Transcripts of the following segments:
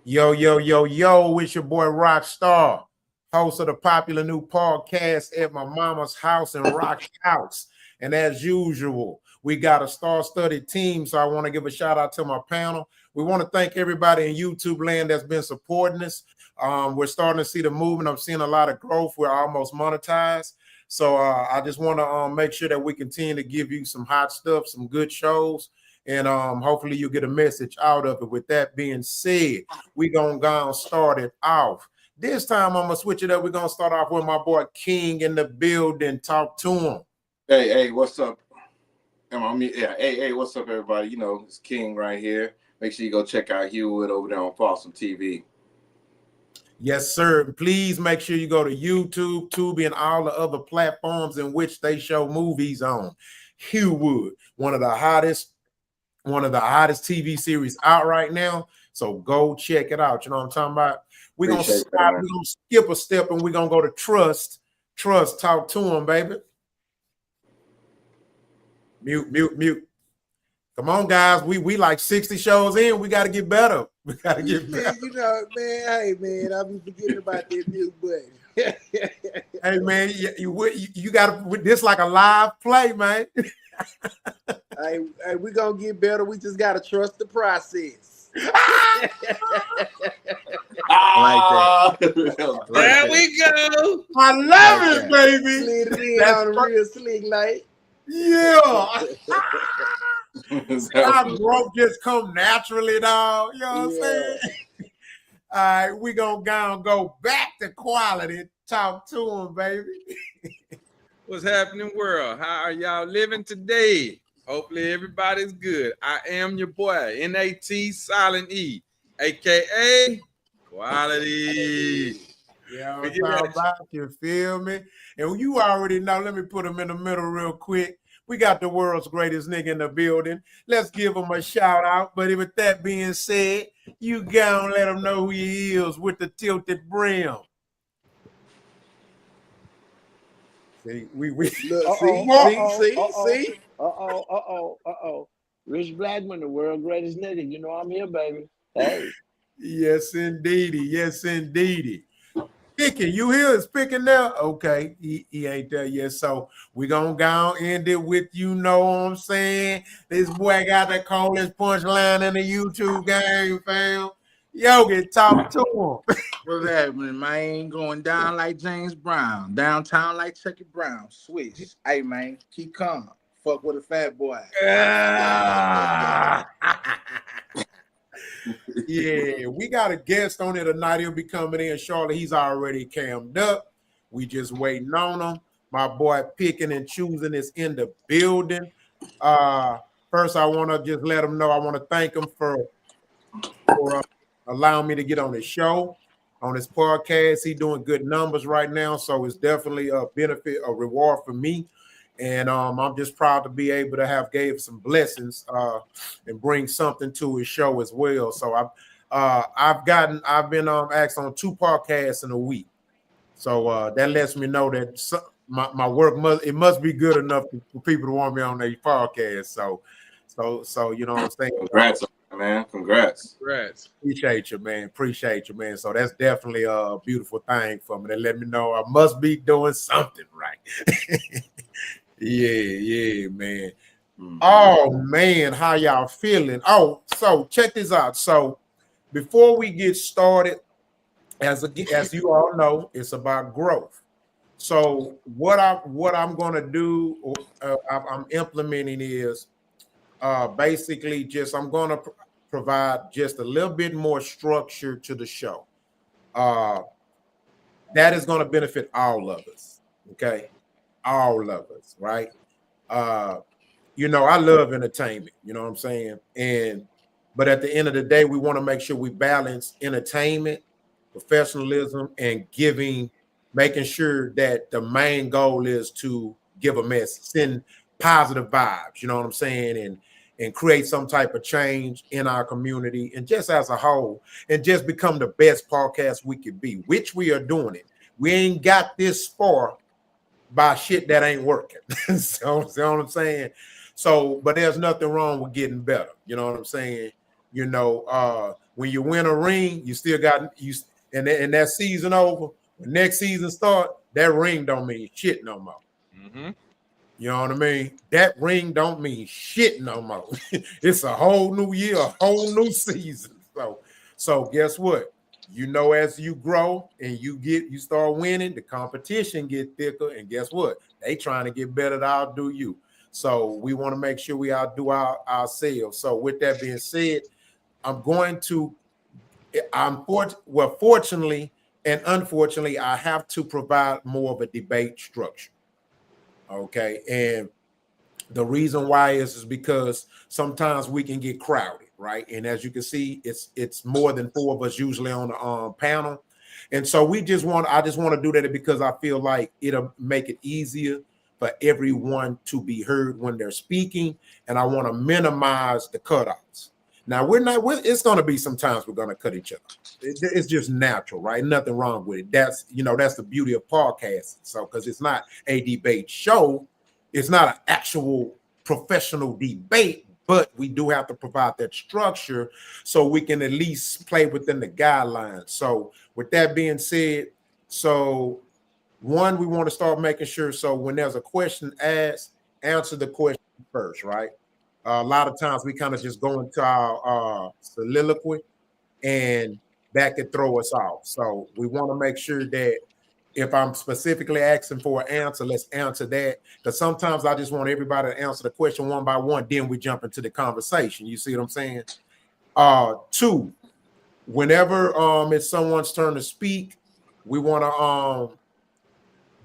Yo, yo, yo, yo, it's your boy Rockstar, host of the popular new podcast At My Mama's House in Rock House. And as usual, we got a star-studded team, so I want to give a shout out to my panel. We want to thank everybody in YouTube land that's been supporting us. We're starting to see the movement. I'm seeing a lot of growth. We're almost monetized. So I just want to make sure that we continue to give you some hot stuff, some good shows, and hopefully you'll get a message out of it. With that being said, we're going to go and start it off. This time I'm going to switch it up. We're going to start off with my boy King in the building. Talk to him. Hey, what's up? Hey, what's up, everybody? You know, it's King right here. Make sure you go check out Hewitt over there on Folsom TV. Yes, sir. Please make sure you go to YouTube, Tubi, and all the other platforms in which they show movies on. Hewitt, one of the hottest TV series out right now. So go check it out. You know what I'm talking about? We're gonna skip a step and we're gonna go to Trust. Trust, talk to him, baby. Mute. Come on, guys. We like 60 shows in. We got to get better. We got to get better. You know, man. Hey, man. I've been forgetting about that mute button. Hey, man. You got to. This like a live play, man. Hey, we gonna get better. We just gotta trust the process. There we go. I love it, baby. Slid it in on a real slick light. Yeah. Our growth just come naturally, dog. You know what I'm saying? All right, we gonna go back to quality. Talk to him, baby. What's happening, world? How are y'all living today? Hopefully everybody's good. I am your boy, N-A-T Silent E, aka Quality. Yeah, I'm talking about, you feel me? And you already know, let me put him in the middle real quick. We got the world's greatest nigga in the building. Let's give him a shout out. But with that being said, you go and let him know who he is with the tilted brim. See, see. Rich Blackman, the world's greatest nigga. You know I'm here, baby. Hey. Yes, indeedy. Yes, indeedy. Picking, you hear is picking there? Okay, he ain't there yet. So we gonna go and end it with, you know what I'm saying? This boy got the coldest punchline in the YouTube game, fam. Yo, get talk to him. What's happening, man? Going down like James Brown, downtown like Chucky Brown. Switch. Hey, man, keep calm. Fuck with a fat boy. Yeah, we got a guest on it tonight. He'll be coming in shortly. He's already cammed up. We just waiting on him. My boy picking and choosing is in the building. First, I want to just let him know I want to thank him for allowing me to get on his show, on his podcast. He's doing good numbers right now, so it's definitely a benefit, a reward for me. And I'm just proud to be able to have gave some blessings and bring something to his show as well. So I've been asked on 2 podcasts in a week. So that lets me know that my work must be good enough for people to want me on their podcast. So you know what I'm saying? Congrats, man. Congrats. Appreciate you, man. So that's definitely a beautiful thing for me. They let me know I must be doing something right. Yeah, man. Mm-hmm. Oh, man, how y'all feeling? Oh, so check this out. So before we get started, as you all know, it's about growth. So what I'm going to do, I'm implementing is basically just I'm going to provide just a little bit more structure to the show. That is going to benefit all of us, okay? All of us, right? You know, I love entertainment, you know what I'm saying? But at the end of the day, we want to make sure we balance entertainment, professionalism, and making sure that the main goal is to give a message, send positive vibes, you know what I'm saying? And create some type of change in our community and just as a whole, and just become the best podcast we could be, which we are doing it. We ain't got this far by shit that ain't working. So, you know what I'm saying? So, but there's nothing wrong with getting better. You know what I'm saying? You know, when you win a ring, you still got you, and that season over. When next season start, that ring don't mean shit no more. Mm-hmm. You know what I mean? That ring don't mean shit no more. It's a whole new year, a whole new season. So guess what? You know, as you grow and you start winning, the competition get thicker, and guess what? They trying to get better to outdo you. So we want to make sure we outdo ourselves. So with that being said, fortunately and unfortunately, I have to provide more of a debate structure. Okay, and the reason why is because sometimes we can get crowded, right? And as you can see, it's more than 4 of us usually on the panel, and so I just want to do that because I feel like it'll make it easier for everyone to be heard when they're speaking, and I want to minimize the cutouts. Now it's going to be sometimes we're going to cut each other. It's just natural, right? Nothing wrong with it. That's the beauty of podcasting. So because it's not a debate show, it's not an actual professional debate, but we do have to provide that structure so we can at least play within the guidelines. So with that being said, one, we want to start making sure so when there's a question asked, answer the question first, right? A lot of times we kind of just go into our soliloquy, and that could throw us off. So we want to make sure that if I'm specifically asking for an answer, let's answer that. Because sometimes I just want everybody to answer the question one by one, then we jump into the conversation. You see what I'm saying? 2, whenever it's someone's turn to speak, we want to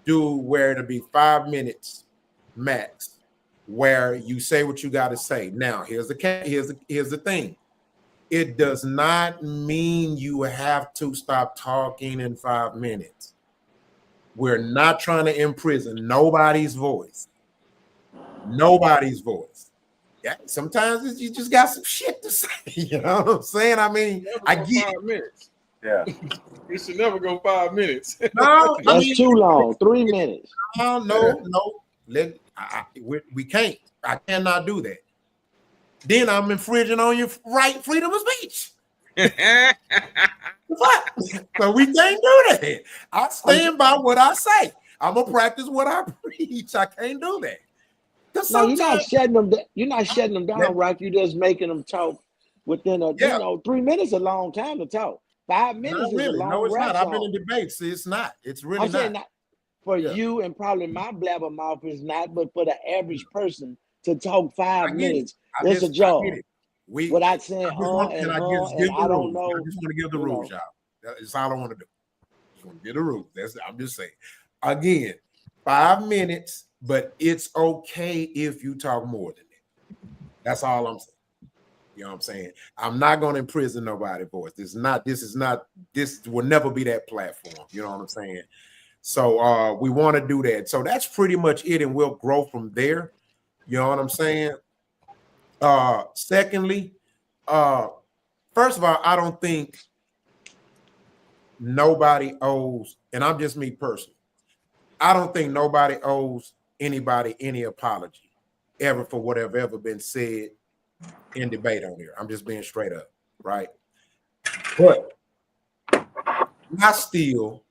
do where it'll be 5 minutes max, where you say what you got to say. Now, here's the thing. It does not mean you have to stop talking in 5 minutes. We're not trying to imprison nobody's voice. Nobody's voice. Yeah, sometimes you just got some shit to say. You know what I'm saying? I mean, I get 5 minutes. Yeah. You should never go 5 minutes. no. That's too long. 3 minutes. No. We can't. I cannot do that. Then I'm infringing on your right, freedom of speech. What? So we can't do that. I stand by what I say. I'm gonna practice what I preach. I can't do that. No, you're not shutting them. You're not shutting them down, right? You're just making them talk within a. 3 minutes is a long time to talk. 5 minutes is a long. No, it's rap not. I've been song. in debates. It's not. It's really I'm saying not. not for you, and probably my blabbermouth is not, but for the average person to talk 5 minutes, it's a job. Without saying and I don't know. I just want to give the rules, y'all. That's all I want to do. Just want to give the rules. I'm just saying. Again, 5 minutes, but it's okay if you talk more than that. That's all I'm saying. You know what I'm saying? I'm not going to imprison nobody's voice. This will never be that platform. You know what I'm saying? So we want to do that. So that's pretty much it, and we'll grow from there. You know what I'm saying? Secondly, first of all, I don't think nobody owes, and I'm just me personally, I don't think nobody owes anybody any apology ever for whatever ever been said in debate on here. I'm just being straight up, right? But I still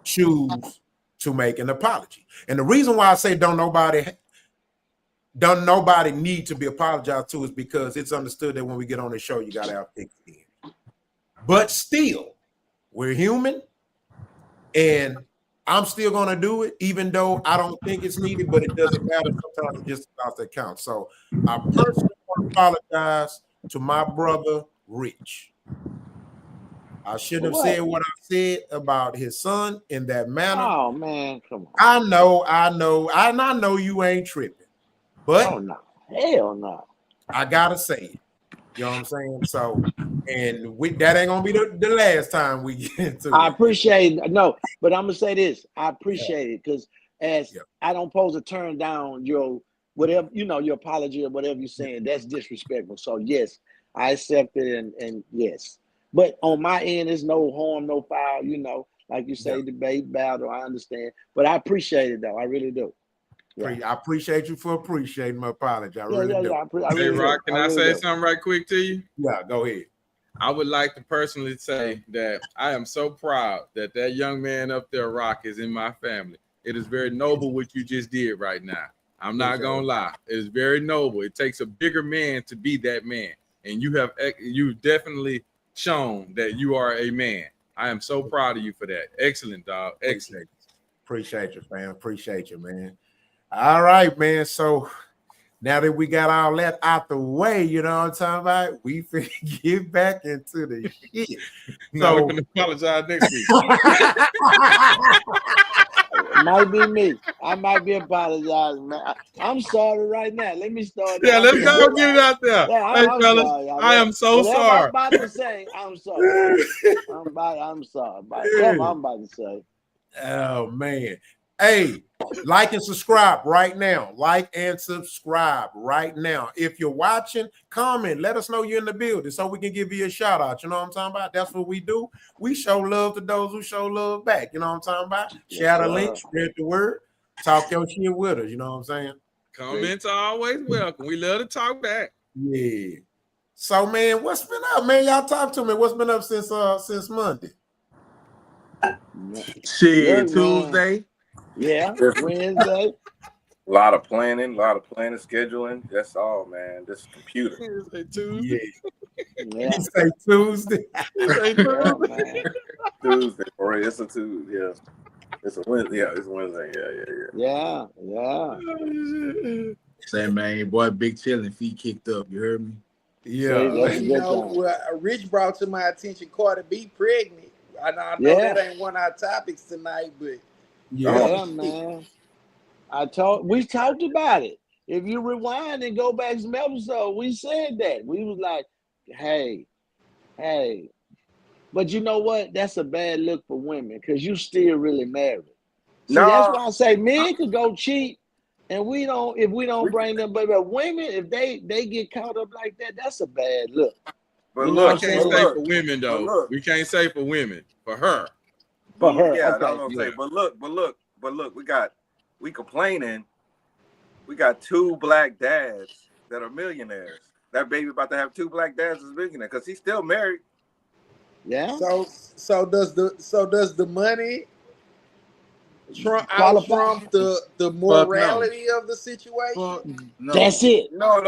choose to make an apology. And the reason why I say don't nobody need to be apologized to is because it's understood that when we get on the show, you got to have thick skin. But still, we're human, and I'm still going to do it, even though I don't think it's needed, but it doesn't matter. Sometimes it just about that counts. So I personally want to apologize to my brother, Rich. I shouldn't have said what I said about his son in that manner. Oh, man, come on. I know you ain't tripping, but oh, no. Hell no. I got to say it. You know what I'm saying? So, and that ain't gonna be the last time we get into it. I appreciate it. No, but I'm gonna say this. I appreciate it because I don't pose to turn down your whatever, your apology or whatever you're saying. That's disrespectful. So yes, I accept it and yes. But on my end, there's no harm, no foul, like you say, debate, battle, I understand. But I appreciate it though. I really do. Yeah. I appreciate you for appreciating my apology. I really do. Hey, Rock, can I say something right quick to you? Yeah, go ahead. I would like to personally say that I am so proud that that young man up there, Rock, is in my family. It is very noble what you just did right now. I'm not gonna lie. It is very noble. It takes a bigger man to be that man, and you've definitely shown that you are a man. I am so proud of you for that. Excellent, dog. Excellent. Appreciate you, fam. Appreciate you, man. All right, man. So now that we got all that out the way, you know what I'm talking about? We finna get back into the shit. No, we're gonna apologize next week. Might be me. I might be apologizing, man. I'm sorry right now. Let me start. Yeah, let's go get it out there. Yeah, Hey, I'm fellas, sorry, I am so whatever sorry. I'm about to say, I'm sorry. I'm sorry. Whatever I'm about to say. Oh man. Hey, like and subscribe right now. Like and subscribe right now. If you're watching, comment. Let us know you're in the building so we can give you a shout out. You know what I'm talking about? That's what we do. We show love to those who show love back. You know what I'm talking about? Share the link, spread the word, talk your shit with us. You know what I'm saying? Comments are always welcome. We love to talk back. Yeah. So man, what's been up, man? Y'all talk to me. What's been up since Monday? Shit, Tuesday. Yeah, Wednesday. A lot of planning, scheduling. That's all, man. This computer. Say Tuesday. Yeah. You say Tuesday. Tuesday, or it's a Tuesday. Yeah, it's a Wednesday. Yeah, it's Wednesday. Yeah. Say, man, boy, big chilling, feet kicked up. You heard me? Yeah. You know, Rich brought to my attention Cardi B pregnant. I know that ain't one of our topics tonight, but yeah, man. We talked about it. If you rewind and go back some episode, we said that. We was like, hey. But you know what? That's a bad look for women because you still really married. See, that's why I say men could go cheat and if we don't bring them, but women, if they get caught up like that, that's a bad look. But I can't say for women though. We can't say for women. For her. For her. Yeah, okay. that's what I'm saying. But look, we complaining. We got 2 black dads that are millionaires. That baby about to have 2 black dads as millionaires because he's still married. Yeah. So does the money trump the morality of the situation? No. That's it. No.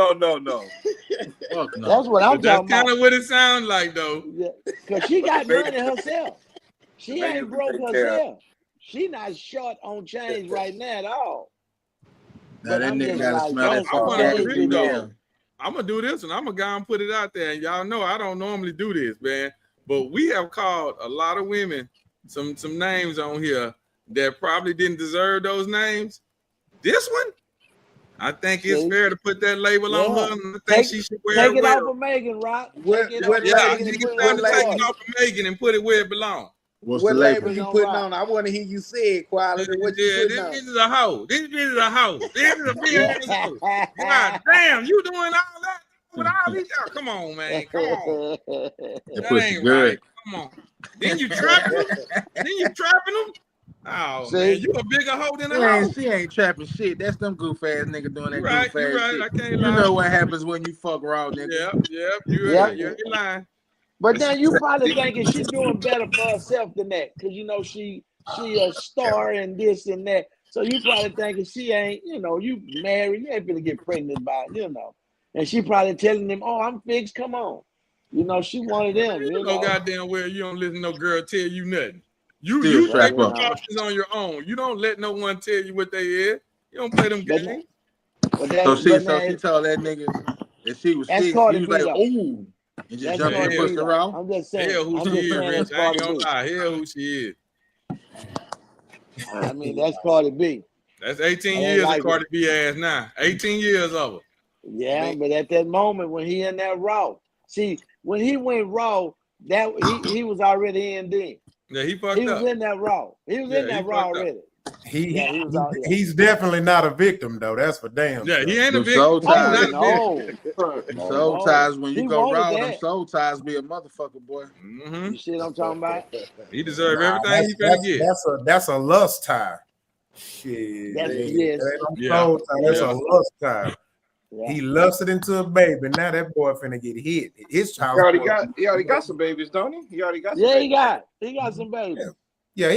Fuck no. That's what I'm talking about. That's kind of what it sounds like though. Yeah, because she got money herself. She ain't broke herself. She not short on change right now at all. Now that nigga gotta smell that I want to fucking do this though. I'm gonna do this, and I'm gonna go and put it out there. And y'all know I don't normally do this, man. But we have called a lot of women some names on here that probably didn't deserve those names. This one, I think it's fair to put that label on her. And I think she should wear it. Take it off of Megan, Rock. I think it's time to take it off of Megan and put it where it belongs. What label you putting on? I want to hear you say it, Quality. What you putting on? This is a hoe. This is a hoe. This is a big hoe. God damn, you doing all that with all these? Oh, come on, man. Come on. That ain't right. Come on. Then you trapping them? Oh, man, you a bigger hoe than a hoe. She ain't trapping shit. That's them goof ass nigga doing that goof ass shit. I can't lie. You know what happens when you fuck raw, nigga. Yep. You ain't lying. But now you probably thinking she's doing better for herself than that, because you know she a star and this and that. So you probably thinking she ain't, you married, you ain't gonna get pregnant by, And she probably telling them, "Oh, I'm fixed. Come on." She one of them. You know goddamn well you don't listen to no girl tell you nothing. You take precautions on your own. You don't let no one tell you what they is. You don't play them games. So she told that nigga that she was sick. He was like, "Ooh." And just jump in the pussy around. I'm just saying. Hell who she is, Rich. I ain't gonna lie. Hell who she is. I mean, that's Cardi B. That's 18 years of Cardi B ass now. 18 years of her. Yeah, but at that moment when he in that raw, see, when he went raw, that he was already in then. Yeah, he fucked up. He was in that raw. He was in that raw already. He's definitely not a victim though. That's for damn. Yeah, he ain't a victim. Soul ties. Soul ties. When you go raw, them soul ties be a motherfucker, boy. Mm-hmm. You see what I'm talking about? He deserves everything he finna get. That's a lust tie. Shit. That's a lust tie. He lusted into a baby. Now that boy finna get hit. His child. He already got some babies, don't he? He already got some Yeah, babies. he got some babies. Yeah,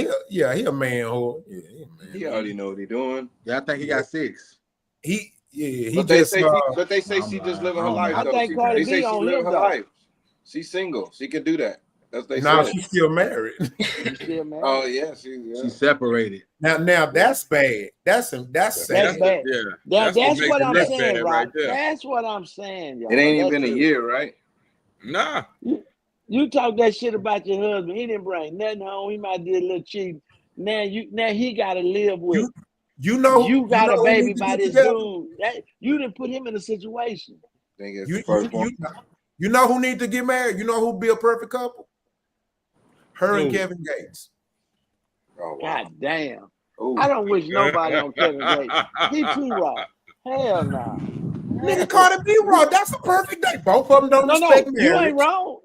he a man whore. Yeah, he already know what he doing. Yeah, I think he got 6. He But they say she just living her life. I though. think Cardi They say B she on living him her though. life. She's single. She can do that. That's what they now say. she's still married. You still married? Oh yeah, She's separated. Now that's bad. That's sad. That's bad. Yeah, That's what I'm look saying, bad Rob. right there. That's what I'm saying, y'all. It ain't even a year, right? Nah. You talk that shit about your husband. He didn't bring nothing home. He might did a little cheap. Now he got to live with. You know, you got a who baby need to by get this together? dude. You didn't put him in a situation. I think it's the first one. You know who need to get married? You know who be a perfect couple? Her and Kevin Gates. Oh, wow. God damn. Ooh. I don't wish nobody on Kevin Gates. He too raw. Hell no. Nigga, Cardi B raw. That's a perfect day. Both of them don't respect marriage. You ain't wrong.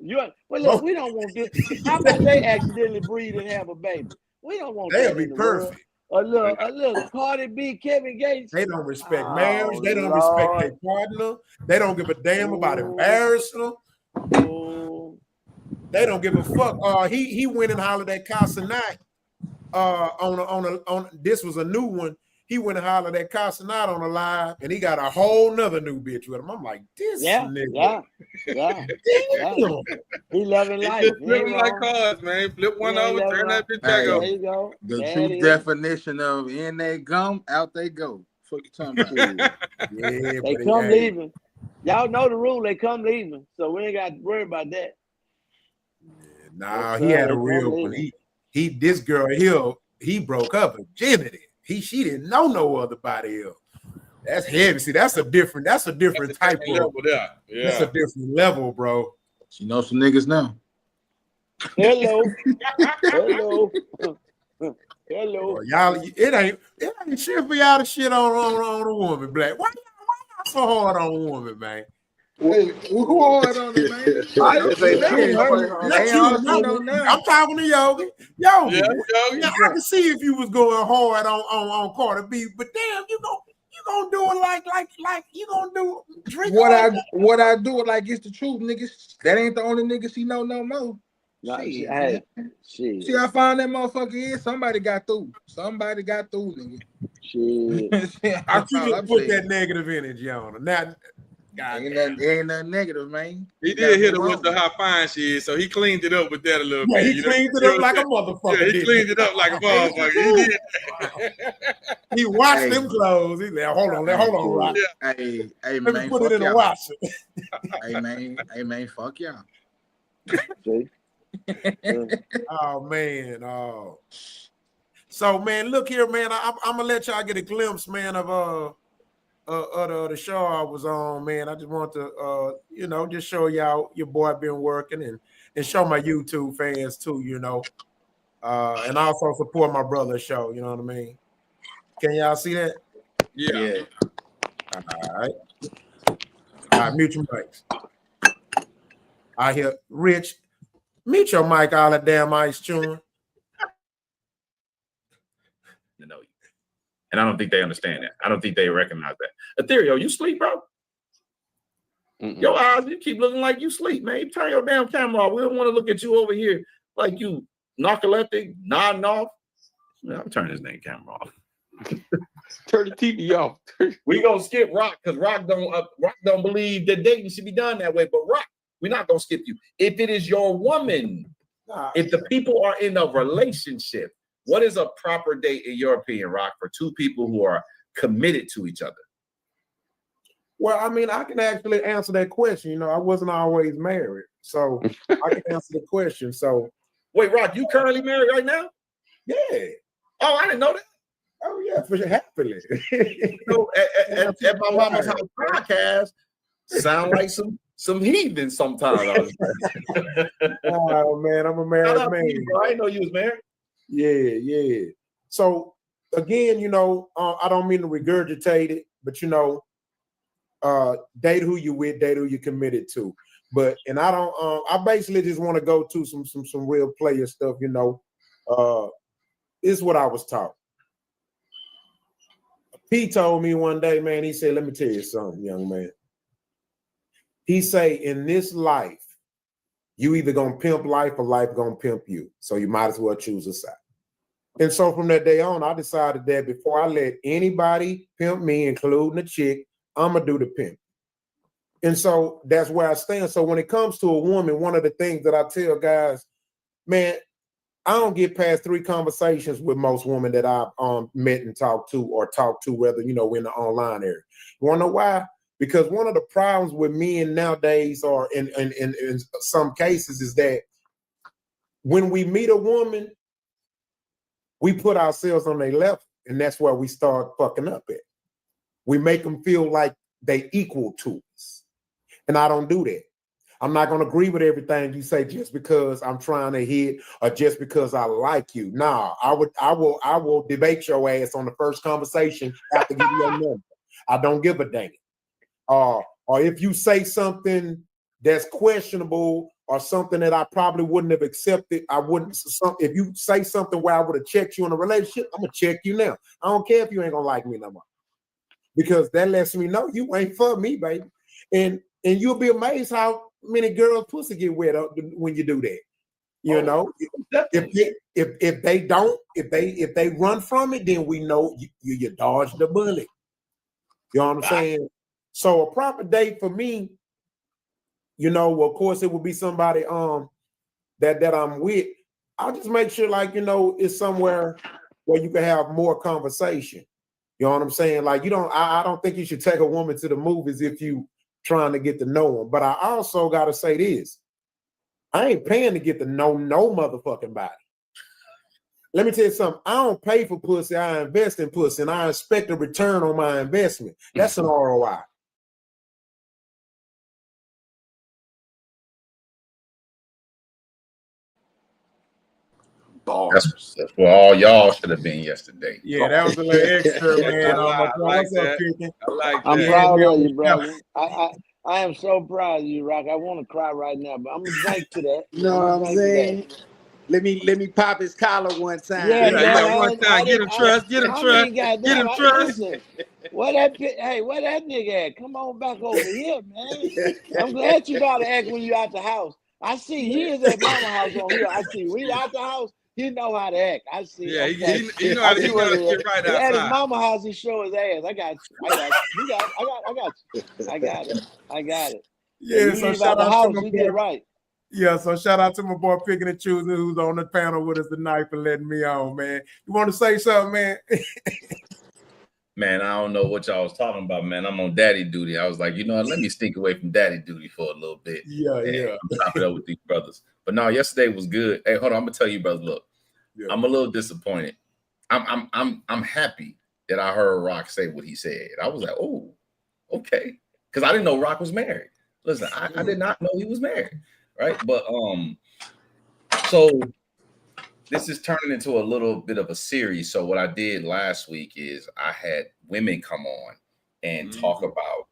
Well, look, we don't want this. How about they accidentally breed and have a baby? We don't want They'll that be in the perfect. world. A little Cardi B, Kevin Gates. They don't respect marriage. They don't respect their partner. They don't give a damn about embarrassing them. They don't give a fuck. He went and hollered at Casanat. On this was a new one. He went and hollered at Casanat on a live, and he got a whole nother new bitch with him. I'm like, this nigga. Yeah. He loving life. He living like cars, man. Flip one over, turn that bitch back over. There you go. The true definition of in they come, out they go. Fuck you talking about? Yeah, they come leaving. Y'all know the rule. They come leaving, so we ain't got to worry about that. Yeah, nah, he had a real one. This girl here, he broke up virginity. She didn't know no other body else. That's heavy. See, that's a different type of level there. Yeah. That's a different level, bro. She knows some niggas now. Hello. Bro, y'all, it ain't shit for y'all to shit on a woman, Black. Why y'all so hard on a woman, man? Hey, who hard on it, man? I'm talking to Yogi. Yogi, I can see if you was going hard on Cardi B, but damn, you gonna do it like you gonna do drink. What I do it like it's the truth, niggas. That ain't the only nigga she know no more. Shit. See, I found that motherfucker is somebody got through. Somebody got through, nigga. Shit. I just put that negative energy on her. Now, ain't nothing negative, man. He did hit her with the how fine she is, so he cleaned it up with that a little bit. He cleaned it up like a motherfucker. Yeah, he cleaned it up like a motherfucker. He did. He washed them clothes. He said, hold on, Rock. Hey, Let man, me put it in a washer. hey, man, fuck y'all. Oh man, so man, look here, man. I'm gonna let y'all get a glimpse, man, of the show I was on, man. I just want to just show y'all your boy been working and show my YouTube fans too, and also support my brother's show. You know what I mean? Can y'all see that? Yeah. All right, mute your mics. I hear Rich. Mute your mic, all that damn ice chewing. No, and I don't think they understand that. I don't think they recognize that. Ethereal, you sleep, bro? Your eyes, you keep looking like you sleep, man. Turn your damn camera off. We don't want to look at you over here like you narcoleptic, nodding off. Man, I'm turning this damn camera off. Turn the TV off. We gonna skip Rock because Rock don't believe that dating should be done that way. But Rock, we're not gonna skip you. If it is your woman, if the people are in a relationship, what is a proper date in your opinion, Rock, for two people who are committed to each other? Well, I mean, I can actually answer that question. I wasn't always married, so I can answer the question. So, wait, Rock, you currently married right now? Yeah. Oh, I didn't know that. Oh yeah, for sure, happily. So at my mama's house podcast, sound like some heathen sometimes. Oh man, I'm a married man. I didn't know you was married. Yeah. So again, I don't mean to regurgitate it, but date who you with, date who you committed to. But I don't. I basically just want to go to some real player stuff. This is what I was taught. He told me one day, man, he said, let me tell you something, young man. He say, in this life, you either gonna pimp life or life gonna pimp you. So you might as well choose a side. And so from that day on, I decided that before I let anybody pimp me, including a chick, I'm gonna do the pimp. And so that's where I stand. So when it comes to a woman, one of the things that I tell guys, man, I don't get past 3 conversations with most women that I've met and talked to, whether, you know, in the online area. You wanna know why? Because one of the problems with men nowadays, or in some cases, is that when we meet a woman, we put ourselves on their level, and that's where we start fucking up at. We make them feel like they equal to us. And I don't do that. I'm not going to agree with everything you say just because I'm trying to hit or just because I like you. Nah, I will debate your ass on the first conversation after giving you your number. I don't give a damn. Or if you say something that's questionable or something that I probably wouldn't have accepted, if you say something where I would have checked you in a relationship, I'm gonna check you now. I don't care if you ain't gonna like me no more. Because that lets me know you ain't for me, baby. And you'll be amazed how many girls' pussy get wet when you do that. You know, if they run from it, then we know you dodged the bullet. You know what I'm saying? So a proper date for me, you know, well, of course it would be somebody that I'm with. I'll just make sure, like, you know, it's somewhere where you can have more conversation. You know what I'm saying? Like, I don't think you should take a woman to the movies if you trying to get to know them. But I also gotta say this. I ain't paying to get to know no motherfucking body. Let me tell you something. I don't pay for pussy. I invest in pussy, and I expect a return on my investment. That's an ROI. That's where all y'all should have been yesterday. Yeah, that was a little extra, man. I like that. I like that. I'm proud of you, brother. I am so proud of you, Rock. I want to cry right now, but I'm gonna drink to that. You know what I'm saying? Let me pop his collar one time. Yeah, one time. Get him trust. Get him trust. Get him trust. Listen, where that nigga at? Come on back over here, man. I'm glad you know how to act when you out the house. I see he is at mama house on here. I see when you out the house, he know how to act. I see. Yeah, okay. he know how to get right outside. At his mama house, he show his ass. I got you. I got it. Yeah, so shout out to my boy. Right. Yeah, so shout out to my boy Picking and Choosing, who's on the panel with us tonight for letting me on, man. You want to say something, man? Man, I don't know what y'all was talking about, man. I'm on daddy duty. I was like, you know what? Let me sneak away from daddy duty for a little bit. Yeah. Top it up with these brothers. But no, yesterday was good. Hey, hold on. I'm gonna tell you, brother. Look, I'm a little disappointed. I'm happy that I heard Rock say what he said. I was like, oh, okay, because I didn't know Rock was married. Listen, I did not know he was married, right? But so this is turning into a little bit of a series. So what I did last week is I had women come on and talk about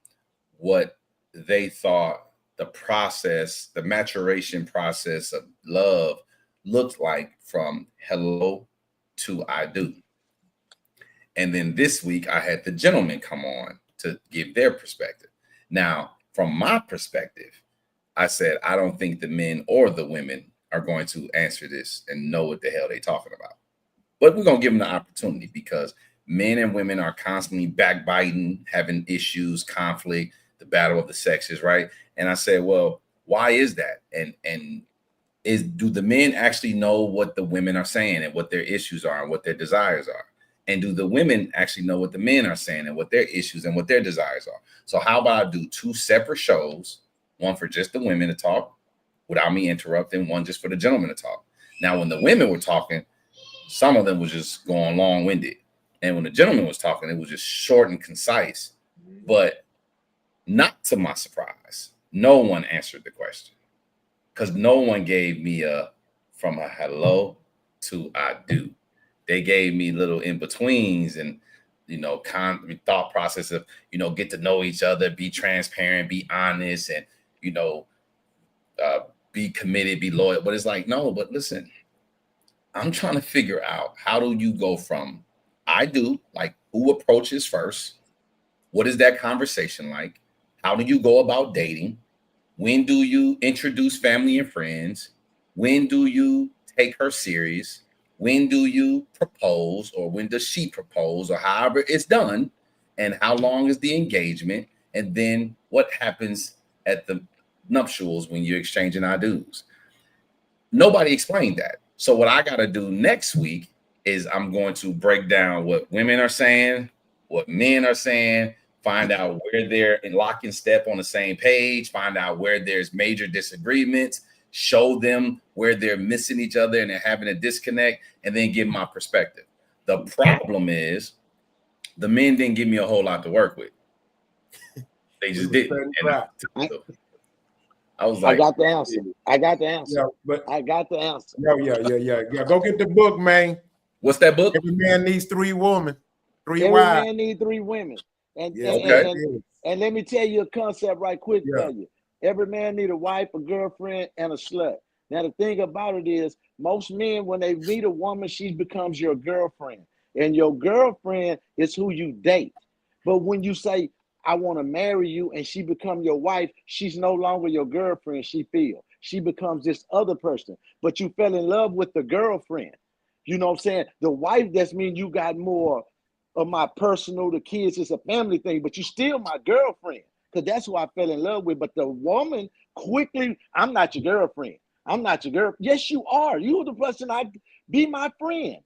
what they thought the process, the maturation process of love looked like from hello to I do. And then this week I had the gentlemen come on to give their perspective. Now, from my perspective, I said, I don't think the men or the women are going to answer this and know what the hell they're talking about. But we're going to give them the opportunity because men and women are constantly backbiting, having issues, conflict, the battle of the sexes, right? And I said, well, why is that? And do the men actually know what the women are saying and what their issues are and what their desires are? And do the women actually know what the men are saying and what their issues and what their desires are? So how about I do 2 separate shows, one for just the women to talk without me interrupting, one just for the gentlemen to talk. Now, when the women were talking, some of them was just going long-winded. And when the gentleman was talking, it was just short and concise. But not to my surprise, no one answered the question because no one gave me from a hello to I do. They gave me little in-betweens and, you know, thought process of, you know, get to know each other, be transparent, be honest, and, you know, be committed, be loyal. But it's like, no, but listen, I'm trying to figure out how do you go from I do, like who approaches first? What is that conversation like? How do you go about dating? When do you introduce family and friends? When do you take her serious? When do you propose, or when does she propose, or however it's done? And how long is the engagement? And then what happens at the nuptials when you're exchanging our dues? Nobody explained that. So what I got to do next week is I'm going to break down what women are saying, what men are saying, find out where they're in lock and step on the same page, find out where there's major disagreements, show them where they're missing each other and they're having a disconnect, and then give my perspective. The problem is the men didn't give me a whole lot to work with. They just didn't. I was like, I got the answer. I got the answer. Yeah, but I got the answer. Yeah. Go get the book, man. What's that book? Every man needs 3 women, 3 Every wives. man needs 3 women. And, okay. and let me tell you a concept right quick. Yeah. Tell you, every man need a wife, a girlfriend, and a slut. Now the thing about it is, most men, when they meet a woman, she becomes your girlfriend, and your girlfriend is who you date. But when you say, I want to marry you, and she become your wife, she's no longer your girlfriend. She becomes this other person. But you fell in love with the girlfriend. You know what I'm saying? The wife, that's mean you got more of my personal, the kids, it's a family thing, but you still my girlfriend, because that's who I fell in love with. But the woman quickly, I'm not your girlfriend. I'm not your girl. Yes, you are. You're the person be my friend.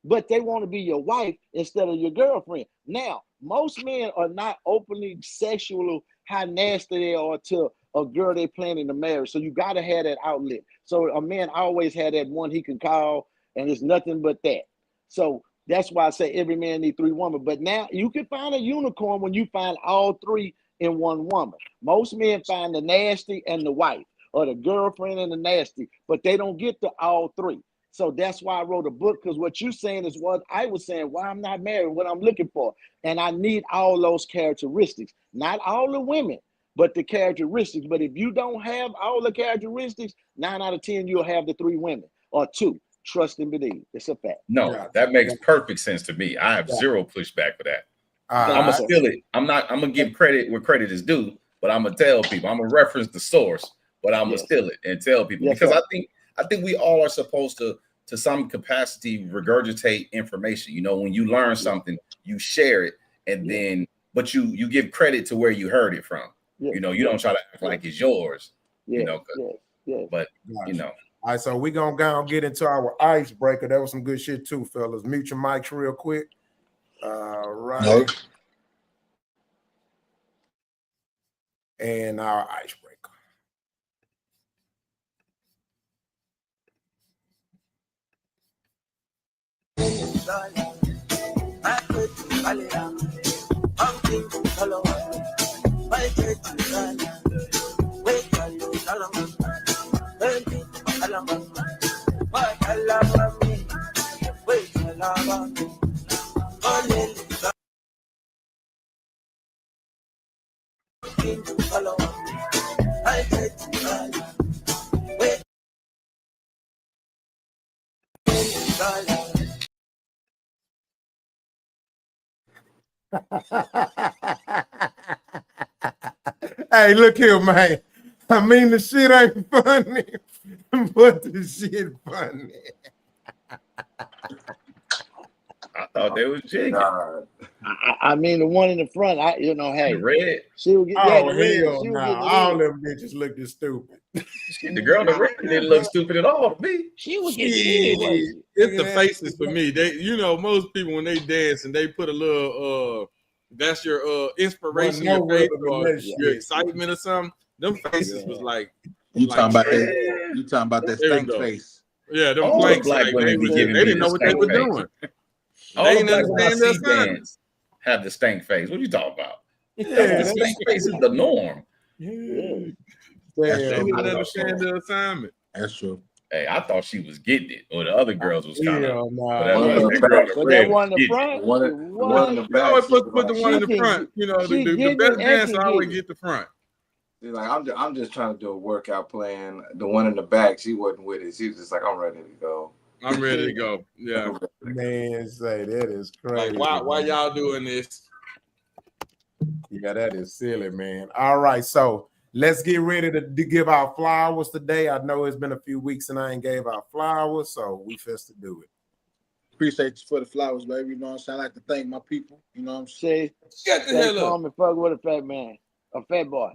But they want to be your wife instead of your girlfriend. Now, most men are not openly sexual, how nasty they are to a girl they planning to marry. So you got to have that outlet. So a man always had that one he can call, and it's nothing but that. So that's why I say every man needs 3 women. But now you can find a unicorn when you find all 3 in one woman. Most men find the nasty and the wife, or the girlfriend and the nasty, but they don't get to all 3. So that's why I wrote a book, because what you're saying is what I was saying, why I'm not married, what I'm looking for. And I need all those characteristics, not all the women, but the characteristics. But if you don't have all the characteristics, 9 out of 10, you'll have the 3 women or 2. Trust and believe. It's a fact. No, that makes perfect sense to me. I have zero pushback for that. I'm gonna steal it. I'm gonna give credit where credit is due, but I'm gonna tell people, I'm gonna reference the source, but I'm gonna steal it and tell people, because I think we all are supposed to some capacity regurgitate information. You know, when you learn something, you share it, and then but you give credit to where you heard it from. You know, you don't try to act like it's yours. You know, but you know. All right, so we're gonna go and get into our icebreaker. That was some good shit too, fellas. Mute your mics real quick. Right. No. And our icebreaker. Hey, look here, man. I mean, the shit ain't funny, but the shit funny. I thought they was jigging. I mean, the one in the front, hey, the red. She would get Hell no. All them bitches looked stupid. The girl in the red didn't look stupid at all to me. She was getting It's the faces for me. They, most people when they dance and they put a little that's your inspiration, your face, or your excitement or something. Them faces was like you talking about that? You talking about that stank face? Yeah, them all blanks. Black Like, women they didn't know what they were doing. All They the didn't black women I understand see their dance have the stank face. What are you talking about? Yeah, the stank face is the norm. They Damn, didn't understand the assignment. That's true. Hey, I thought she was getting it, or the other girls was kind of. But that one in the front, one in the You back. always put the one in the She front. can- The best dancer always get the front. She's like, I'm just trying to do a workout plan. The one in the back, she wasn't with it. She was just like, I'm ready to go. I'm ready to go. Yeah. Man, say that is crazy. Like, why y'all doing this? Yeah, that is silly, man. All right, so let's get ready to give our flowers today. I know it's been a few weeks and I ain't gave our flowers, so we first to do it. Appreciate you for the flowers, baby. You know what I'm saying? I like to thank my people. You know what I'm saying? Say, Get the hell up. calm and fuck with a fat man, a fat boy.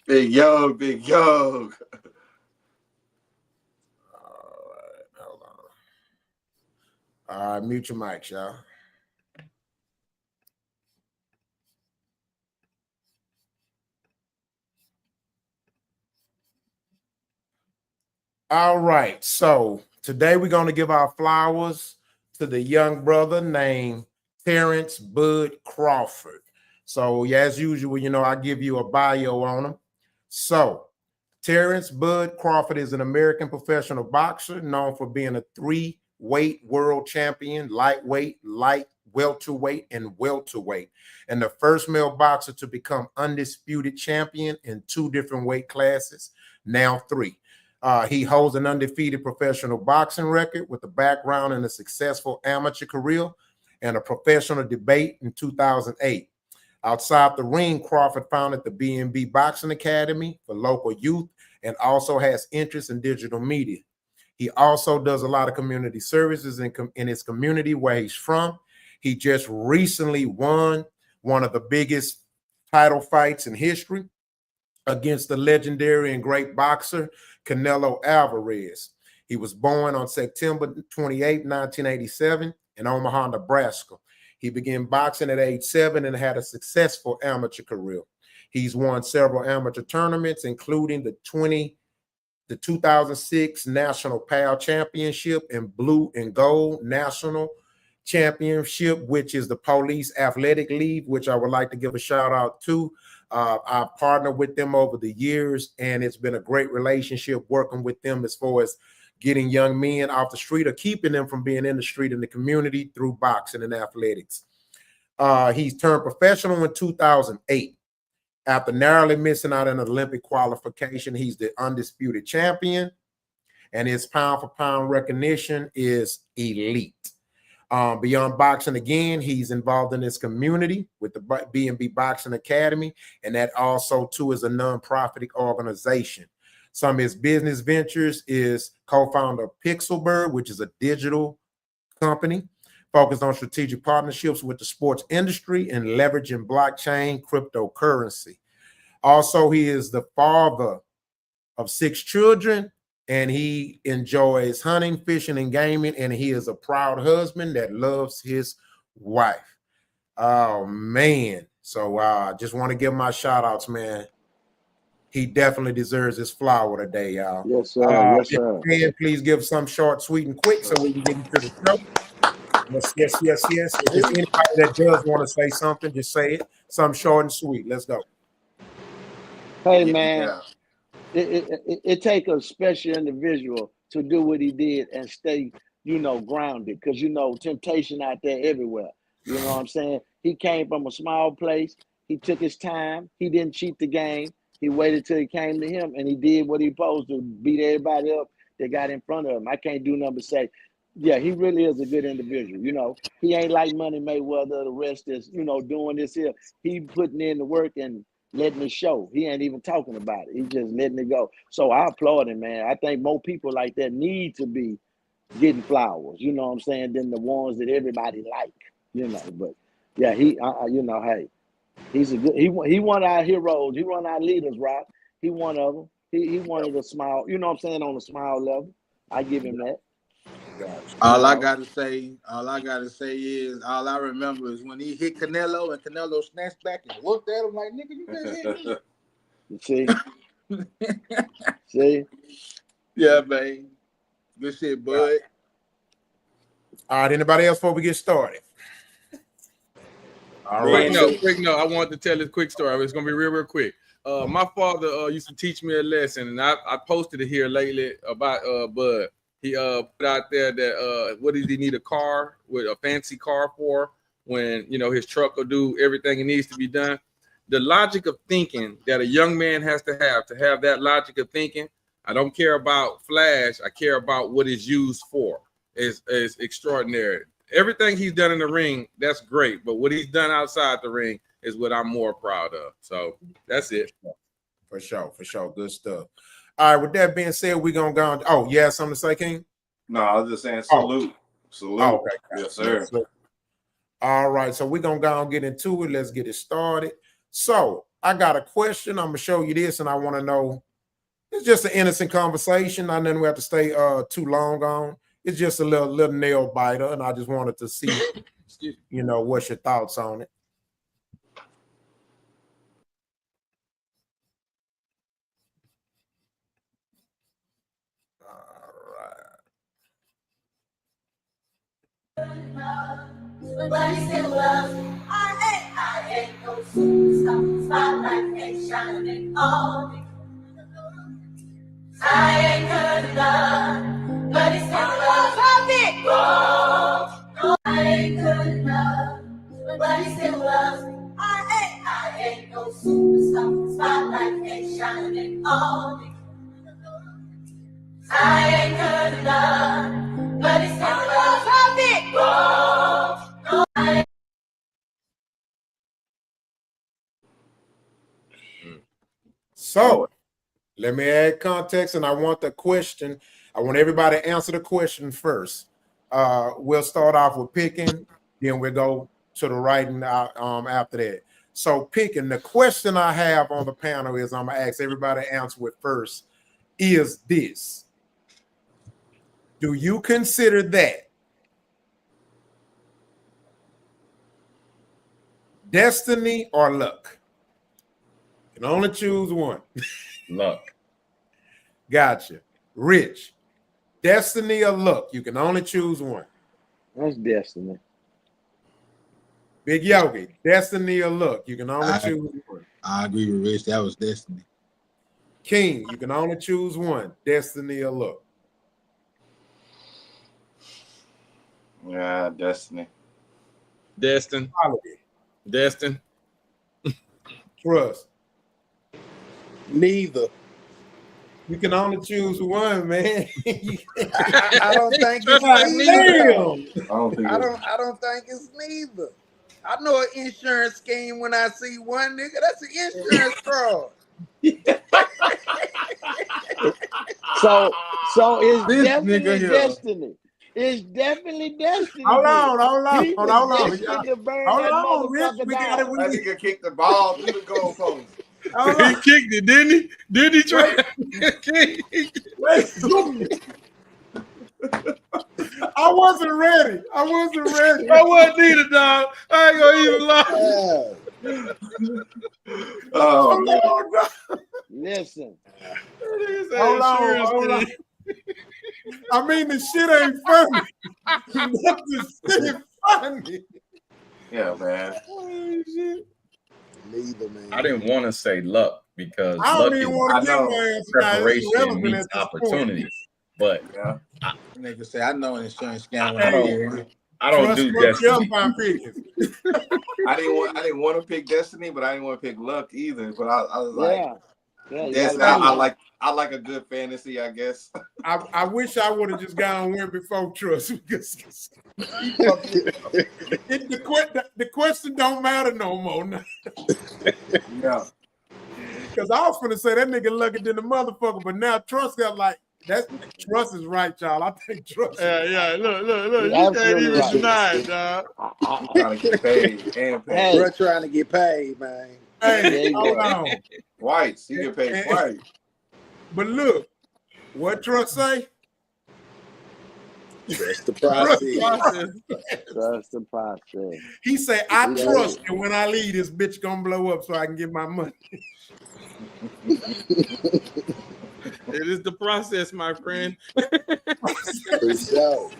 Big Yoke, Big Yoke. All right, hold on. All right, mute your mics, y'all. All right, so today we're going to give our flowers to the young brother named Terrence Bud Crawford. So, yeah, as usual, you know, I give you a bio on him. So, Terrence Bud Crawford is an American professional boxer known for being a 3-weight world champion, lightweight, welterweight, and welterweight, and the first male boxer to become undisputed champion in 2 different weight classes, now 3. He holds an undefeated professional boxing record with a background in a successful amateur career and a professional debate in 2008. Outside the ring, Crawford founded the B&B Boxing Academy for local youth and also has interest in digital media. He also does a lot of community services in his community where he's from. He just recently won one of the biggest title fights in history against the legendary and great boxer Canelo Alvarez. He was born on September 28, 1987 in Omaha, Nebraska. He began boxing at age 7 and had a successful amateur career. He's won several amateur tournaments, including the 2006 National PAL Championship and Blue and Gold National Championship, which is the Police Athletic League, which I would like to give a shout out to. I've partnered with them over the years, and it's been a great relationship working with them as far as getting young men off the street or keeping them from being in the street in the community through boxing and athletics. He's turned professional in 2008. After narrowly missing out on an Olympic qualification, he's the undisputed champion, and his pound-for-pound recognition is elite. Beyond boxing, again, he's involved in his community with the B&B Boxing Academy, and that also, too, is a nonprofit organization. Some of his business ventures is co-founder of Pixelberg, which is a digital company focused on strategic partnerships with the sports industry and leveraging blockchain cryptocurrency. Also, he is the father of 6 children, and he enjoys hunting, fishing, and gaming, and he is a proud husband that loves his wife. Oh, man. So I just want to give my shout-outs, man. He definitely deserves his flower today, y'all. Yes, sir. Yes, sir. And please give some short, sweet, and quick so we can get into the show. Yes. If there's anybody that does want to say something, just say it. Something short and sweet. Let's go. Hey, man. It takes a special individual to do what he did and stay, grounded, because, temptation out there everywhere. You know what I'm saying? He came from a small place. He took his time. He didn't cheat the game. He waited till it came to him, and he did what he supposed to, beat everybody up that got in front of him. I can't do nothing but say, yeah, he really is a good individual. He ain't like Money Mayweather, the rest is, doing this here. He putting in the work and letting it show. He ain't even talking about it. He just letting it go. So I applaud him, man. I think more people like that need to be getting flowers, you know what I'm saying, than the ones that everybody like, But yeah, hey, he's a good, he one of our heroes. He one of our leaders, Rock. He one of them. He one of the small, you know what I'm saying, on the small level. I give him that. All I gotta say is all I remember is when he hit Canelo and Canelo snatched back and looked at him like, nigga, you just hit me. See? Yeah, man. Good shit, bud. All right, anybody else before we get started? All right. Quick note. I want to tell this quick story. It's gonna be real quick. My father used to teach me a lesson, and I posted it here lately about Bud. He put out there that what does he need a car with a fancy car for when his truck will do everything it needs to be done. The logic of thinking that a young man has to have that logic of thinking I don't care about flash. I care about what it's used for. It's extraordinary. Everything he's done in the ring, that's great. But what he's done outside the ring is what I'm more proud of. So that's it. For sure. Good stuff. All right, with that being said, we're gonna go on. Oh, yeah, something to say, King? No, I was just saying salute. Salute. Oh, okay. Yes, sir. All right, so we're gonna go and get into it. Let's get it started. So I got a question. I'm gonna show you this, and I want to know. It's just an innocent conversation. I didn't have to stay too long on. It's just a little nail biter, and I just wanted to see, what's your thoughts on it. But still love. I ain't no superstar. Spotlight ain't shining on me. I ain't good enough, but he still loves me. No, I ain't good enough, but he still loves me. I ain't no superstar. Spotlight ain't shining on me. I ain't good enough, but he still loves me. No, I ain't. So let me add context, and I want the question. I want everybody to answer the question first. We'll start off with picking, then we'll go to the writing after that. So picking, the question I have on the panel is I'm gonna ask everybody to answer it first. Is this? Do you consider that destiny or luck? You can only choose one. Luck. Gotcha. Rich, destiny or luck? You can only choose one. That's destiny. Big Yogi, destiny or luck? You can only choose one. I agree with Rich. That was destiny. King, you can only choose one. Destiny or luck? Yeah, destiny. Destin. Trust. Neither. You can only choose one, man. I don't think it's neither. I don't think it's neither. I know an insurance scheme when I see one, nigga. That's an insurance fraud. So it's This definitely nigga here. destiny. It's definitely destiny. Hold on. He was destined to burn that motherfucker Rich. down. That nigga kicked the ball through the goalpost. He kicked it, didn't he? Did he try? Wait. I wasn't ready. I wasn't either, dog. I ain't gonna even lie. Oh, Listen. Hold on. I mean, the shit ain't funny. The shit ain't funny. yeah, man. Neither, man. I didn't want to say luck because I luck don't even is want to give my answer. preparation meets opportunity. But Nigga say I know an insurance scam. I don't do destiny. I didn't want to pick destiny, but I didn't want to pick luck either. But I was like, I like a good fantasy, I guess. I wish I would have just gone and went before trust because the question don't matter no more. Yeah. Because I was gonna say that nigga lucky than the motherfucker, but now trust got like that. Trust is right, y'all. I think trust. Yeah. Look. You can't even deny it, dog. Trying to get paid and paid. We're trying to get paid, man. Hey, hold on. Twice. You get paid twice. But look, what trust say? Trust the process. Trust the process. He say, I trust that when I leave, this bitch gonna blow up so I can get my money. It is the process, my friend. For sure.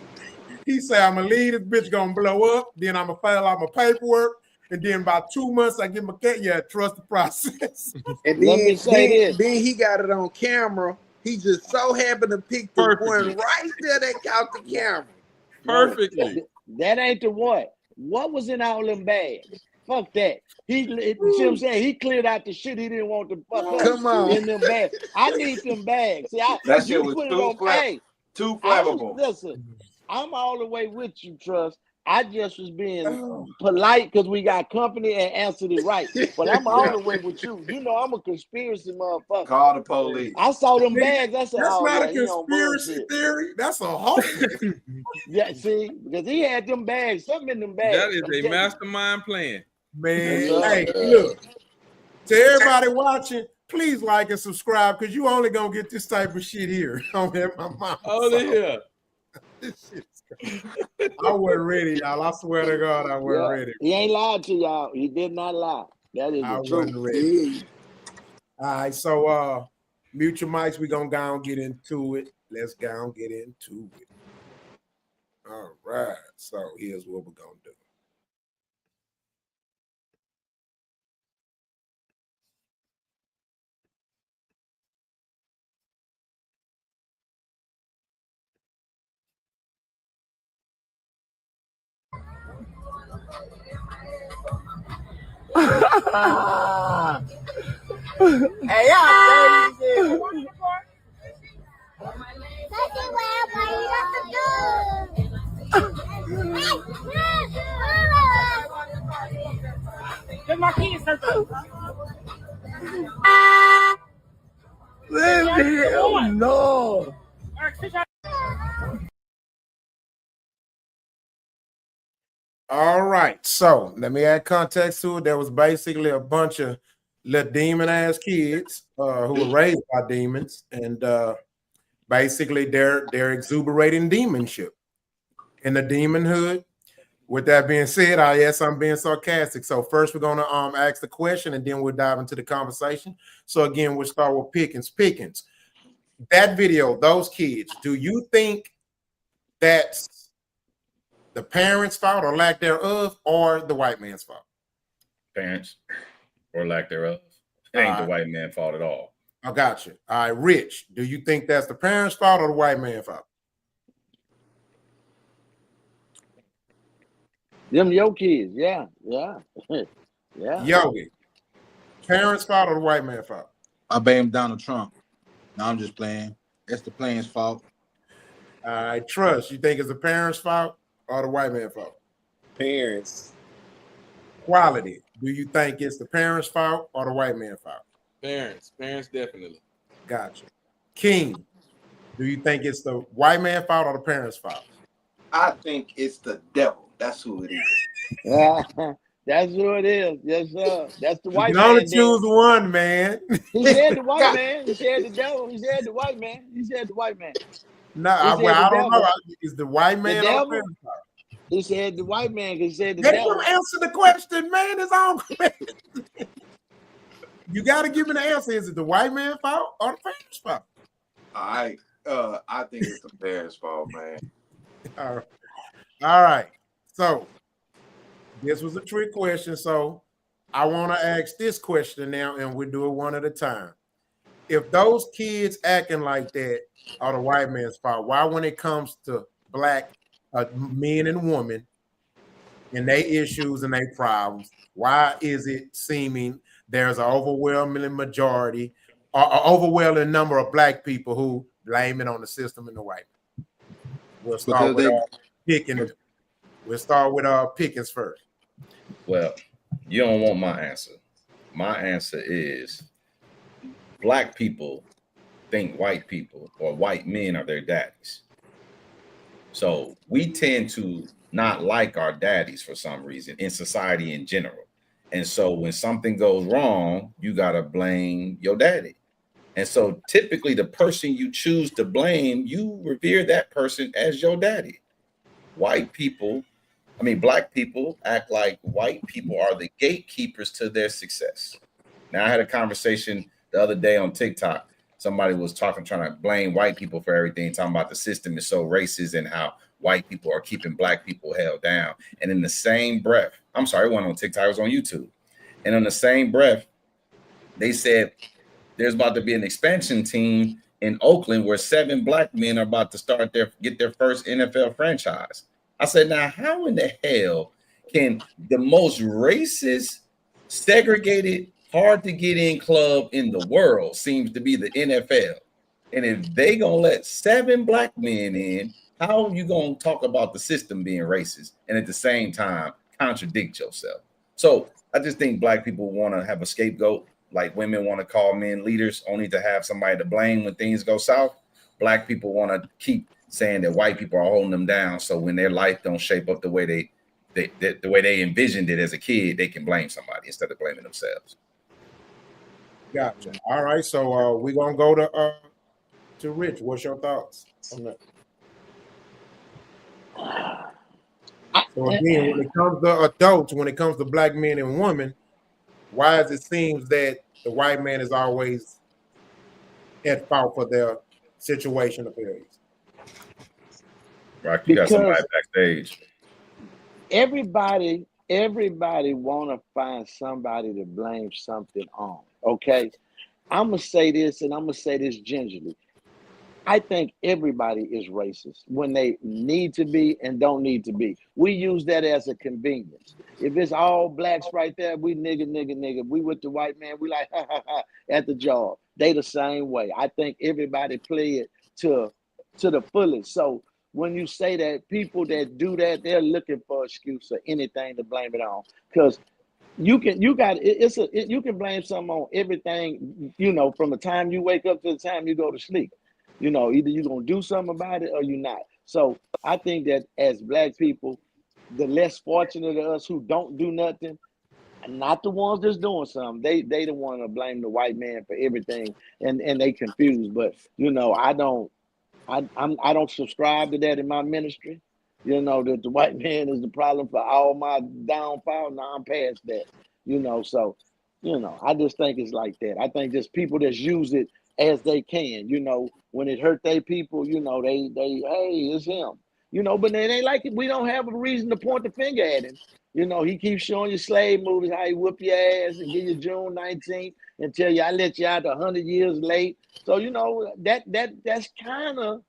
He say, I'm gonna leave, this bitch gonna blow up, then I'm gonna file out my paperwork, and then about 2 months I get my cat. Yeah, trust the process. And then he got it on camera. He just so happened to pick the one right there that caught the camera. Perfectly. That ain't the what. What was in all them bags? Fuck that. See what I'm saying? He cleared out the shit he didn't want to fuck up. Come on. In them bags. I need them bags. See, That shit you was put it too on. Hey, too I was, flammable. listen, I'm all the way with you, Trust. I just was being polite because we got company and answered it right. But I'm all the way with you. You know I'm a conspiracy motherfucker. Call the police. I saw them bags. I said, That's oh not yeah, a he on conspiracy bullshit. theory. That's a hoax. Yeah, see, because he had them bags, something in them bags. That is a mastermind plan. Man, Yes, hey, look. To everybody watching, please like and subscribe because you only gonna get this type of shit here on my mama. Oh yeah. This shit's crazy. I wasn't ready, y'all. I swear to God, I wasn't ready. He ain't lied to y'all. He did not lie. That is I the wasn't truth. ready. All right, so mute your mics. We're gonna go and get into it. Let's go and get into it. All right. So here's what we're gonna do. Hey, y'all, get my keys, No. All right, so let me add context to it. There was basically a bunch of little demon ass kids who were raised by demons, and basically they're exuberating demonship in the demon hood. With that being said, yes, I'm being sarcastic. So first we're gonna ask the question, and then we'll dive into the conversation. So again, we'll start with Pickens. That video, those kids, do you think that's the parents' fault or lack thereof, or the white man's fault? Parents or lack thereof. It ain't the white man's fault at all. I got you. All right, Rich, do you think that's the parents' fault or the white man's fault? Them your kids, yeah. Yogi, parents' fault or the white man's fault? I blame Donald Trump. No, I'm just playing. That's the player's fault. All right, Trust, you think it's the parents' fault or the white man's fault? Parents. Quality, do you think it's the parents' fault or the white man's fault? Parents definitely. Gotcha. King, do you think it's the white man's fault or the parents' fault? I think it's the devil. That's who it is. That's who it is. Yes, sir. That's the white You man. can only choose one, man. He said the white man. He said the devil. He said the white man. He said the white man. No, I don't know. Is the white man the or devil? the parents' fault? He said the white man. He said the Let devil. him answer the question, man. His own question. You got to give me the answer. Is it the white man's fault or the parents' fault? I think it's the parents' fault, man. All right. So this was a trick question. So I want to ask this question now, and we'll do it one at a time. If those kids acting like that are the white man's fault, why when it comes to black men and women and their issues and their problems, why is it seeming there's an overwhelming majority or an overwhelming number of black people who blame it on the system and the white man? We'll start with Pickens. We'll start with Pickens first. Well, you don't want my answer. My answer is black people think white people or white men are their daddies. So we tend to not like our daddies for some reason in society in general. And so when something goes wrong, you got to blame your daddy. And so typically the person you choose to blame, you revere that person as your daddy. Black people act like white people are the gatekeepers to their success. Now, I had a conversation the other day on TikTok. Somebody was trying to blame white people for everything, talking about the system is so racist and how white people are keeping black people held down. And in the same breath, I'm sorry, it wasn't on TikTok, it was on YouTube. And in the same breath, they said there's about to be an expansion team in Oakland where 7 black men are about to get their first NFL franchise. I said, now, how in the hell can the most racist, segregated, hard to get in club in the world seems to be the NFL. And if they gonna let 7 black men in, how are you gonna talk about the system being racist and at the same time contradict yourself? So I just think black people want to have a scapegoat, like women want to call men leaders, only to have somebody to blame when things go south. Black people want to keep saying that white people are holding them down, so when their life don't shape up the way the way they envisioned it as a kid, they can blame somebody instead of blaming themselves. Gotcha. All right, so we're gonna go to Rich. What's your thoughts on that? So again, when it comes to adults, when it comes to black men and women, why does it seems that the white man is always at fault for their situation of failures? Rock, you got somebody backstage. Everybody want to find somebody to blame something on. Okay, I'm gonna say this, and I'm gonna say this gingerly. I think everybody is racist when they need to be and don't need to be. We use that as a convenience. If it's all blacks right there, we nigga. We with the white man, we like ha ha ha at the job. They the same way. I think everybody play it to the fullest. So when you say that, people that do that, they're looking for an excuse or anything to blame it on. Because you can blame something on everything, from the time you wake up to the time you go to sleep. Either you're gonna do something about it or you're not. So I think that as black people, the less fortunate of us who don't do nothing, not the ones that's doing something, they the one to blame the white man for everything, and they confused. But I don't subscribe to that in my ministry. That the white man is the problem for all my downfall. Now I'm past that. So I just think it's like that. I think just people that use it as they can, when it hurt their people, they hey, it's him, but it ain't like it. We don't have a reason to point the finger at him. He keeps showing you slave movies, how he whoop your ass and give you June 19th and tell you I let you out 100 years late. So that's kind of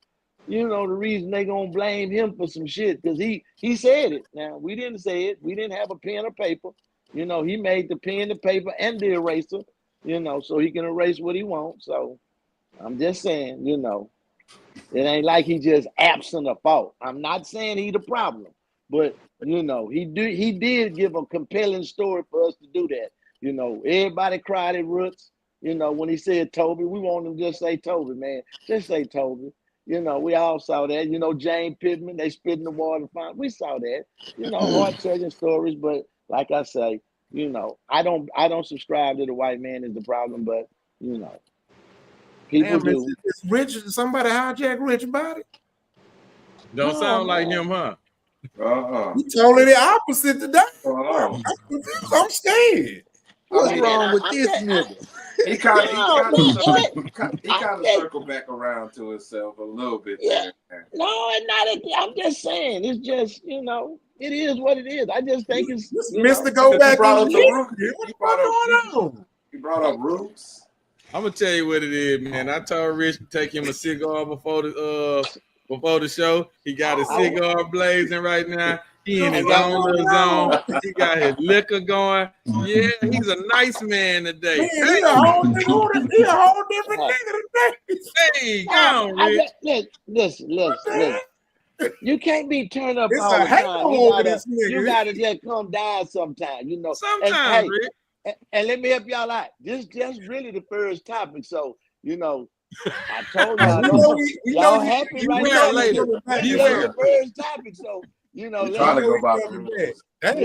the reason they gonna blame him for some shit, because he said it. Now we didn't say it. We didn't have a pen or paper. He made the pen, the paper, and the eraser. So he can erase what he wants. So I'm just saying, it ain't like he just absent of fault. I'm not saying he the problem, but he did give a compelling story for us to do that. Everybody cried at Roots. When he said Toby, we want him to just say Toby, man. Just say Toby. We all saw that. James Pittman, they spit in the water fine. We saw that. Heart-touching stories, but like I say, I don't subscribe to the white man is the problem, but people do. It's Rich. Somebody hijack Rich body. Don't sound like him, huh? He totally the opposite today. I'm scared. What's wrong with this nigga? He kind of circled back around to himself a little bit. Yeah. No, and not. I'm just saying. It's just it is what it is. I just think it's Mr. Go back. He brought up roots. I'm gonna tell you what it is, man. I told Rich to take him a cigar before the show. He got his cigar blazing right now. He in his own little zone. He got his liquor going. Yeah, he's a nice man today. Man, he a whole different nigga today. Hey, go on, Rich. Listen. You can't be turned up It's all the a halo over time. this nigga. You gotta just come down sometime, Sometimes, Rich. And let me help y'all out. This just really the first topic, so I told y'all, y'all happy right now. The first topic, so trying to go about the rules. I'm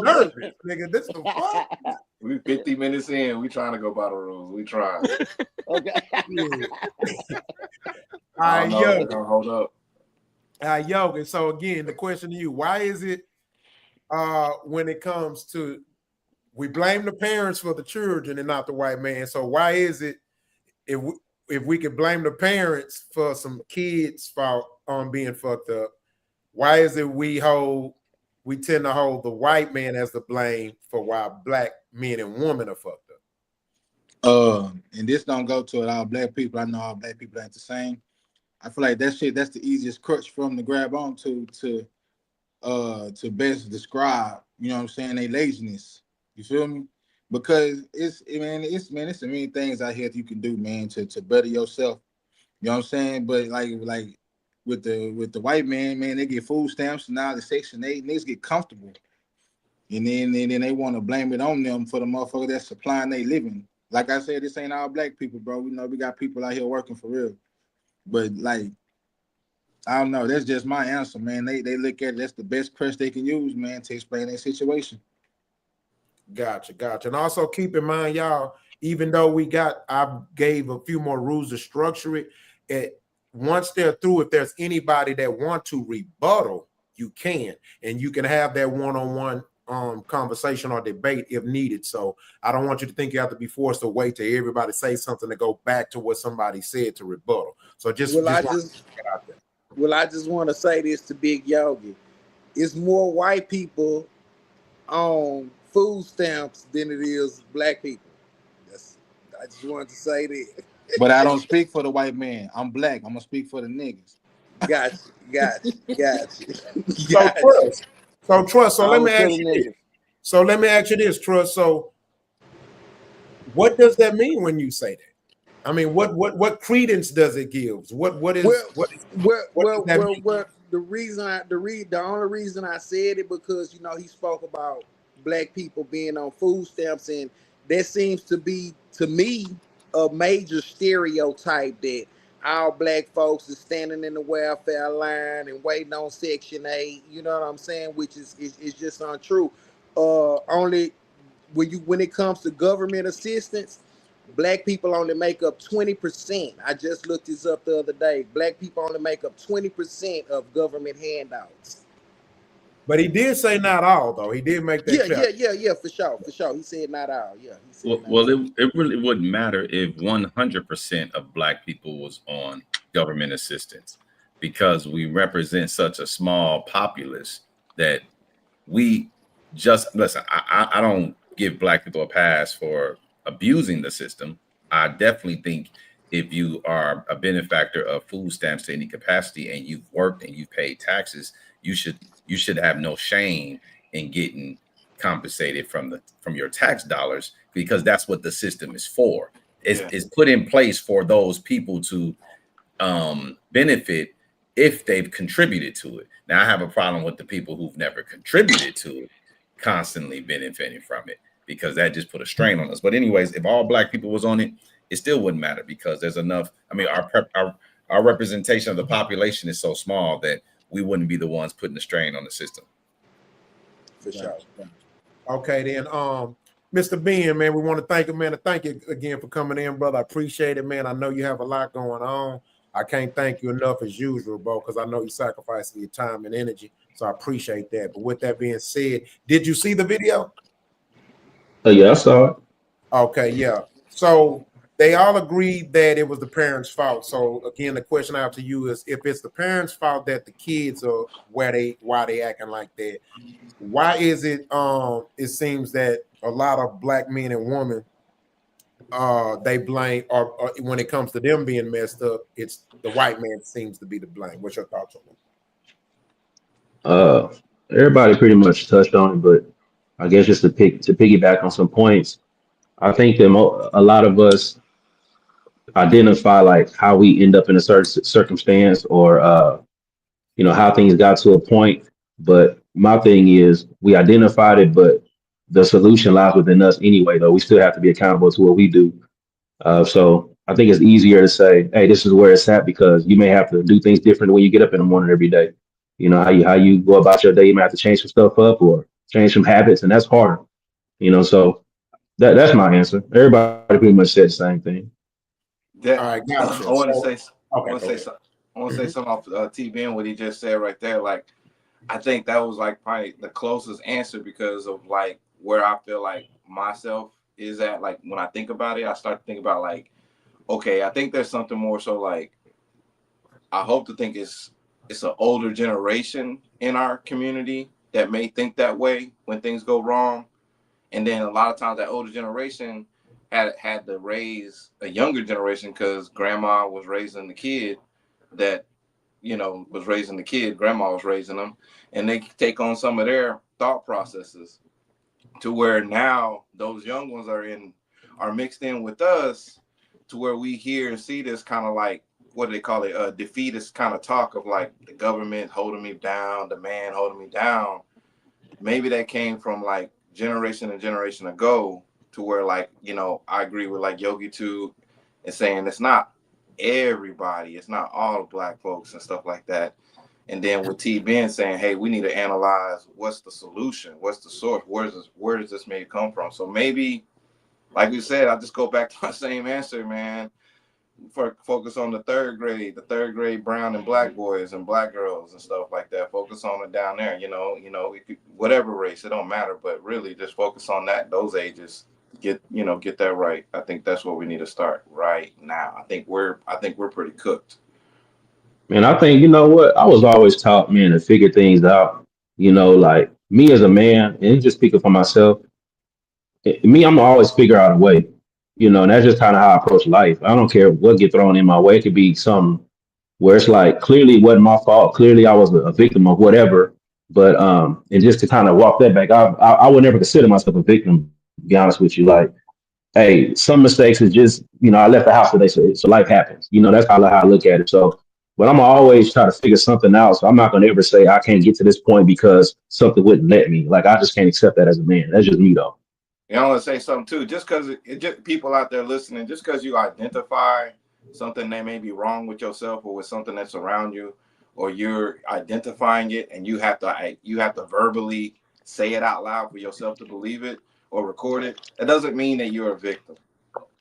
nervous, nigga. This the fuck. We 50 minutes in. We trying to go by the rules. We trying. Okay. All right, yo. Hold up. Yoga. So again, the question to you: why is it when it comes to we blame the parents for the children and not the white man? So why is it if we could blame the parents for some kids' fault on being fucked up, why is it we tend to hold the white man as the blame for why black men and women are fucked up? And this don't go to all black people. I know all black people ain't the same. I feel like that's the easiest crutch for them to grab onto to to best describe, you know what I'm saying, they laziness. You feel me? Because it's a many things out here that you can do, man, to better yourself. You know what I'm saying? But like with the white man, they get food stamps and now the Section 8 niggas get comfortable. And then they want to blame it on them for the motherfucker that's supplying they living. Like I said, this ain't all black people, bro. We know we got people out here working for real. But like, I don't know. That's just my answer, man. They look at it, that's the best crutch they can use, man, to explain their situation. Gotcha. And also keep in mind, y'all, even though I gave a few more rules to structure it, once they're through, if there's anybody that want to rebuttal, you can, and you can have that one-on-one conversation or debate if needed. So I don't want you to think you have to be forced to wait till everybody say something to go back to what somebody said to rebuttal. So I just want to say this to Big Yogi. It's more white people on food stamps than it is black people. I just wanted to say that. But I don't speak for the white man. I'm black. I'm gonna speak for the niggas. Gotcha. So Trust. So let me ask you this. Trust. So what does that mean when you say that? I mean, what credence does it give? The only reason I said it because he spoke about black people being on food stamps, and that seems to be, to me, a major stereotype that all black folks is standing in the welfare line and waiting on Section 8. You know what I'm saying? Which is just untrue. Only when it comes to government assistance, black people only make up 20%. I just looked this up the other day. Black people only make up 20% of government handouts. But he did say not all, though. He did make that clear. Yeah, for sure. He said not all. Yeah. It really wouldn't matter if 100% of black people was on government assistance, because we represent such a small populace that we just listen. I don't give black people a pass for abusing the system. I definitely think if you are a benefactor of food stamps to any capacity and you've worked and you've paid taxes, you should have no shame in getting compensated from your tax dollars, because that's what the system is for. It's put in place for those people to benefit if they've contributed to it. Now, I have a problem with the people who've never contributed to it constantly benefiting from it, because that just put a strain on us. But anyways, if all black people was on it, it still wouldn't matter, because there's enough. I mean, our representation of the population is so small that we wouldn't be the ones putting the strain on the system. For sure. Okay, then, Mr. Ben, man, we want to thank you, man. Thank you again for coming in, brother. I appreciate it, man. I know you have a lot going on. I can't thank you enough as usual, bro, because I know you're sacrificing your time and energy. So I appreciate that. But with that being said, did you see the video? Yeah, I saw it. Okay, yeah. So they all agreed that it was the parents' fault. So again, the question I have to you is, if it's the parents' fault that the kids are why they acting like that, why is it it seems that a lot of black men and women they blame, or when it comes to them being messed up, it's the white man seems to be the blame. What's your thoughts on that? Everybody pretty much touched on it, but I guess just to piggyback on some points, I think that a lot of us identify like how we end up in a certain circumstance, or how things got to a point. But my thing is, we identified it, but the solution lies within us anyway, though. We still have to be accountable to what we do. So I think it's easier to say, hey, this is where it's at, because you may have to do things different when you get up in the morning every day. How you go about your day, you might have to change some stuff up or change some habits, and that's harder. So that's my answer. Everybody pretty much said the same thing. All right, gotcha. I want to say something off T-Ben, what he just said right there. Like, I think that was like probably the closest answer, because of like where I feel like myself is at. Like, when I think about it, I start to think about like, okay, I think there's something more so like, I hope to think it's an older generation in our community that may think that way when things go wrong. And then a lot of times that older generation had to raise a younger generation, because grandma was raising the kid, that you know, was raising the kid, grandma was raising them, and they take on some of their thought processes to where now those young ones are mixed in with us, to where we hear and see this kind of like, what do they call it, defeatist kind of talk of like the government holding me down, the man holding me down. Maybe that came from like generation and generation ago, to where, like, you know, I agree with like Yogi too, and saying it's not everybody, it's not all black folks and stuff like that. And then with T Ben saying, hey, we need to analyze what's the solution, what's the source, where does this maybe come from? So maybe, like we said, I just go back to my same answer, man. Focus on the third grade brown and black boys and black girls and stuff like that. Focus on it down there, you know, whatever race, it don't matter, but really just focus on that, those ages. Get that right. I think that's what we need to start right now. I think we're pretty cooked. Man, I think, you know what? I was always taught, man, to figure things out. You know, like me as a man, and just speaking for myself, me, I'm always figure out a way. You know, and that's just kind of how I approach life. I don't care what get thrown in my way. It could be something where it's like clearly it wasn't my fault. Clearly I was a victim of whatever. But and just to kind of walk that back, I would never consider myself a victim, to be honest with you. Like, hey, some mistakes is just, you know, I left the house today, so life happens. You know, that's how I look at it. So, but I'm always try to figure something out. So I'm not gonna ever say I can't get to this point because something wouldn't let me. Like, I just can't accept that as a man. That's just me though. And I want to say something too, just because people out there listening, just because you identify something that may be wrong with yourself or with something that's around you, or you're identifying it and you have to verbally say it out loud for yourself to believe it or record it, that doesn't mean that you're a victim.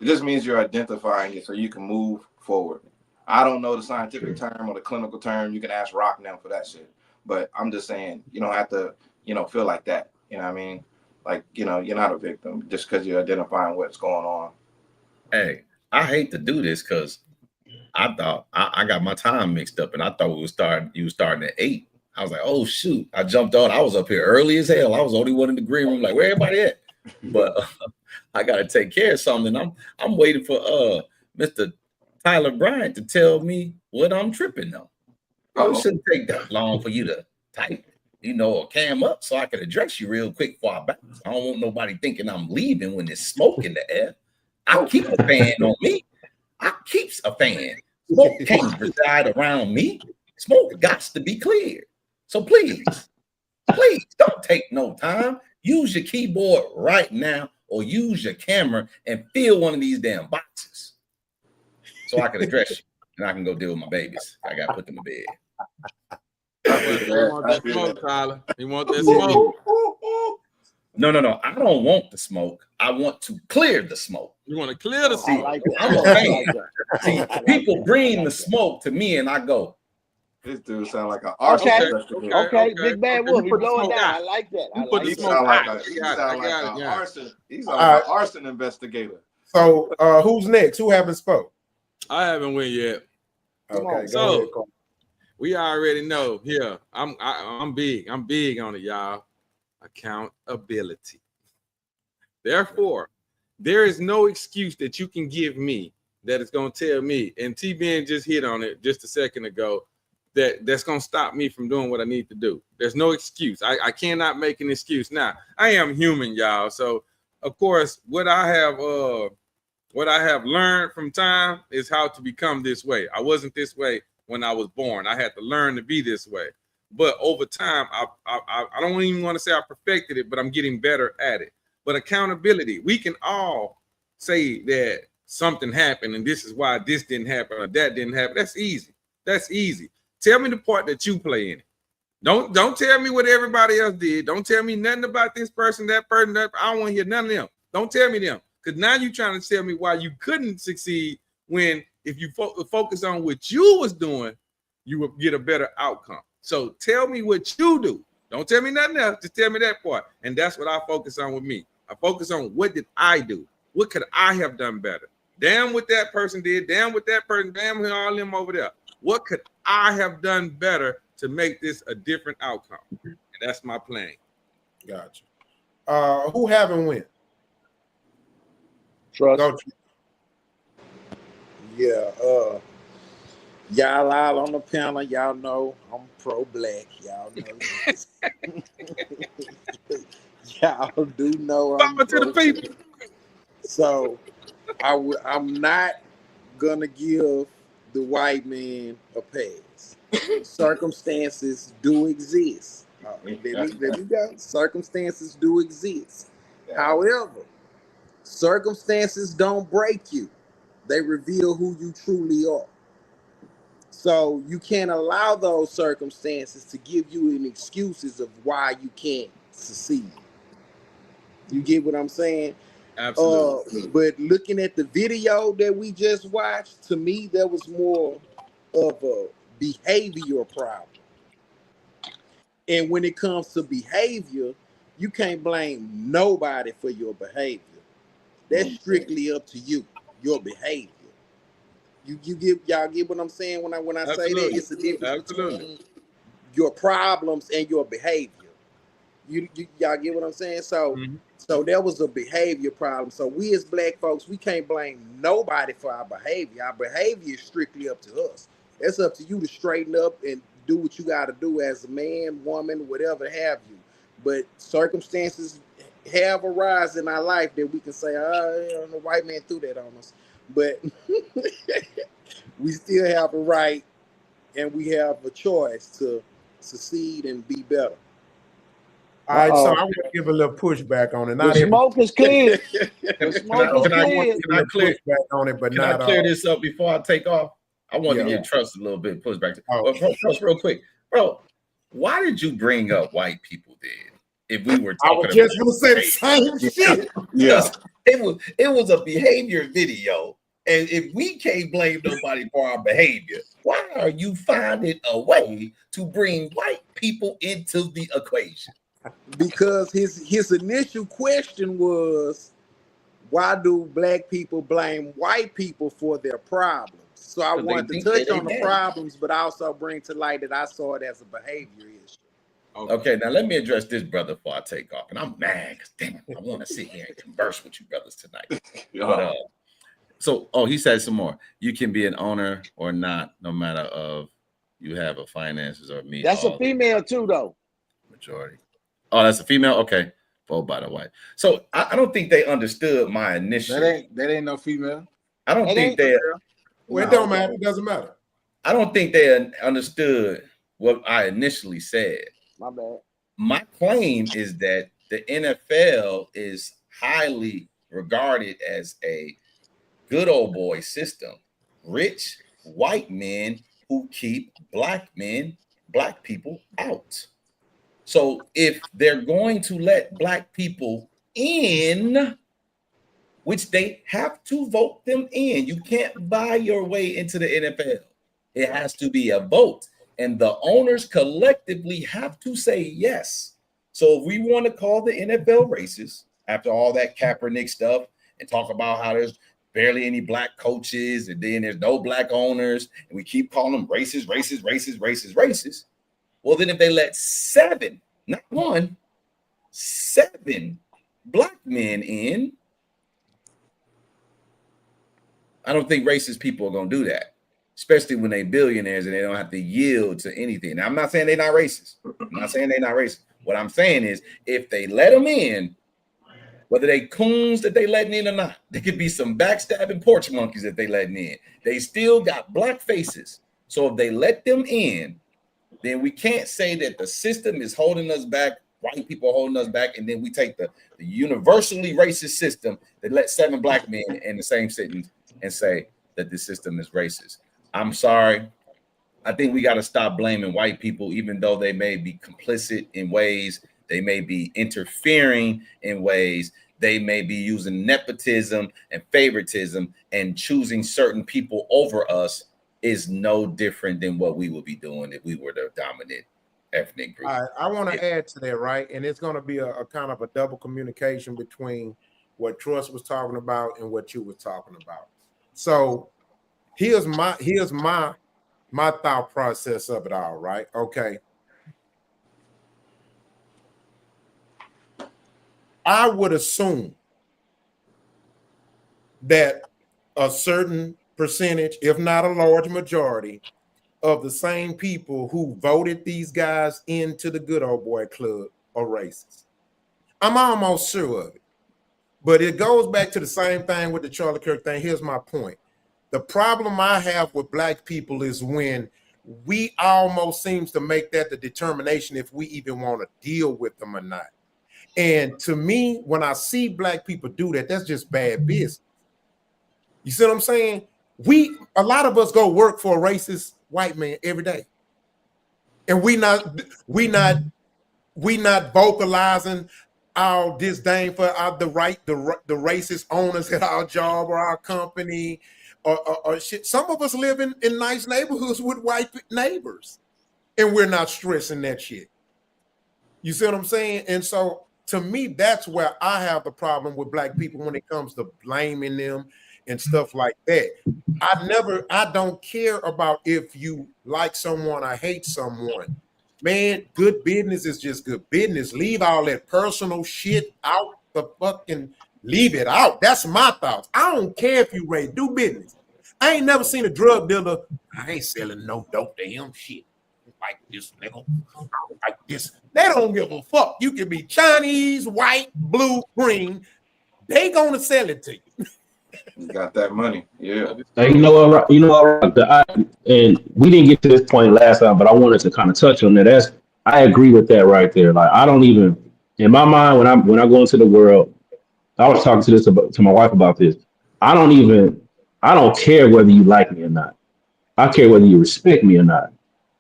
It just means you're identifying it so you can move forward. I don't know the scientific term or the clinical term. You can ask Rock now for that shit. But I'm just saying, you don't have to, feel like that. You know what I mean? Like, you're not a victim just because you're identifying what's going on. Hey, I hate to do this because I thought I got my time mixed up, and I thought you was starting at 8. I was like, oh shoot! I jumped on. I was up here early as hell. I was the only one in the green room, like, where everybody at? But I got to take care of something. I'm waiting for Mr. Tyler Bryant to tell me what I'm tripping on. Oh, it shouldn't take that long for you to type, a cam up so I can address you real quick before I bounce. I don't want nobody thinking I'm leaving when there's smoke in the air. I keep a fan on me. I keeps a fan. Smoke can't reside around me. Smoke got to be cleared. So please don't take no time. Use your keyboard right now or use your camera and fill one of these damn boxes so I can address you and I can go deal with my babies. I got to put them in bed. You want that smoke, Tyler? You want that smoke? No. I don't want the smoke. I want to clear the smoke. You want to clear the smoke? I'm a fan. See, people bring the smoke to me and I go, this dude sound like an arson. Okay, Big Bad Wolf, you blow it down. I like that. He sound like an arson investigator. So who's next? Who haven't spoke? I haven't went yet. Okay, so we already know here. I'm big on it, y'all. Accountability. Therefore, there is no excuse that you can give me that is going to tell me, and T-Ben just hit on it just a second ago, that's going to stop me from doing what I need to do. There's no excuse. I cannot make an excuse. Now, I am human, y'all. So, of course, what I have learned from time is how to become this way. I wasn't this way when I was born. I had to learn to be this way. But over time, I don't even want to say I perfected it, but I'm getting better at it. But accountability, we can all say that something happened and this is why this didn't happen or that didn't happen. That's easy. Tell me the part that you play in it. Don't tell me what everybody else did. Don't tell me nothing about this person, that person, that. I don't want to hear none of them. Don't tell me them. Because now you're trying to tell me why you couldn't succeed when if you focus on what you was doing, you would get a better outcome. So tell me what you do. Don't tell me nothing else. Just tell me that part. And that's what I focus on with me. I focus on what did I do? What could I have done better? Damn what that person did. Damn what that person. Damn all them over there. What could I have done better to make this a different outcome? And that's my plan. Gotcha. Who haven't win? Trust. Yeah. Y'all all on the panel, y'all know I'm pro-black. Y'all know this. Y'all do know I'm Mama to the pro-black. people. So I'm not gonna give the white man a pass. Circumstances do exist. Let me go. Circumstances do exist. However, circumstances don't break you. They reveal who you truly are. So you can't allow those circumstances to give you an excuses of why you can't succeed. You get what I'm saying? Absolutely. But looking at the video that we just watched, to me, that was more of a behavior problem. And when it comes to behavior, you can't blame nobody for your behavior. That's strictly up to you, your behavior. You get y'all get what I'm saying when I say that? Absolutely. It's a difference Absolutely. between your problems and your behavior. Y'all get what I'm saying? So Mhm. so there was a behavior problem. So we as black folks, we can't blame nobody for our behavior. Our behavior is strictly up to us. It's up to you to straighten up and do what you got to do as a man, woman, whatever have you. But circumstances have arisen in our life that we can say, oh, the white man threw that on us. But we still have a right and we have a choice to succeed and be better. All right, so I want to give a little pushback on it. The Not every smoke is clear. Can, The smoke is can I clear. can I clear pushback on it, but can I not clear this up before I take off? I want to Yeah. give Trust a little bit pushback. Oh. But Trust, real quick, bro. Why did you bring up white people then? If we were I talking was just about gonna say the same shit. because it was a behavior video, and if we can't blame nobody for our behavior, why are you finding a way to bring white people into the equation? Because his initial question was, why do black people blame white people for their problems? So I Because they wanted to think they touch on the daddy. problems, but also bring to light that I saw it as a behavior issue. Okay, now let me address this brother before I take off. And I'm mad because damn it, I want to sit here and converse with you brothers tonight. But he said some more. You can be an owner or not, no matter of you have a finances or meet That's all a female too, though. majority. Oh, that's a female? Okay. Vote by the white. So I don't think they understood my initial. That ain't no female. I don't It think ain't- they Well, it don't matter. It doesn't matter. I don't think they understood what I initially said. My bad. My claim is that the NFL is highly regarded as a good old boy system. Rich white men who keep black people out. So if they're going to let black people in, which they have to vote them in, you can't buy your way into the NFL. It has to be a vote, and the owners collectively have to say yes. So if we want to call the NFL racist after all that Kaepernick stuff and talk about how there's barely any black coaches and then there's no black owners and we keep calling them racist, well, then if they let 7, not 1, 7 black men in, I don't think racist people are going to do that, especially when they billionaires and they don't have to yield to anything. Now, I'm not saying they're not racist. What I'm saying is if they let them in, whether they coons that they letting in or not, there could be some backstabbing porch monkeys that they letting in. They still got black faces. So if they let them in, then we can't say that the system is holding us back, white people holding us back, and then we take the universally racist system that let 7 black men in the same sentence and say that the system is racist. I'm sorry. I think we got to stop blaming white people, even though they may be complicit in ways, they may be interfering in ways, they may be using nepotism and favoritism and choosing certain people over us is no different than what we would be doing if we were the dominant ethnic group. I want to add to that, right? And it's going to be a kind of a double communication between what Trust was talking about and what you were talking about. So here's my thought process of it all, right? Okay. I would assume that a certain percentage, if not a large majority, of the same people who voted these guys into the good old boy club are racist. I'm almost sure of it. But it goes back to the same thing with the Charlie Kirk thing. Here's my point. The problem I have with black people is when we almost seems to make that the determination if we even want to deal with them or not. And to me, when I see black people do that, that's just bad business. You see what I'm saying? A lot of us go work for a racist white man every day. And we not vocalizing our disdain for the racist owners at our job or our company or shit. Some of us live in nice neighborhoods with white neighbors, and we're not stressing that shit. You see what I'm saying? And so to me, that's where I have the problem with black people when it comes to blaming them and stuff like that. I don't care about if you like someone or hate someone. Man, good business is just good business. Leave all that personal shit out the fucking, leave it out. That's my thoughts. I don't care if you raise, do business. I ain't never seen a drug dealer, I ain't selling no dope to him, shit. Like this nigga, like this. They don't give a fuck. You can be Chinese, white, blue, green. They gonna sell it to you. You got that money, yeah. And and we didn't get to this point last time, but I wanted to kind of touch on that. I agree with that right there. Like I don't even, in my mind, when I go into the world, I was talking to my wife about this. I don't care whether you like me or not. I care whether you respect me or not.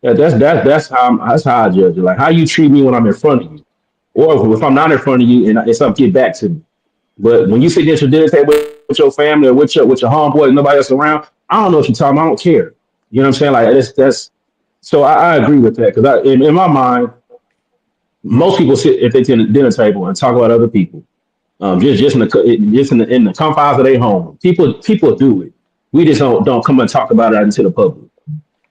That's how I judge it. Like how you treat me when I'm in front of you, or if I'm not in front of you and it's something get back to me. But when you sit there at your dinner table with your family or with your homeboy and nobody else around, I don't know what you're talking about. I don't care. You know what I'm saying? Like that's so I agree with that because in my mind, most people sit at their dinner table and talk about other people. Just in the confines of their home. People do it. We just don't come and talk about it out into the public.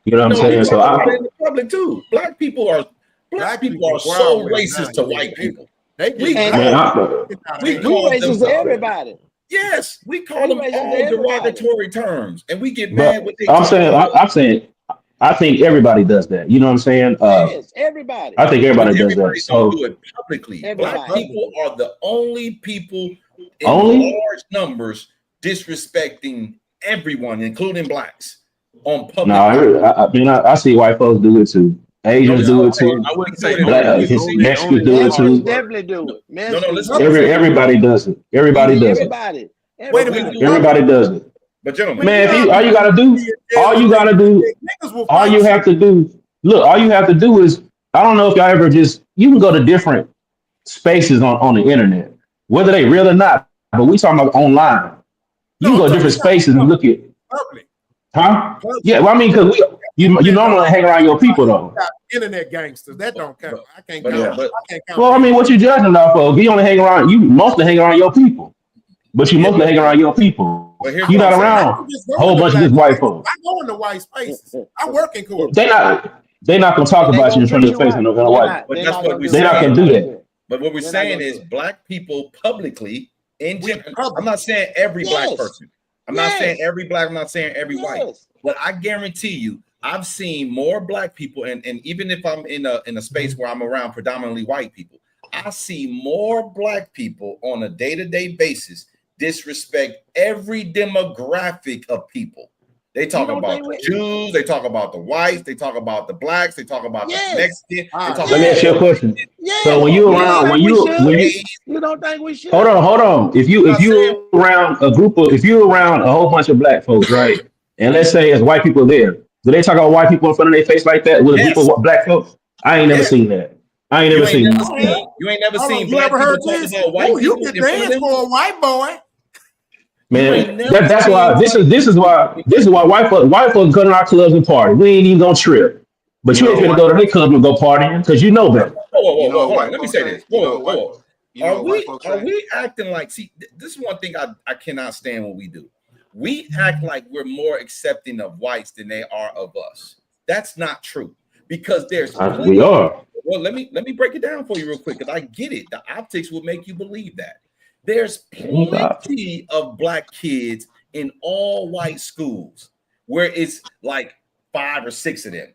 You know what I'm saying? So in the public too. Black people are so racist to white people. We racist to everybody. Yes, we call them all derogatory terms, and we get mad with. I'm saying, I think everybody does that. You know what I'm saying? Yes, everybody. I think everybody does that. So do it publicly. Black people are the only people in large numbers disrespecting everyone, including blacks, on public. No, I see white folks do it too. Asians do it too. I wouldn't say Mexicans do it too. Definitely do it. No, listen. Everybody does it. Everybody does it. Wait a minute. Everybody does it. But gentlemen, man, all you have to do is, I don't know if y'all ever you can go to different spaces on the internet, whether they real or not, but we talking about online. You can go to different spaces and look at public. Huh? Yeah, well, I mean, because you normally hang around your people though. Internet gangsters, that don't count. I can't count. Well, I mean, what you judging off of? You only hang around. You mostly hang around your people, but you mostly hang around your people. You're not around a whole bunch of these white folks. I go into white spaces. I work in court. They're not gonna talk about you in front of your face in no white. But that's what we're saying. They're not gonna do that. But what we're saying is, black people publicly, in general. I'm not saying every black person. I'm not saying every black. I'm not saying every white. But I guarantee you, I've seen more black people, and even if I'm in a space where I'm around predominantly white people, I see more black people on a day-to-day basis disrespect every demographic of people. They talk about the Jews, they talk about the whites, they talk about the blacks, they talk about the Mexicans. Let me ask you a question. So when you around, you don't think we should? Hold on. If you around a whole bunch of black folks, right? And let's say there's white people there, do they talk about white people in front of their face like that with people, black folks? I ain't never seen that. I ain't never seen that. You ain't never seen black people talk about white people. You can dance for a white boy. Man, that's why this is why white folks go to our clubs and party. We ain't even gonna trip. But you ain't gonna go to their club and go partying because you know better. Whoa. Let me say this. Whoa. Are we acting like, see, this is one thing I cannot stand what we do. We act like we're more accepting of whites than they are of us. That's not true. Because we are. Well, let me break it down for you real quick, because I get it. The optics will make you believe that. There's plenty of black kids in all white schools where it's like 5 or 6 of them.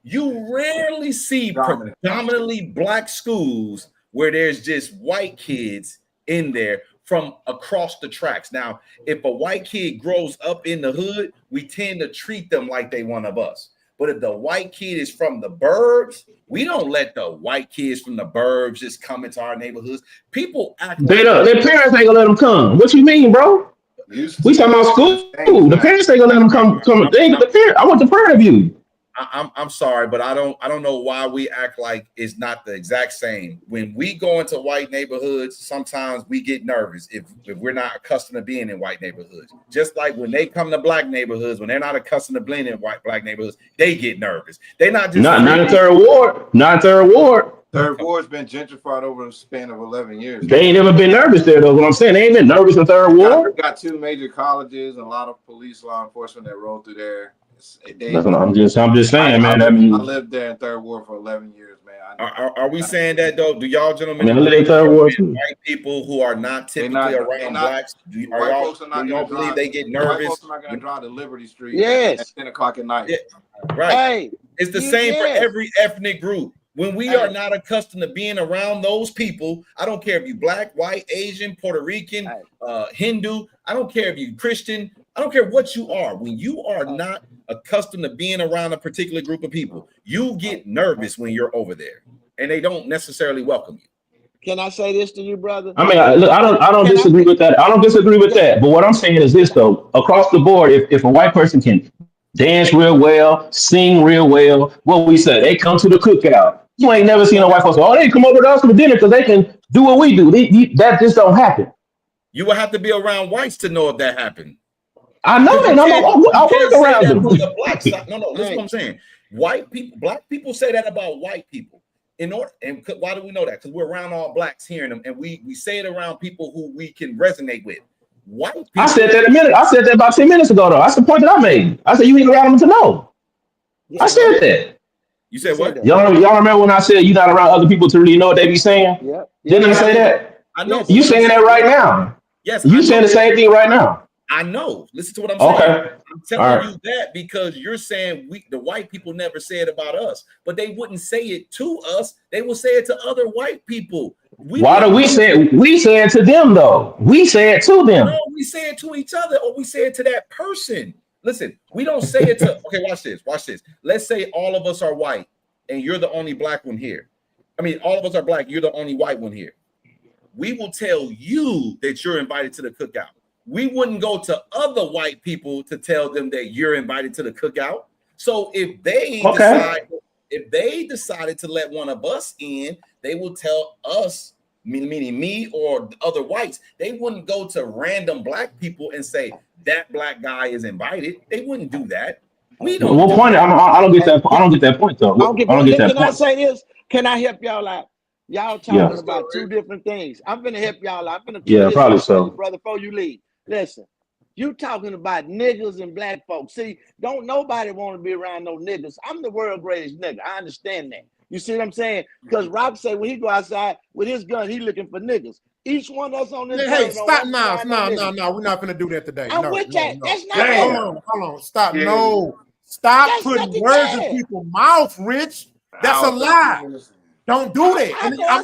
You rarely see predominantly black schools where there's just white kids in there from across the tracks. Now, if a white kid grows up in the hood, we tend to treat them like they one of us. But if the white kid is from the burbs, we don't let the white kids from the burbs just come into our neighborhoods. People act Their parents ain't gonna let them come. What you mean, bro? We talking about school. The parents ain't gonna let them come. I want the Prairie View. I'm sorry, but I don't know why we act like it's not the exact same. When we go into white neighborhoods, sometimes we get nervous if we're not accustomed to being in white neighborhoods. Just like when they come to black neighborhoods, when they're not accustomed to blending in black neighborhoods, they get nervous. They're not just not in Third Ward. Not Third Ward. Third Ward's been gentrified over the span of 11 years. They ain't never been nervous there, though. What I'm saying, they ain't been nervous in Third Ward. Got 2 major colleges and a lot of police, law enforcement that roll through there. That's what I'm just saying, man. I lived there in Third Ward for 11 years, man. Are we saying that though? Do y'all gentlemen believe white people who are not typically around blacks? Do y'all believe they get nervous? White folks are not going to drive to Liberty Street at 10 o'clock at night. Yeah, right. Hey, it's the same for every ethnic group. When we are not accustomed to being around those people, I don't care if you black, white, Asian, Puerto Rican, Hindu. I don't care if you Christian. I don't care what you are. When you are not accustomed to being around a particular group of people, you get nervous when you're over there, and they don't necessarily welcome you. Can I say this to you, brother? I mean, look, I don't disagree with that. I don't disagree with that. But what I'm saying is this, though: across the board, if a white person can dance real well, sing real well, what we say, they come to the cookout. You ain't never seen a white person say, "Oh, they come over to us for dinner because they can do what we do." That just don't happen. You would have to be around whites to know if that happened. I know that. I work around them. The black side. No, listen what I'm saying. White people, black people say that about white people. And why do we know that? Because we're around all blacks hearing them, and we say it around people who we can resonate with. White people. I said that about 10 minutes ago, though. That's the point that I made. I said you ain't around them to know. I said that. You said what? Y'all remember when I said you're not around other people to really know what they be saying? Yeah. Didn't I say that? I know. You saying that right now? Yes. You saying the same thing right now? I know. Listen to what I'm saying. Okay. I'm telling you that because you're saying the white people never say it about us, but they wouldn't say it to us. They will say it to other white people. Why do we say it? We say it to them, though. We say it to them. No, we say it to each other, or we say it to that person. Listen, we don't say it to. Okay, watch this. Watch this. Let's say all of us are white, and you're the only black one here. I mean, all of us are black. You're the only white one here. We will tell you that you're invited to the cookout. We wouldn't go to other white people to tell them that you're invited to the cookout. So if they decided to let one of us in, they will tell us, meaning me or other whites. They wouldn't go to random black people and say that black guy is invited. They wouldn't do that. We don't. What point? I don't get that. I don't get that point though. I don't get that point. Can I say this? Can I help y'all out? Y'all talking about 2 different things. I'm gonna help y'all out. I'm gonna probably so, brother. Before you leave. Listen, you talking about niggas and black folks. See, don't nobody want to be around no niggas. I'm the world's greatest nigga. I understand that. You see what I'm saying? Because Rock say when he go outside with his gun, he looking for niggas. Each one of us on this. Hey, stop now. No. We're not gonna do that today. I'm with that. That's not. Hold on. Stop. Yeah. No. Stop putting words in people's mouth, Rich. That's a lie. Don't do that.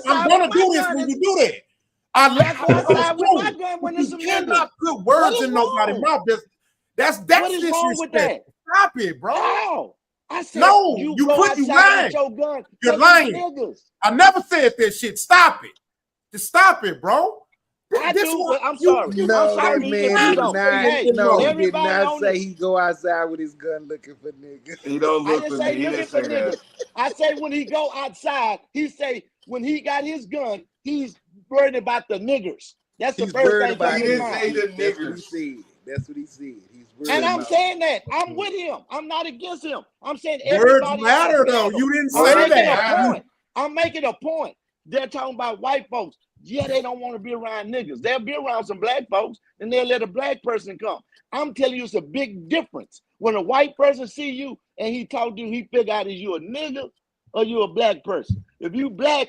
I'm gonna do this when you do that. You cannot put words in nobody's mouth. That's disrespect. Stop it, bro. No, I said no. You lying. You're lying. I never said that shit. Stop it. Just stop it, bro. I'm sorry. That man did not say he go outside with his gun looking for niggas. He don't look for me. He didn't say that. I say when he go outside, he say when he got his gun, he's worried about the niggers. That's the first thing. He didn't say the niggers. That's what he said. And I'm saying that. I'm with him. I'm not against him. I'm saying words matter though. You didn't say that. I'm making a point. They're talking about white folks. Yeah, they don't want to be around niggas. They'll be around some black folks and they'll let a black person come. I'm telling you, it's a big difference. When a white person see you and he talk to you, he figure out is you a nigga or you a black person. If you black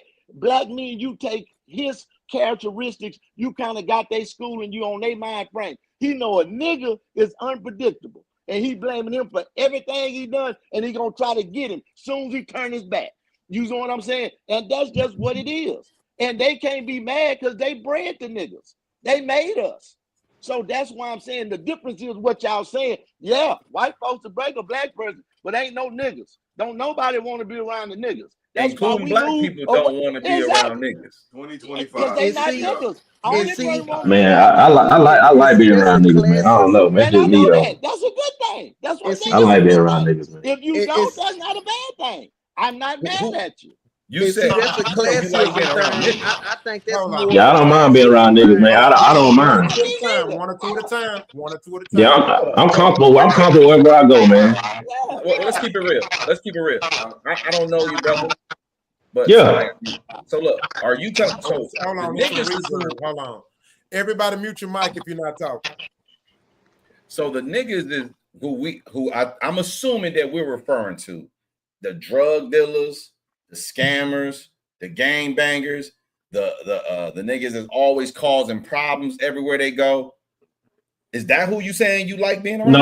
mean you take his characteristics, you kind of got their school and you on their mind frame. He know a nigga is unpredictable. and he blaming him for everything he done, and he gonna try to get him soon as he turn his back. You know what I'm saying? And that's just what it is. And they can't be mad because they bred the niggas. They made us. So that's why I'm saying the difference is what y'all saying. Yeah, white folks will break a black person, but ain't no niggas. Don't nobody want to be around the niggas. That's including why black people don't want to be around niggas. 2025. Because they And not see- niggas. and Only see- person want Man, to I like being That's around a niggas, man. I don't know, man. and Just I me know though. that. That's a good thing. That's what And see- I like being around niggas, man. If you It- don't, it's- that's not a bad thing. I'm not mad at you. You And said see, that's a you know you like being classism around thing. niggas. I think that's Hold on. more. Yeah, I don't mind being around niggas, man. I don't One mind. or two at a time. One or two at a time. One or two at a time. Yeah, I'm comfortable. I'm comfortable wherever I go, man. Well, let's keep it real. Let's keep it real. I don't know you, brother. But Yeah. so look, are you talking? So Hold on, the niggas hold on. Everybody mute your mic if you're not talking. So the niggas is who I'm assuming that we're referring to the drug dealers, the scammers, the gang bangers, the niggas is always causing problems everywhere they go. Is that who you saying you like being around?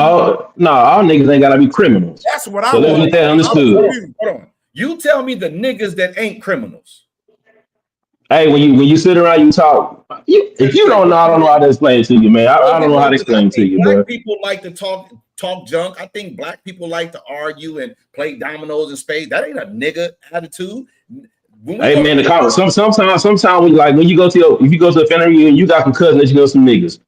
No, all niggas ain't gotta be criminals. That's what I So let's want. get that understood. Hold on. You tell me the niggas that ain't criminals. Hey, when you sit around, you talk. If you don't know, I don't know how to explain it to you, man. I don't know how to explain it to you, Black bro. people like to talk junk. I think black people like to argue and play dominoes in space. That ain't a nigga attitude. Hey man, sometimes we like when you go to if you go to a family reunion, you got some cousins that you know some niggas.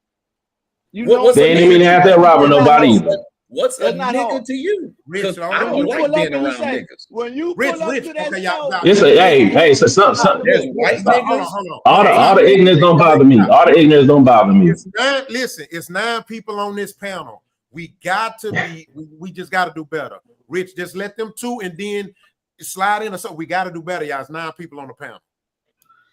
They ain't even have that robbing nobody either. What's a nigga to you? Rich, I don't like being around niggas. When you Rich, pull up Rich, to that okay, show, It's a hey, so some There's white niggas. Hold on. all the ignorance don't bother me. All the ignorance don't bother me. It's 9 people on this panel. We got to be. We just got to do better. Rich, just let them 2 and then slide in or something. We got to do better, y'all. It's 9 people on the panel.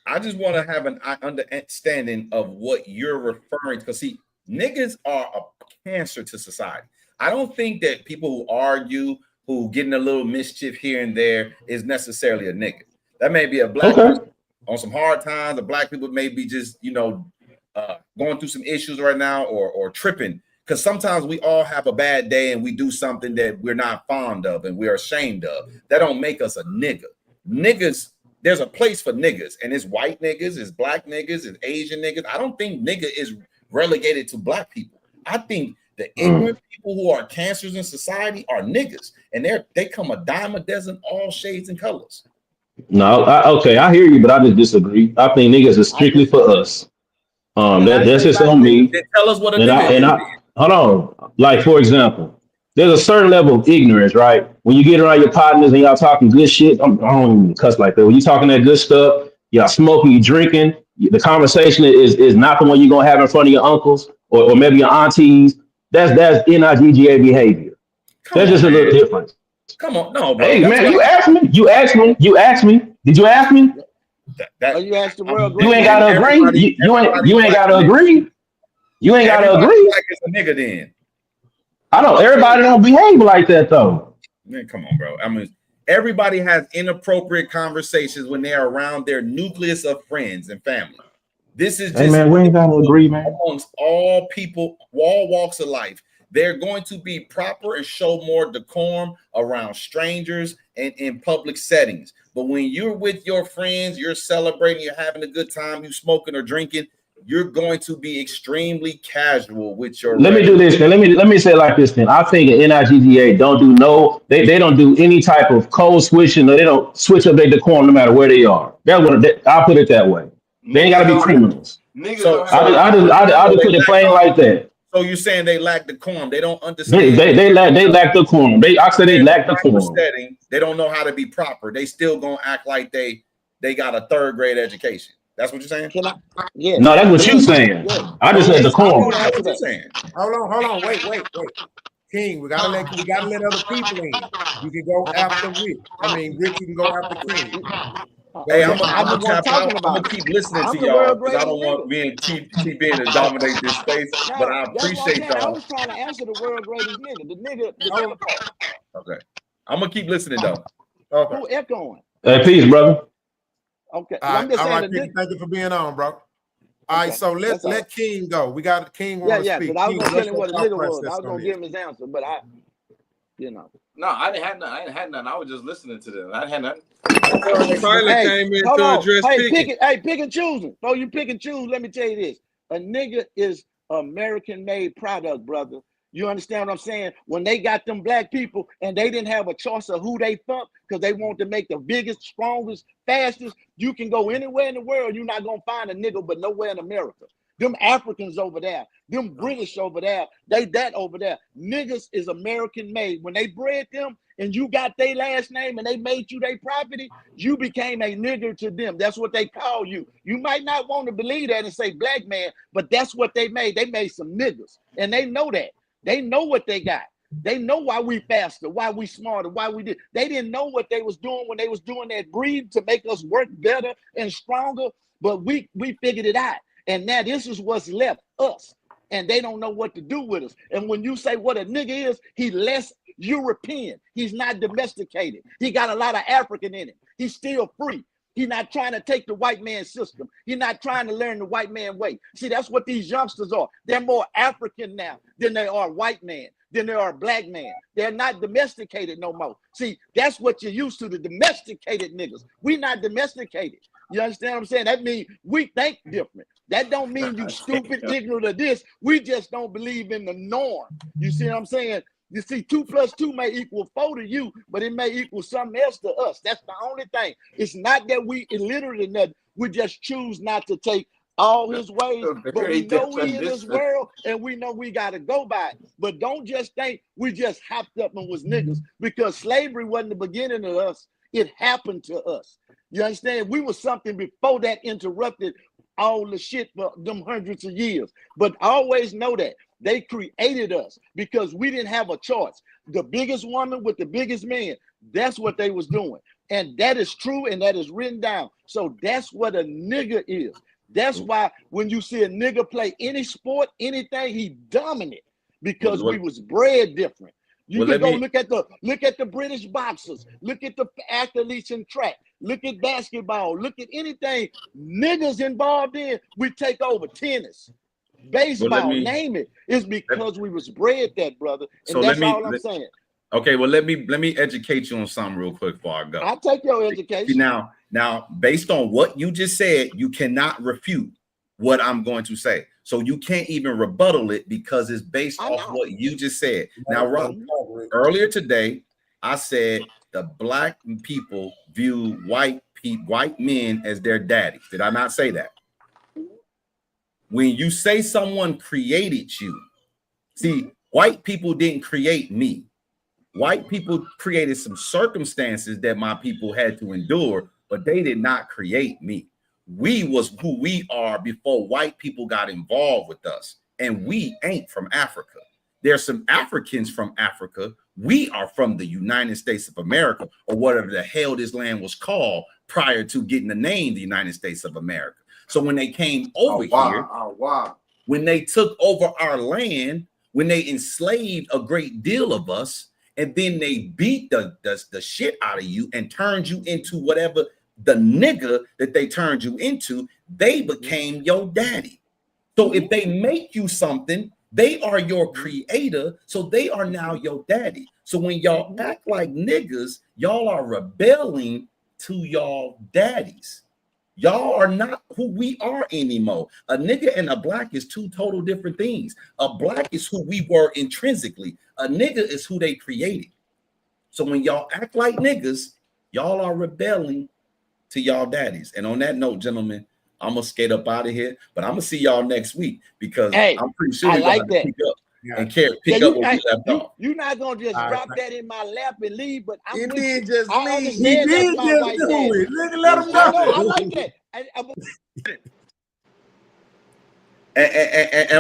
I just want to have an understanding of what you're referring to. Because see, niggas are a cancer to society. I don't think that people who argue, who getting a little mischief here and there, is necessarily a nigga. That may be a black person on some hard times. The black people may be just going through some issues right now or tripping. Because sometimes we all have a bad day and we do something that we're not fond of and we're ashamed of. That don't make us a nigga. Niggas, there's a place for niggas, and it's white niggas, it's black niggas, it's Asian niggas. I don't think nigga is relegated to black people. I think the ignorant people who are cancers in society are niggas, and they come a dime a dozen, all shades and colors. No, I hear you, but I just disagree. I think niggas is strictly for us. That's just on me. Then tell us what a And nigga is. Hold on. Like for example, there's a certain level of ignorance, right? When you get around your partners and y'all talking good shit, I don't even cuss like that. When you talking that good stuff, y'all smoking, you drinking, the conversation is not the one you're gonna have in front of your uncles or maybe your aunties. That's NIGGA behavior. That's just a little different. Come on, no, bro. Hey man, you asked me. Did you ask me? Did you ask me? you asked the world. You ain't gotta agree. You ain't gotta agree. You ain't gotta agree. Like it's a nigga then. I don't. Everybody don't behave like that though. Man, come on, bro. I mean, everybody has inappropriate conversations when they're around their nucleus of friends and family. This is just hey man, we ain't gotta agree, man. Amongst all people, all walks of life, they're going to be proper and show more decorum around strangers and in public settings. But when you're with your friends, you're celebrating, you're having a good time, you smoking or drinking, you're going to be extremely casual with your. Let me do this. Then. Let me say it like this. Then I think an NIGGA don't do they don't do any type of code switching, or they don't switch up their decorum no matter where they are. I'll put it that way. They ain't gotta be criminals. So I just put it plain like that. So you're saying they lack decorum? They don't understand. They lack decorum. I said they lack decorum. They don't know how to be proper. They still gonna act like they got a 3rd grade education. That's what you're saying? Yeah. No, that's what you're saying. Yeah. I just said decorum. That's what you're saying. Hold on. Wait. King, we gotta let other people in. You can go after Rich. Rich, you can go after King. Hey, I'm gonna keep listening to y'all because I don't want me and TB to dominate this space. But I appreciate y'all. I was trying to answer the world greatest nigga. The nigga part. Okay. I'm gonna keep listening though. Okay. Who echoing? Hey, peace, brother. Okay. All right, thank you for being on, bro. All right, Okay, so that's all. let King go. We got King Yeah, want to yeah, speak. because I was King, gonna tell what's him your what a thought nigga was. I process was on gonna this? give him his answer, but No, I didn't have nothing. I didn't have nothing. I was just listening to them. I didn't have nothing. Tyler Hey, came in hold to on. address Hey, picking. pick and choosing. Before you pick and choose, let me tell you this. A nigga is American-made product, brother. You understand what I'm saying? When they got them black people and they didn't have a choice of who they fuck because they want to make the biggest, strongest, fastest, you can go anywhere in the world. You're not going to find a nigga but nowhere in America. Them Africans over there, them British over there, they that over there. Niggas is American made. When they bred them and you got their last name and they made you their property, you became a nigger to them. That's what they call you. You might not want to believe that and say black man, but that's what they made. They made some niggas, and they know that. They know what they got. They know why we faster, why we smarter, why we did. They didn't know what they was doing when they was doing that breed to make us work better and stronger, but we figured it out. And now this is what's left, us. And they don't know what to do with us. And when you say what a nigga is, he less European. He's not domesticated. He got a lot of African in him. He's still free. He's not trying to take the white man's system. He's not trying to learn the white man way. See, that's what these youngsters are. They're more African now than they are white man, than they are black man. They're not domesticated no more. See, that's what you're used to, the domesticated niggas. We not domesticated. You understand what I'm saying? That means we think different. That don't mean you stupid, ignorant of this. We just don't believe in the norm. You see what I'm saying? You see, 2 + 2 may equal 4 to you, but it may equal something else to us. That's the only thing. It's not that we illiterate or nothing. We just choose not to take all his ways, but we know we in this world and we know we got to go by it. But don't just think we just hopped up and was niggas, because slavery wasn't the beginning of us. It happened to us. You understand? We were something before that interrupted all the shit for them hundreds of years. But always know that they created us because we didn't have a choice. The biggest woman with the biggest man, that's what they was doing. And that is true, and that is written down. So that's what a nigga is. That's why when you see a nigga play any sport, anything, he dominant, because we was bred different. You can go look at the British boxers, look at the athletes in track, look at basketball, look at anything niggas involved in, we take over. Tennis, baseball, name it. It's because we was bred that, brother. And so that's all I'm saying. Okay, well, let me educate you on something real quick before I go. I'll take your education. Now, based on what you just said, you cannot refute what I'm going to say. So you can't even rebuttal it because it's based off what you just said. Now, Rob, earlier today, I said the black people view white men as their daddies. Did I not say that? When you say someone created you, see, white people didn't create me. White people created some circumstances that my people had to endure, but they did not create me. We was who we are before white people got involved with us. And we ain't from Africa. There's some Africans from Africa. We are from the United States of America, or whatever the hell this land was called prior to getting the name the United States of America. So when they came over here, when they took over our land, when they enslaved a great deal of us, and then they beat the shit out of you and turned you into whatever the nigga that they turned you into, they became your daddy. So if they make you something, they are your creator. So they are now your daddy. So when y'all act like niggas, y'all are rebelling to y'all daddies. Y'all are not who we are anymore. A nigga and a black is two total different things. A black is who we were intrinsically. A nigga is who they created. So when y'all act like niggas, y'all are rebelling to y'all daddies. And on that note, gentlemen, I'm gonna skate up out of here, but I'm gonna see y'all next week because I'm pretty sure I like that. Pick up and pick up where we left off. You're not gonna just drop that in my lap and leave, but I'm He with did you. just I leave. understand He that's did my just white do daddy. it. Look, let him go. I know, I like that. And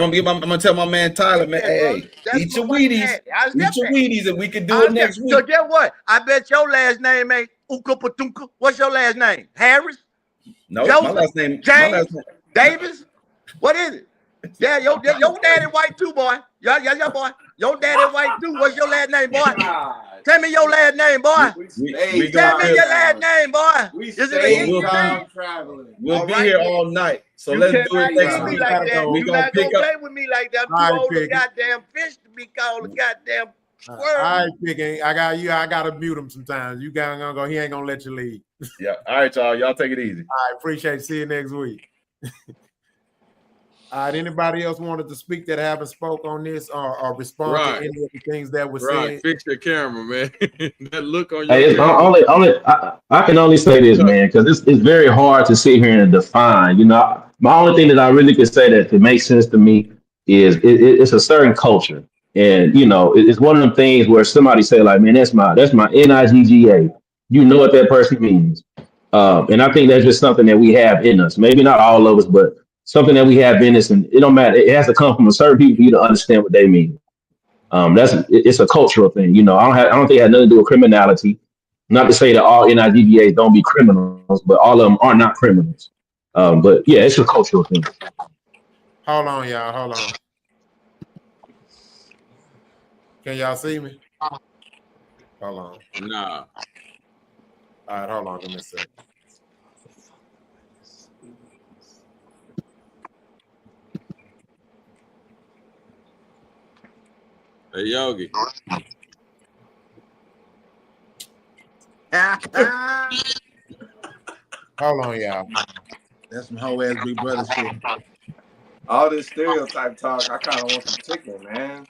I'm gonna tell my man Tyler, man, hey, eat your Wheaties, and we can do it next week. So get what? I bet your last name ain't Uka Patunka. What's your last name? Harris? No, Joseph? my last name James? Davis? What is it? Yeah, your daddy white too, boy. Yeah, boy. Your daddy white too. What's your last name, boy? Tell me your last name, boy. We Tell gonna me your last name, boy. We Is it an stay Indian name? traveling. we'll All be right, here then. all night. So You let's do cannot it play next with me week. like that. We You gonna not gonna pick up. play with me like that. I'm All too right, old to Piggy. goddamn fish to be called a goddamn All squirrel. right, Piggy. I gotta mute him sometimes. You gonna go. He ain't gonna let you leave. Yeah. All right, y'all. Y'all take it easy. I appreciate it. See you next week. All right. Anybody else wanted to speak that haven't spoke on this or respond to Right. any of the things that were Right. said? Fix your camera, man. That look on your Hey, it's camera. I can only say this, man, because it's very hard to sit here and define. You know, my only thing that I really could say that makes sense to me is it's a certain culture, and you know, it's one of them things where somebody say like, "Man, that's my NIGGA." You know what that person means, and I think that's just something that we have in us. Maybe not all of us, but something that we have in us, and it don't matter. It has to come from a certain people for you to understand what they mean. It's a cultural thing. You know, I don't think it had nothing to do with criminality. Not to say that all NIDVAs don't be criminals, but all of them are not criminals. But yeah, it's a cultural thing. Hold on, y'all. Hold on. Can y'all see me? Hold on. Nah. All right, hold on. Give me a second. Hey, Yogi. Hold on, y'all. That's some whole ass big brother shit. All this stereotype talk, I kind of want some chicken, man.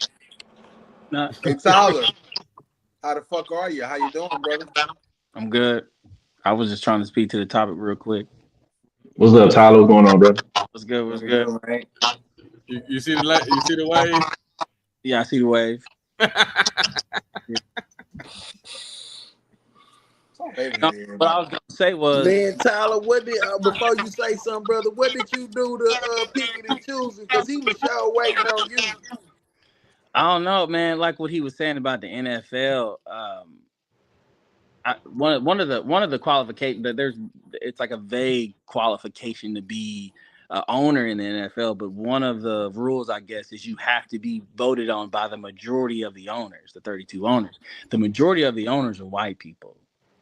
Hey Tyler, how the fuck are you? How you doing, brother? I'm good. I was just trying to speak to the topic real quick. What's up, Tyler? What's going on, brother? What's good? What's What good? you doing, man? You see the wave? Yeah, I see the wave. No, what I was gonna say was, Man, Tyler, what did before you say something, brother? What did you do to picking and choosing? Because he was sure waiting on you. I don't know, man. Like what he was saying about the NFL. One of the qualifications that it's like a vague qualification to be an owner in the NFL, but one of the rules, I guess, is you have to be voted on by the majority of the owners, the 32 owners. The majority of the owners are white people,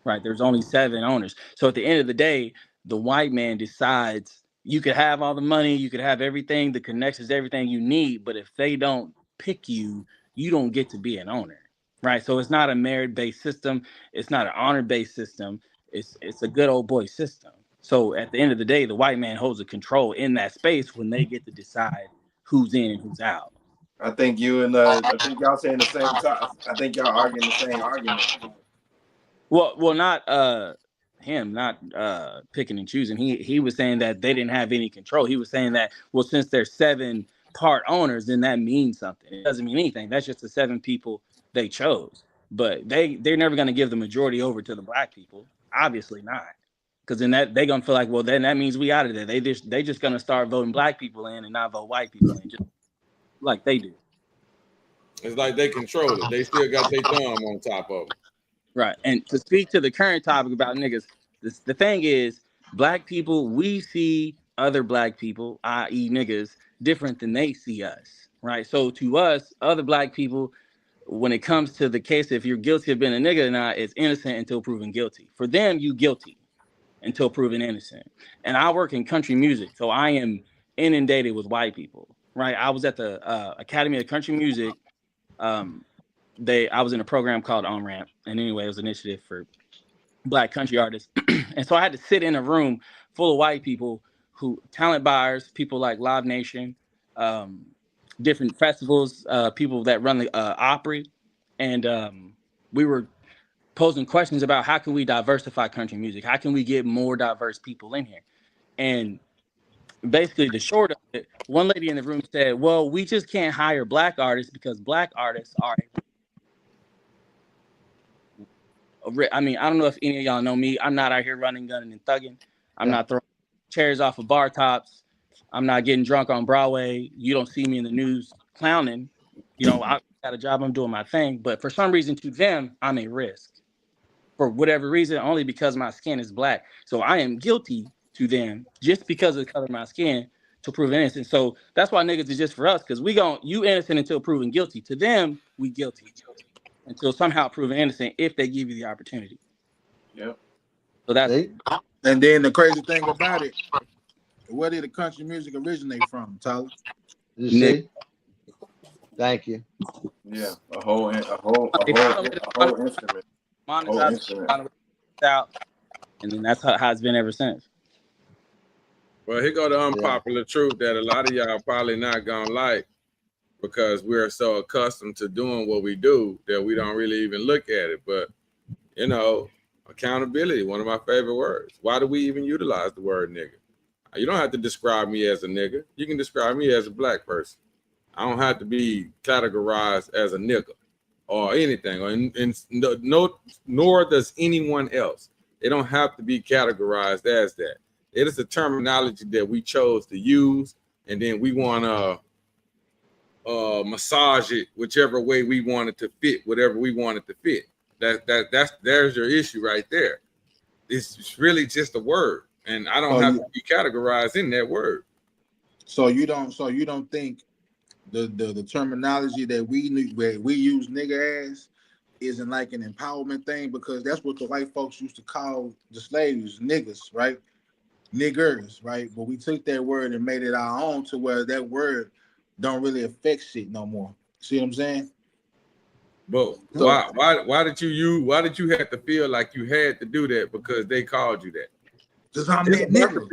right? There's only 7 owners. So at the end of the day, the white man decides you could have all the money, you could have everything, the connections, everything you need, but if they don't pick you, you don't get to be an owner, right? So it's not a merit-based system. It's not an honor-based system. It's a good old boy system. So at the end of the day, the white man holds a control in that space when they get to decide who's in and who's out. I think y'all saying the same time. I think y'all arguing the same argument. Well, not him, not picking and choosing. He was saying that they didn't have any control. He was saying that, well, since they're 7 part owners, then that means something. It doesn't mean anything. That's just the 7 people they chose. But they're never going to give the majority over to the black people. Obviously not. Because then they're gonna feel like, well, then that means we out of there. They just gonna start voting black people in and not vote white people in, just like they do. It's like they control it. They still got their thumb on top of them. Right. And to speak to the current topic about niggas, the thing is, black people, we see other black people, i.e., niggas, different than they see us. Right. So to us, other black people, when it comes to the case, if you're guilty of being a nigga or not, it's innocent until proven guilty. For them, you guilty until proven innocent. And I work in country music, so I am inundated with white people, right? I was at the Academy of Country Music. I was in a program called On Ramp, and anyway, it was an initiative for black country artists. And so I had to sit in a room full of white people who talent buyers, people like Live Nation, different festivals, people that run the Opry, and we were posing questions about how can we diversify country music? How can we get more diverse people in here? And basically the short of it, one lady in the room said, well, we just can't hire black artists because black artists are, I mean, I don't know if any of y'all know me. I'm not out here running, gunning, and thugging. I'm not throwing chairs off of bar tops. I'm not getting drunk on Broadway. You don't see me in the news clowning. You know, I got a job, I'm doing my thing. But for some reason to them, I'm a risk. For whatever reason, only because my skin is black. So I am guilty to them just because of the color of my skin to prove innocent. So that's why niggas is just for us, because you innocent until proven guilty. To them, we guilty until somehow proven innocent if they give you the opportunity. Yep. So that's and then the crazy thing about it, where did the country music originate from, Tyler? You see? Thank you. Yeah, a whole instrument. Monetize out, and then that's how it's been ever since. Well, here go the unpopular truth that a lot of y'all probably not gonna like, because we're so accustomed to doing what we do that we don't really even look at it. But you know, accountability, one of my favorite words. Why do we even utilize the word nigga? You don't have to describe me as a nigga. You can describe me as a black person. I don't have to be categorized as a nigga or anything, nor does anyone else. They don't have to be categorized as that. It is a terminology that we chose to use, and then we want to massage it whichever way we want it to fit, whatever we want it to fit. There's your issue right there. It's really just a word, and I don't have to be categorized in that word. So you don't think the terminology that we use nigga as isn't like an empowerment thing, because that's what the white folks used to call the slaves, niggas, right? Niggers, right? But we took that word and made it our own to where that word don't really affect shit no more. See what I'm saying? But why did you have to feel like you had to do that because they called you that? Because I'm that nigga.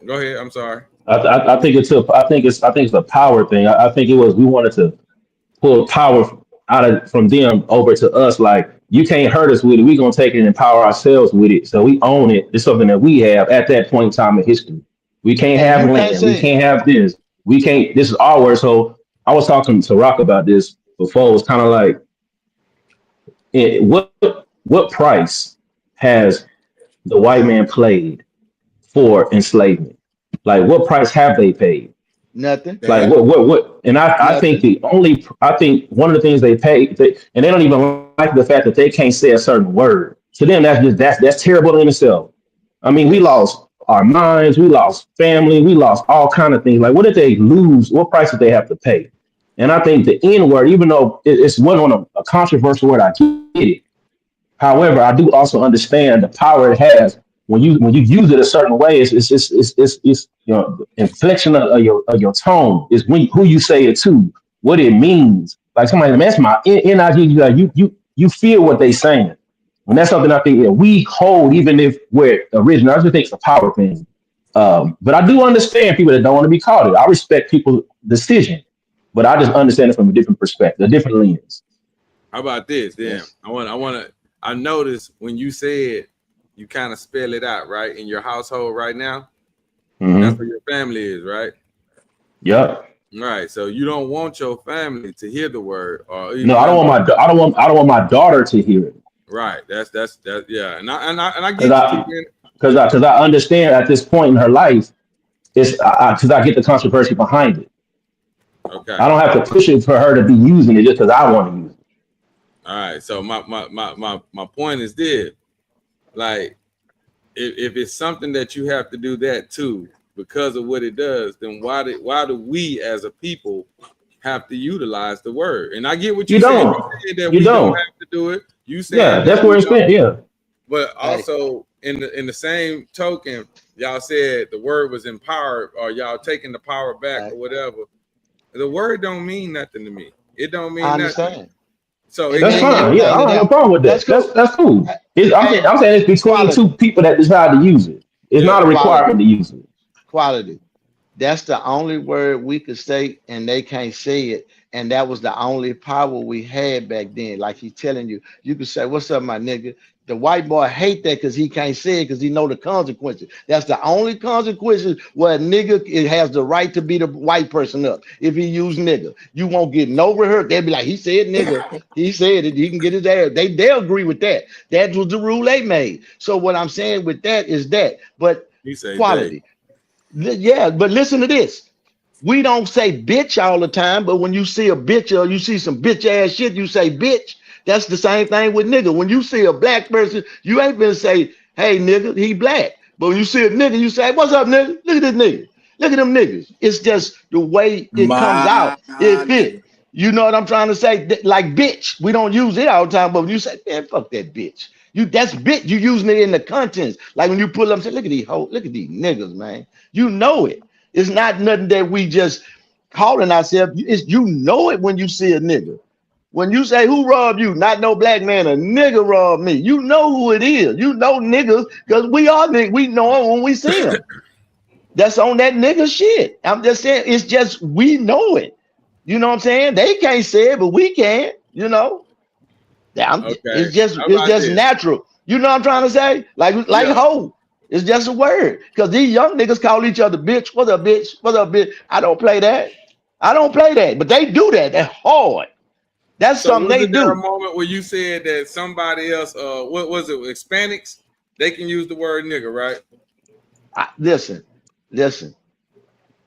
Go ahead. I'm sorry. I think it's a power thing. I think we wanted to pull power from them over to us. Like, you can't hurt us with it. We're gonna take it and empower ourselves with it. So we own it. It's something that we have at that point in time in history. We can't have land. We can't have this. We can't. This is our word. So I was talking to Rock about this before. It was kind of like, what price has the white man paid for enslavement? Like, what price have they paid? Nothing. Like what? And I think one of the things they pay, and they don't even like the fact that they can't say a certain word. To them, that's terrible in itself. I mean, we lost our minds, we lost family, we lost all kind of things. Like, what did they lose? What price did they have to pay? And I think the N word, even though it's one on a controversial word, I get it. However, I do also understand the power it has when you use it a certain way. It's inflection of your tone is who you say it to, what it means. Like, somebody, man, that's my NIG. You feel what they saying, and that's something I think we hold, even if we're original. I just think it's a power thing. But I do understand people that don't want to be called it. I respect people's decision, but I just understand it from a different perspective, a different lens. How about this? Damn, yes. I noticed when you said you kind of spell it out, right? In your household right now, that's where your family is, right? Yep. Right. So you don't want your family to hear the word, or no, I don't want my daughter to hear it. Right. That's yeah. And I get you. Because I understand at this point in her life, it's because I get the controversy behind it. Okay. I don't have to push it for her to be using it just because I want to use it. All right. So my point is this: like, if it's something that you have to do that too because of what it does, then why do we as a people have to utilize the word? And I get what you said. You said that we don't have to do it. You said that's where it's been. Yeah. But also in the same token, y'all said the word was empowered, or y'all taking the power back, or whatever. The word don't mean nothing to me. It don't mean nothing. So that's fine. Yeah, I don't have a problem with that. That's cool. I'm saying it's between two people that decide to use it. It's not a requirement to use it. Quality. That's the only word we could say, and they can't say it. And that was the only power we had back then. Like he's telling you, you could say, "What's up, my nigga?" The white boy hate that because he can't say it because he know the consequences. That's the only consequences where a nigga has the right to beat a white person up. If he use nigga, you won't get no rehearsal. They'll be like, he said nigga, he said it, he can get his ass. They'll agree with that. That was the rule they made. So what I'm saying with that is that, but quality. Yeah, but listen to this. We don't say bitch all the time, but when you see a bitch or you see some bitch ass shit, you say bitch. That's the same thing with nigga. When you see a black person, you ain't gonna say, hey nigga, he black. But when you see a nigga, you say, what's up, nigga? Look at this nigga. Look at them niggas. It's just the way it comes out. It fit. You know what I'm trying to say? Like bitch. We don't use it all the time, but when you say, man, fuck that bitch. That's bitch. You using it in the contents. Like when you pull up and say, look at these hoes, look at these niggas, man. You know it. It's not nothing that we just calling ourselves. You know it when you see a nigga. When you say who robbed you, not no black man, a nigga robbed me. You know who it is. You know niggas because we are niggas. We know them when we see them. That's on that nigga shit. I'm just saying, it's just we know it. You know what I'm saying? They can't say it, but we can. You know, Okay. it's just How about this? natural. You know what I'm trying to say? Like Yeah. hoe. It's just a word. Because these young niggas call each other bitch. What's up, bitch? What's up, bitch? I don't play that. I don't play that, but they do that. That's hard. That's So something they wasn't there a do. moment where you said that somebody else, what was it, Hispanics, they can use the word nigga, right? Listen.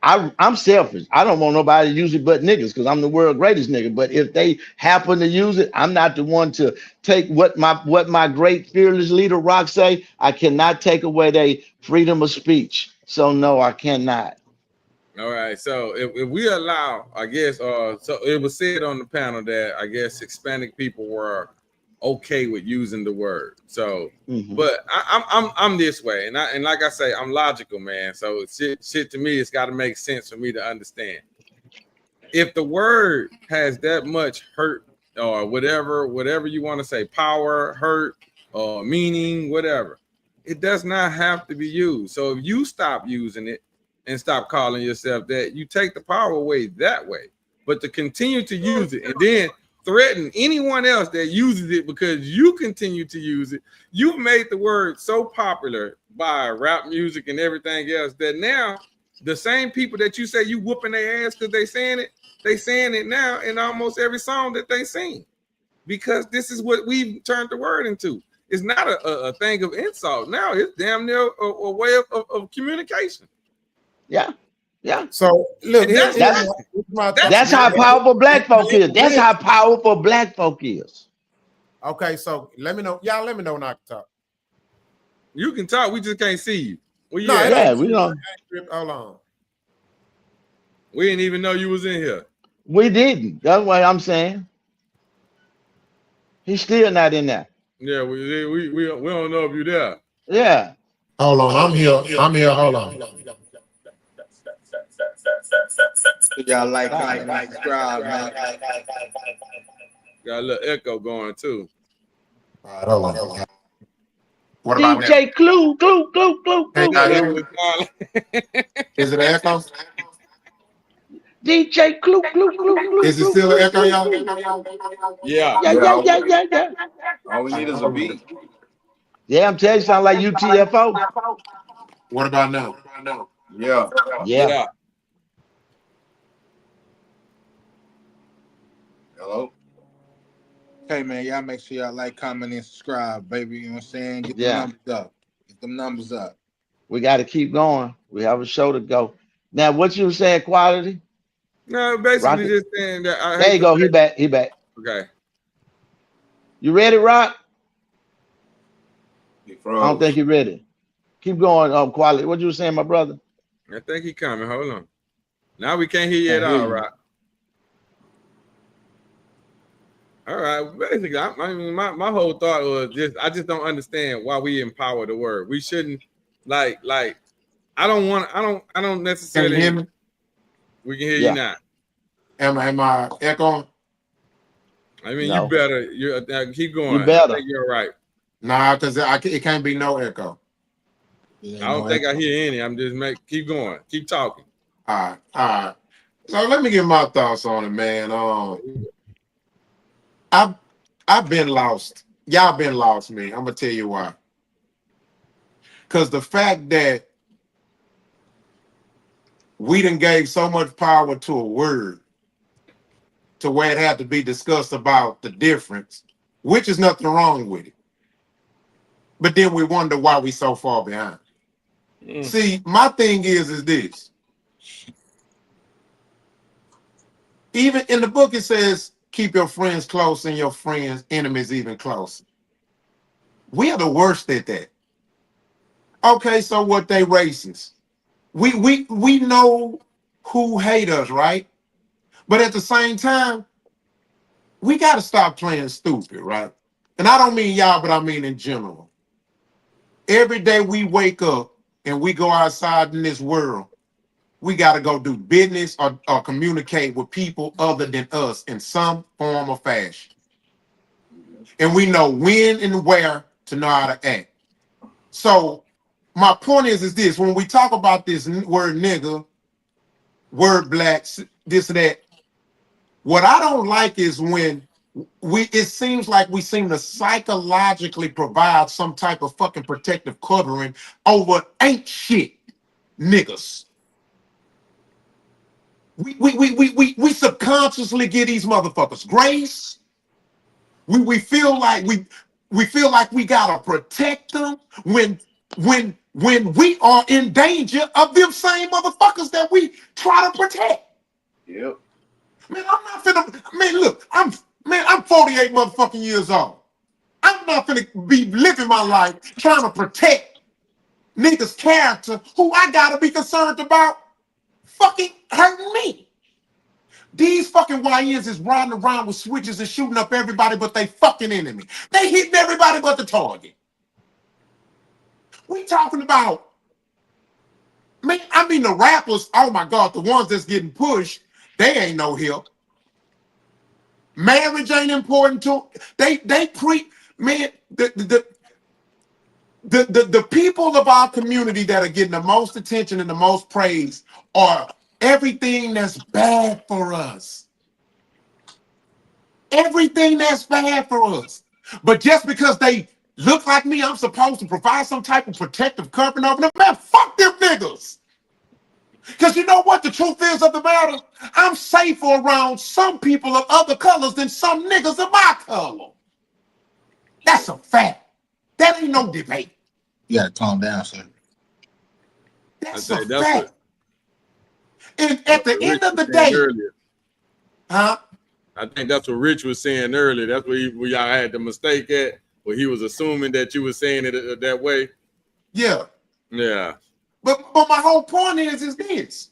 I'm selfish. I don't want nobody to use it but niggas because I'm the world's greatest nigga. But if they happen to use it, I'm not the one to take what my great fearless leader Rock say. I cannot take away their freedom of speech. So no, I cannot. All right. So if we allow, I guess, so it was said on the panel that I guess Hispanic people were okay with using the word. So, but I'm this way, and like I say, I'm logical, man. So shit to me, it's got to make sense for me to understand. If the word has that much hurt or whatever you want to say, power, hurt, or meaning, whatever, it does not have to be used. So if you stop using it and stop calling yourself that, you take the power away that way. But to continue to use it and then threaten anyone else that uses it because you continue to use it, you've made the word so popular by rap music and everything else that now the same people that you say you whooping their ass because they saying it now in almost every song that they sing, because this is what we've turned the word into. It's not a thing of insult. Now it's damn near a way of communication. Yeah. So look, that's how powerful black folk is. That's how powerful black folk is. Okay, so let me know. Y'all let me know when I can talk. You can talk, we just can't see you. Where you No, at? Yeah, we don't. Hold on. We didn't even know you was in here. We didn't. That's what I'm saying. He's still not in there. Yeah, we don't know if you're there. Yeah. Hold on, I'm here. Hold on. Y'all like, subscribe, man. Got a little echo going too. All right, hold on. What about DJ now? Clue. Hey, is it an echo? DJ Clue. Is it still an echo, y'all? Yeah. Yeah. All we need is a beat. Yeah, I'm telling you, sound like UTFO. What about now? Yeah. Hello. Okay, man, y'all make sure y'all like, comment, and subscribe, baby. You know what I'm saying? Get the numbers up. Get them numbers up. We got to keep going. We have a show to go. Now, what you were saying, quality? No, basically Rocket. just saying that. There you go. He back. Okay. You ready, Rock? He I don't think you're ready. Keep going, quality. What you were saying, my brother? I think he coming. Hold on. Now we can't hear you at all, Rock. All right. Basically, I mean, my whole thought was I just don't understand why we empower the word. We shouldn't like I don't necessarily. Can you hear me? We can hear you now. Am I echoing? I mean, you better. Keep going. You better. I think you're right. Nah, because it can't be no echo. I don't think I hear any. I'm just keep going. Keep talking. All right. So let me give my thoughts on it, man. I've been lost. Y'all been lost, man. I'm gonna tell you why. Because the fact that we done gave so much power to a word to where it had to be discussed about the difference, which is nothing wrong with it. But then we wonder why we so far behind. See, my thing is this. Even in the book, it says, keep your friends close and your friends' enemies even closer. We are the worst at that. Okay, so what, they racist? we know who hate us, right? But at the same time, we got to stop playing stupid, right? And I don't mean y'all, but I mean in general. Every day we wake up and we go outside in this world, we got to go do business or communicate with people other than us in some form or fashion. And we know when and where to know how to act. So my point is this: when we talk about this word nigga, word black, this and that, what I don't like is when it seems like we seem to psychologically provide some type of fucking protective covering over ain't shit niggas. We subconsciously give these motherfuckers grace. We feel like we gotta protect them when we are in danger of them same motherfuckers that we try to protect. Yep. Man, I'm not finna. Man, look, I'm 48 motherfucking years old. I'm not finna be living my life trying to protect niggas' character who I gotta be concerned about fucking hurting me. These fucking YNs is riding around with switches and shooting up everybody but they fucking enemy. They hitting everybody but the target. We talking about, man, I mean the rappers, oh my God, the ones that's getting pushed, they ain't no help. Marriage ain't important to man, the people of our community that are getting the most attention and the most praise are everything that's bad for us. Everything that's bad for us. But just because they look like me, I'm supposed to provide some type of protective covering over them. Man, fuck them niggas. Because you know what the truth is of the matter? I'm safer around some people of other colors than some niggas of my color. That's a fact. That ain't no debate. You gotta calm down, sir. That's a fact. And at the end of the day, huh? I think that's what Rich was saying earlier. That's where y'all had the mistake at, where he was assuming that you were saying it that way. Yeah. Yeah. But my whole point is this.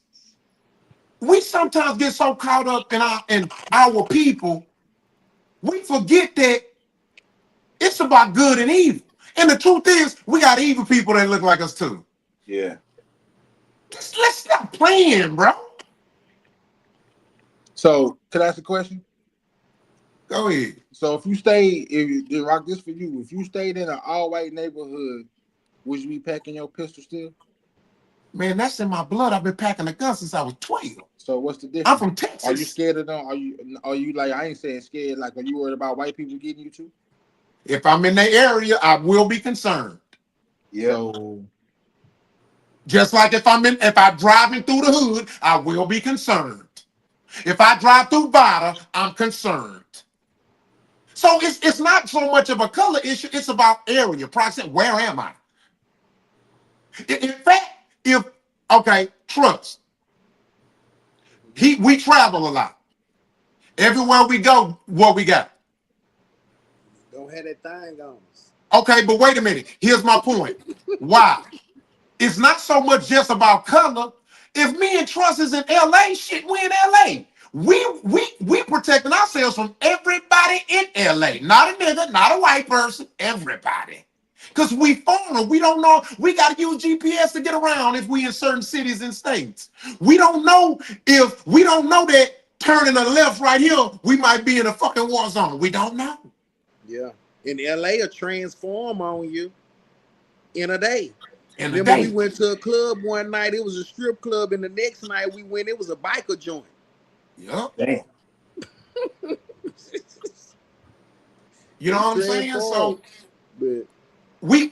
We sometimes get so caught up in our people, we forget that it's about good and evil. And the truth is, we got evil people that look like us too. Yeah. Let's stop playing, bro. So, could I ask a question? Go ahead. So, if Rock, this for you, if you stayed in an all-white neighborhood, would you be packing your pistol still? Man, that's in my blood. I've been packing a gun since I was 12. So what's the difference? I'm from Texas. Are you scared of them? Are you like, I ain't saying scared, like, are you worried about white people getting you too? If I'm in the area, I will be concerned. Yeah. So, just like if I'm driving through the hood, I will be concerned. If I drive through Vada, I'm concerned. So it's not so much of a color issue, it's about area, proximity. Where am I? In fact, trust. We travel a lot. Everywhere we go, what we got? Don't have that thing on us. Okay, but wait a minute. Here's my point. Why? It's not so much just about color. If me and Trust is in LA, shit, we in LA. We protecting ourselves from everybody in LA. Not a nigga, not a white person, everybody. Because we foreigner, we don't know. We got to use GPS to get around if we in certain cities and states. We don't know that turning to the left right here, we might be in a fucking war zone. We don't know. Yeah. In LA, a transform on you in a day. Remember, we went to a club one night, it was a strip club, and the next night we went, it was a biker joint. Yep. Damn. You know what I'm saying? So but we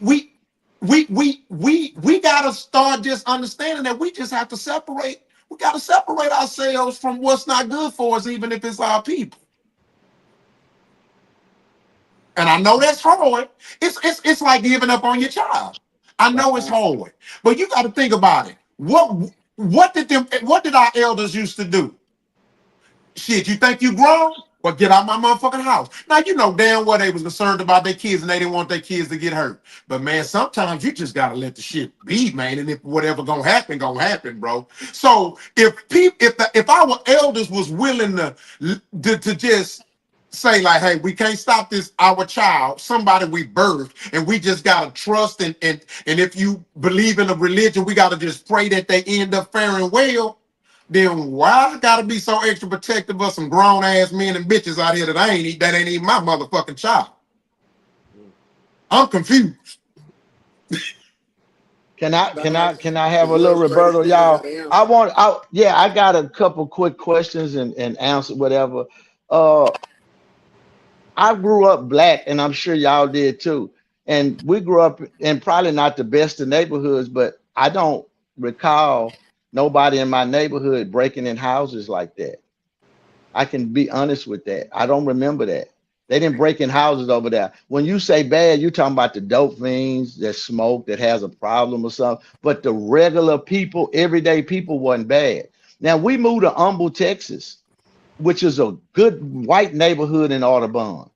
gotta start just understanding that we just have to separate. We gotta separate ourselves from what's not good for us, even if it's our people. And I know that's hard. It's like giving up on your child. I know it's hard, but you got to think about it. What did our elders used to do? Shit, you think you grown? but get out my motherfucking house. Now, you know damn well they was concerned about their kids and they didn't want their kids to get hurt. But man, sometimes you just gotta let the shit be, man. And if whatever gonna happen, bro. So if our elders was willing to just say like, hey, we can't stop this, our child, somebody we birthed, and we just gotta trust and if you believe in a religion, we gotta just pray that they end up faring well. Then why I gotta be so extra protective of some grown ass men and bitches out here that ain't even my motherfucking child? I'm confused. Can I have a little rebuttal, y'all? I got a couple quick questions and answer whatever. I grew up black, and I'm sure y'all did too. And we grew up in probably not the best of neighborhoods, but I don't recall nobody in my neighborhood breaking in houses like that. I can be honest with that. I don't remember that. They didn't break in houses over there. When you say bad, you're talking about the dope fiends that smoke, that has a problem or something. But the regular people, everyday people, wasn't bad. Now we moved to Humble, Texas, which is a good white neighborhood in Audubon.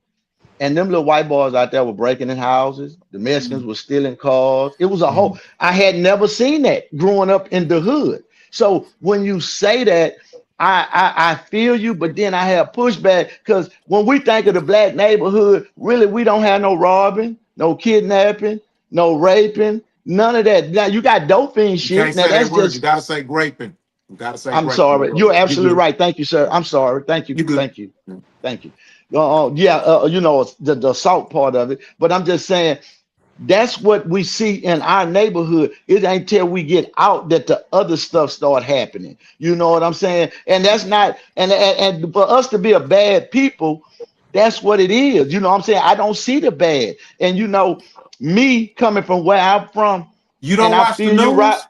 And them little white boys out there were breaking in houses. The Mexicans were stealing cars. It was a whole, I had never seen that growing up in the hood. So when you say that, I feel you, but then I have pushback because when we think of the black neighborhood, really, we don't have no robbing, no kidnapping, no raping, none of that. Now you got dope fiend shit. You can't Now say that's that word. just, You gotta say graping. You gotta say I'm graping. sorry. You're absolutely good. right. Thank you, sir. I'm sorry. Thank you. You good. Thank you. Thank you. You know, the assault part of it. But I'm just saying that's what we see in our neighborhood. It ain't till we get out that the other stuff start happening. You know what I'm saying? And that's not, and for us to be a bad people, that's what it is. You know what I'm saying? I don't see the bad. And you know, me coming from where I'm from, You don't and I watch the feel you right. news?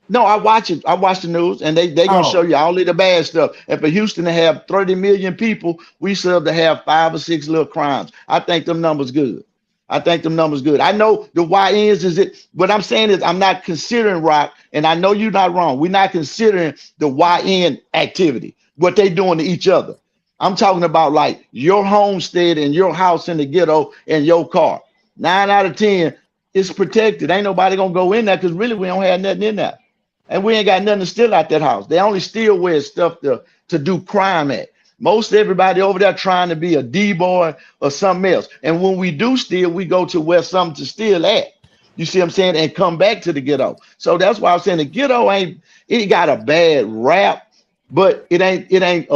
No, I watch it. I watch the news, and they gonna show you only the bad stuff. And for Houston to have 30 million people, we serve to have 5 or 6 little crimes. I think them numbers good. I think them numbers good. I know the YNs is it. What I'm saying is I'm not considering rock, and I know you're not wrong. We're not considering the YN activity, what they doing to each other. I'm talking about like your homestead and your house in the ghetto and your car. 9 out of 10, it's protected. Ain't nobody gonna go in there because really we don't have nothing in there. And we ain't got nothing to steal out that house. They only steal where it's stuff to do crime at. Most everybody over there trying to be a D-boy or something else. And when we do steal, we go to where something to steal at. You see what I'm saying? And come back to the ghetto. So that's why I'm saying the ghetto it got a bad rap, but it ain't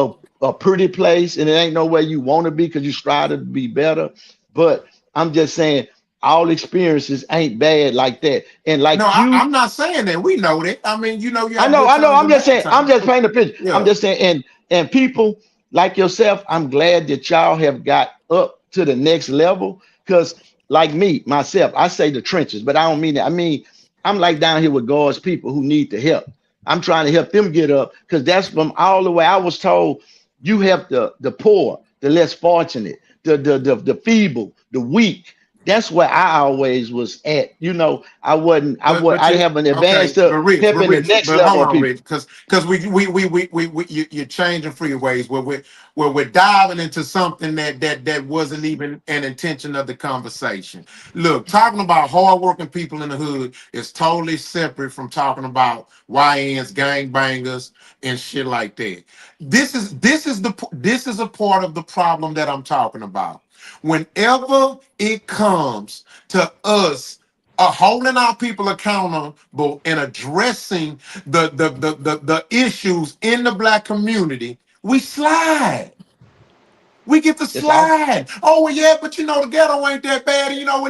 a pretty place, and it ain't nowhere you want to be because you strive to be better. But I'm just saying all experiences ain't bad like that. And like I'm not saying that. We know that. I mean, you know, I know. I'm just saying. I'm just painting a picture. Yeah. I'm just saying, and people like yourself, I'm glad that y'all have got up to the next level. Because, like me, myself, I say the trenches, but I don't mean that. I mean, I'm like down here with God's people who need the help. I'm trying to help them get up because that's from all the way. I was told you help the poor, the less fortunate, the feeble, the weak. That's where I always was at. You know, I haven't advanced to helping the next level of people. Because you're changing freeways where we're diving into something that wasn't even an intention of the conversation. Look, talking about hardworking people in the hood is totally separate from talking about YNs, gangbangers, and shit like that. This is a part of the problem that I'm talking about. Whenever it comes to us holding our people accountable and addressing the issues in the black community, we slide. We get to slide. Oh, well, yeah, but you know, the ghetto ain't that bad. You know,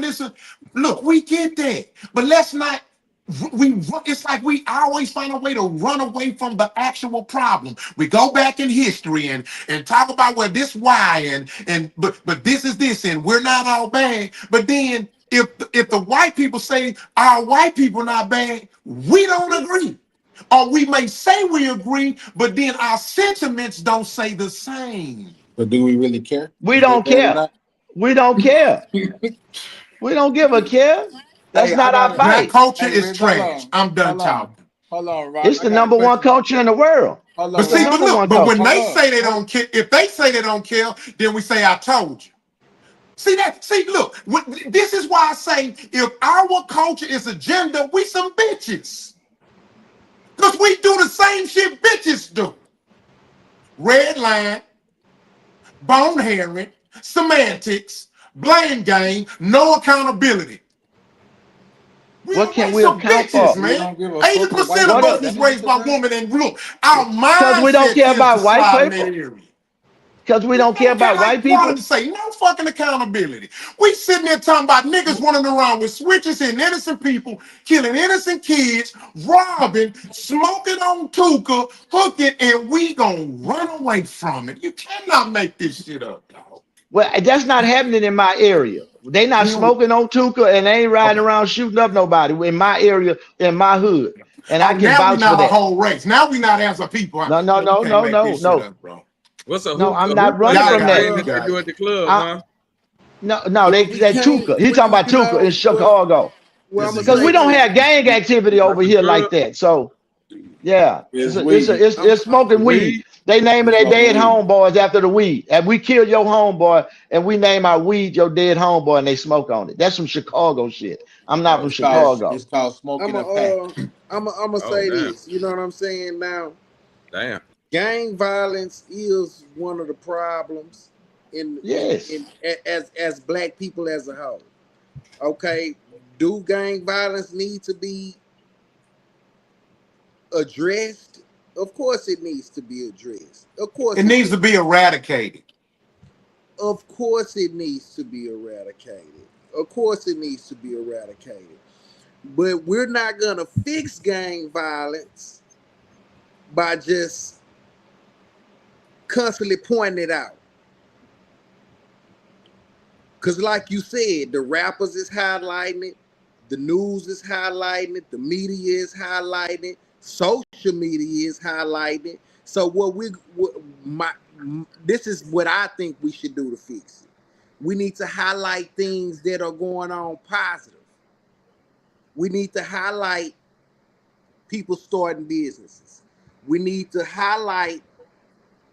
look, we get that. But let's not, it's like we always find a way to run away from the actual problem. We go back in history and talk about well, this why but this is this, and we're not all bad. But then if the white people say our white people not bad, we don't agree. Or we may say we agree, but then our sentiments don't say the same. But do we really care? We don't care. We don't care. We don't give a care. That's not our fight. Black culture is trash. I'm done talking. Hold on, Rock. It's the number one culture in the world. Hold But on, see, Rock. but look, but when Hold they on. say they don't care, if they say they don't care, then we say I told you. See that? See, look, this is why I say if our culture is agenda, we some bitches. Because we do the same shit bitches do. Red line, bone herring, semantics, blame game, no accountability. What can We we some account bitches, for? We man. don't give a fuck 80% what of What us white is man raised by today. women, and look, our Because we don't mindset care tends to about white slide in that people. area. Because we don't care about Like white people. Quality say, no fucking accountability. We sitting there talking about niggas running around with switches hitting innocent people, killing innocent kids, robbing, smoking on Tuka, hooking, and we gonna run away from it. You cannot make this shit up, dog. Well, that's not happening in my area. They not We don't, smoking on Tuka and they ain't riding okay. around shooting up nobody in my area, in my hood. And I Oh, can now we vouch for not a that. whole race. Now we not as a people. No, no, Man, you no, can't no, make no, this shit no. up, bro. What's a No, hookah? I'm A not hookah running is Y'all the from got it. that. You thing they got do it. at the clubs, I, huh? no, Well, we that can't. Tuka. He talking about You Tuka in know, Chicago. well, I'm Is gonna it Because say we weed? don't this. have gang activity over That's a here drug. like that. So yeah, It's weed. it's smoking weed. Weed? They naming It's their smoking dead weed. homeboys after the weed. And we kill your homeboy and we name our weed your dead homeboy and they smoke on it. That's some Chicago shit. I'm not from Oh shit. Chicago. It's called smoking I'm a pack. I'm gonna Oh say damn. this. You know what I'm saying? Now, Damn. gang violence is one of the problems Yes. as black people as a whole. Okay, do gang violence need to be addressed? Of course, it needs to be addressed. Of It course, needs to be eradicated. Of course, it needs to be eradicated. Of course, it needs to be eradicated. But we're not gonna fix gang violence by just constantly pointing it out. Cause, like you said, the rappers is highlighting it, the news is highlighting it, the media is highlighting it, social media is highlighting it. So this is what I think we should do to fix it. We need to highlight things that are going on positive. We need to highlight people starting businesses. We need to highlight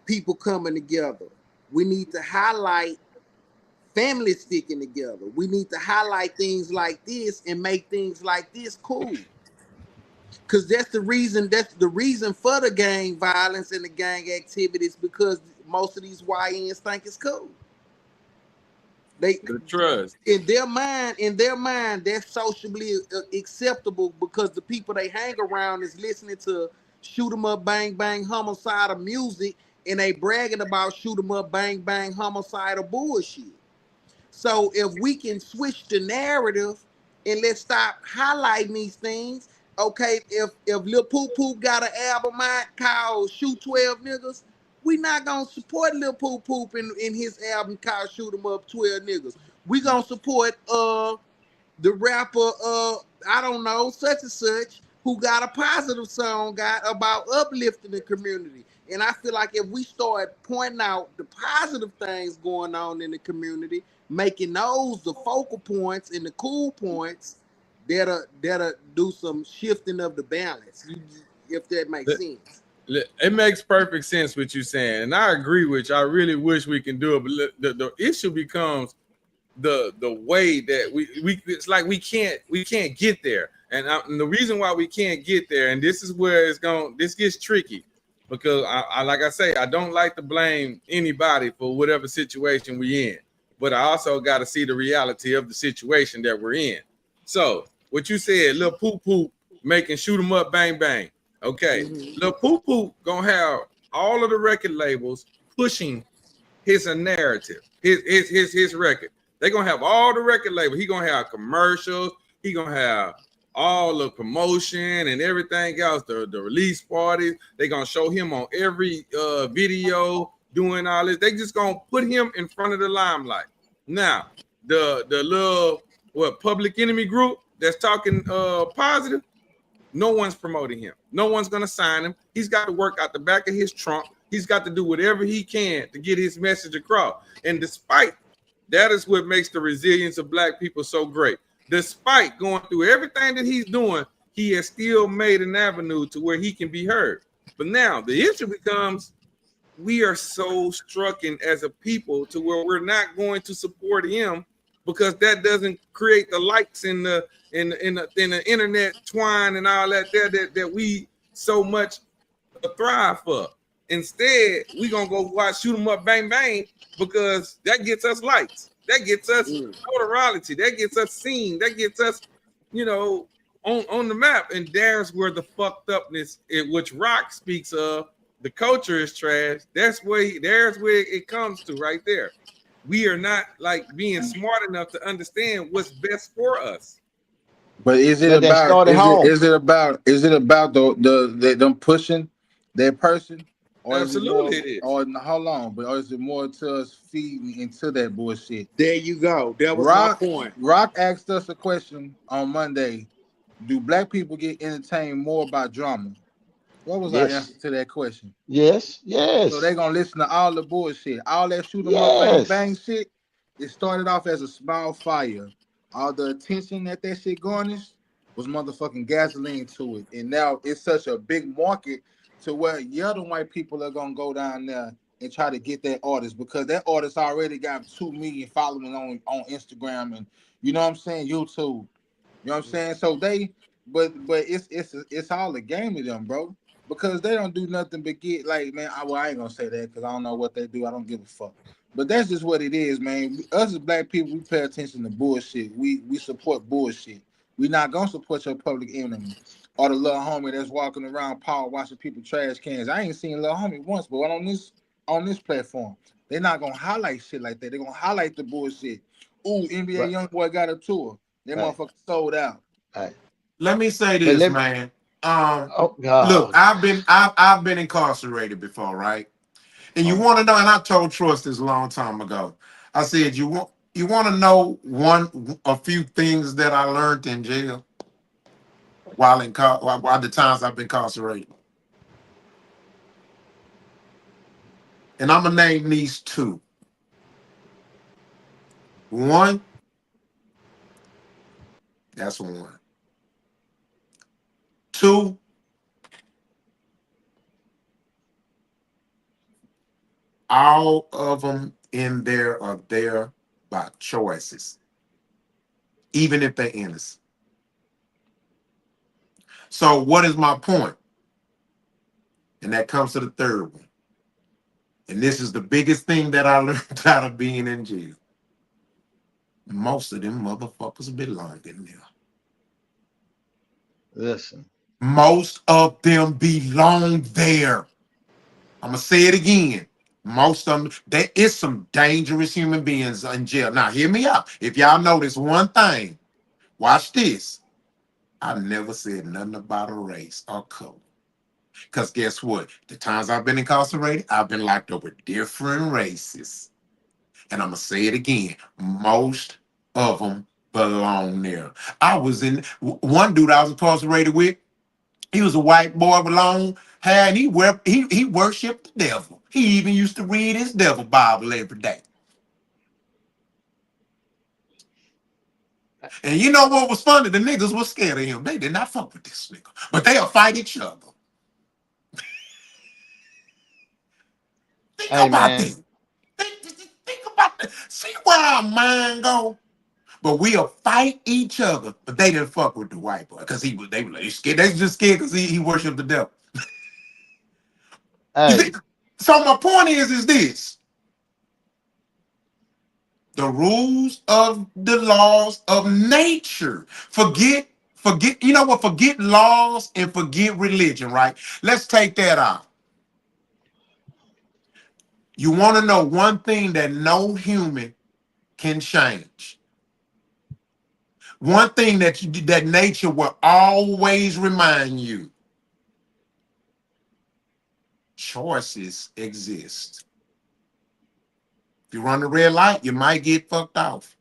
people coming together. We need to highlight families sticking together. We need to highlight things like this and make things like this cool. Cause that's the reason for the gang violence and the gang activities, because most of these YNs think it's cool. They The trust. in their mind, that's socially acceptable because the people they hang around is listening to shoot 'em up, bang bang, homicidal music, and they bragging about shoot 'em up, bang bang, homicidal bullshit. So if we can switch the narrative and let's stop highlighting these things, okay? If Lil Poop Poop got an album out called "Shoot 12 Niggas," we not gonna support Lil Poop Poop in his album called "Shoot 'Em Up 12 Niggas." We gonna support the rapper I don't know, such and such, who got a positive song got about uplifting the community. And I feel like if we start pointing out the positive things going on in the community, making those the focal points and the cool points, that'll do some shifting of the balance, if that makes sense. It makes perfect sense what you're saying, and I agree with you. I really wish we can do it, but the issue becomes the way that we it's like we can't get there, and the reason why we can't get there, and this is where this gets tricky, because I like I say, I don't like to blame anybody for whatever situation we in, but I also got to see the reality of the situation that we're in. So what you said, Lil Poop Poop making shoot 'em up, bang bang. Okay, Lil Poop Poop gonna have all of the record labels pushing his narrative, his record. They're gonna have all the record labels. He gonna have commercials. He gonna have all the promotion and everything else. The release parties. They're gonna show him on every video doing all this. They just gonna put him in front of the limelight. Now, the little public enemy group that's talking positive, no one's promoting him. No one's gonna sign him. He's got to work out the back of his trunk. He's got to do whatever he can to get his message across. And despite that, is what makes the resilience of black people so great. Despite going through everything that he's doing, he has still made an avenue to where he can be heard. But now the issue becomes, we are so strucken as a people to where we're not going to support him because that doesn't create the likes in the internet twine and all that we so much thrive for. Instead, we gonna go watch Shoot 'em Up Bang Bang because that gets us likes, that gets us notoriety, that gets us seen, that gets us, you know, on the map. And there's where the fucked upness, which Rock speaks of, the culture is trash. There's where it comes to right there. We are not like being smart enough to understand what's best for us. But is it But that about started home. is it about the them pushing their person, or Absolutely, is it it is. more, or how long? But or is it more to us feeding into that bullshit? There you go. That was my point. Rock asked us a question on Monday. Do black people get entertained more by drama? What was our Yes. answer to that question? Yes. So they Yes. gonna listen to all the bullshit, all that shoot 'em up, bang Yes. bang shit. It started off as a small fire. All the attention that shit garnished was motherfucking gasoline to it, and now it's such a big market to where the white people are gonna go down there and try to get that artist because that artist already got 2 million following on Instagram and you know what I'm saying, YouTube. You know what I'm saying? So they, but it's all a game to them, bro. Because they don't do nothing but get like, man. I ain't gonna say that because I don't know what they do. I don't give a fuck. But that's just what it is, man. Us as black people, we pay attention to bullshit. We support bullshit. We not gonna support your public enemy or the little homie that's walking around power washing people trash cans. I ain't seen little homie once, but on this platform, they're not gonna highlight shit like that. They're gonna highlight the bullshit. Ooh, NBA Right. young boy got a tour. That Right. motherfucker sold out. Right. Let me say But this, man. oh Look, God. I've been incarcerated before, right? And you want to know, and I told Trust this a long time ago. I said, you want to know a few things that I learned in jail while the times I've been incarcerated. And I'm gonna name these two. One, that's one. Two, all of them in there are there by choices, even if they're innocent. So what is my point? And that comes to the third one. And this is the biggest thing that I learned out of being in jail. Most of them motherfuckers belong in there. Listen. Most of them belong there. I'm gonna say it again. Most of them, there is some dangerous human beings in jail. Now, hear me out. If y'all notice one thing, watch this. I never said nothing about a race or color. Because guess what? The times I've been incarcerated, I've been locked up with different races. And I'm going to say it again. Most of them belong there. I was in, one dude I was incarcerated with, he was a white boy with long hair, and he worshiped the devil. He even used to read his devil Bible every day. And you know what was funny? The niggas was scared of him. They did not fuck with this nigga. But they'll fight each other. Think Hey, about man. this. Think about this. See where our mind go? But we'll fight each other. But they didn't fuck with the white boy because they were like, scared. They just scared because he worshiped the devil. Hey. So my point is this. The rules of the laws of nature. Forget, you know what? Forget laws and forget religion, right? Let's take that out. You want to know one thing that no human can change. One thing that nature will always remind you. Choices exist. If you run the red light, you might get fucked off.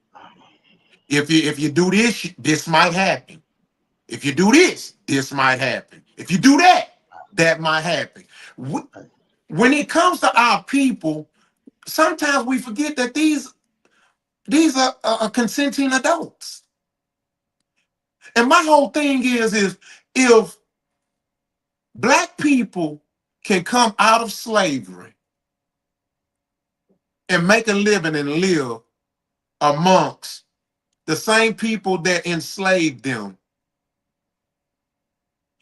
If you do this, this might happen. If you do this might happen. If you do that might happen. When it comes to our people, sometimes we forget that these are consenting adults. And my whole thing is if black people can come out of slavery and make a living and live amongst the same people that enslaved them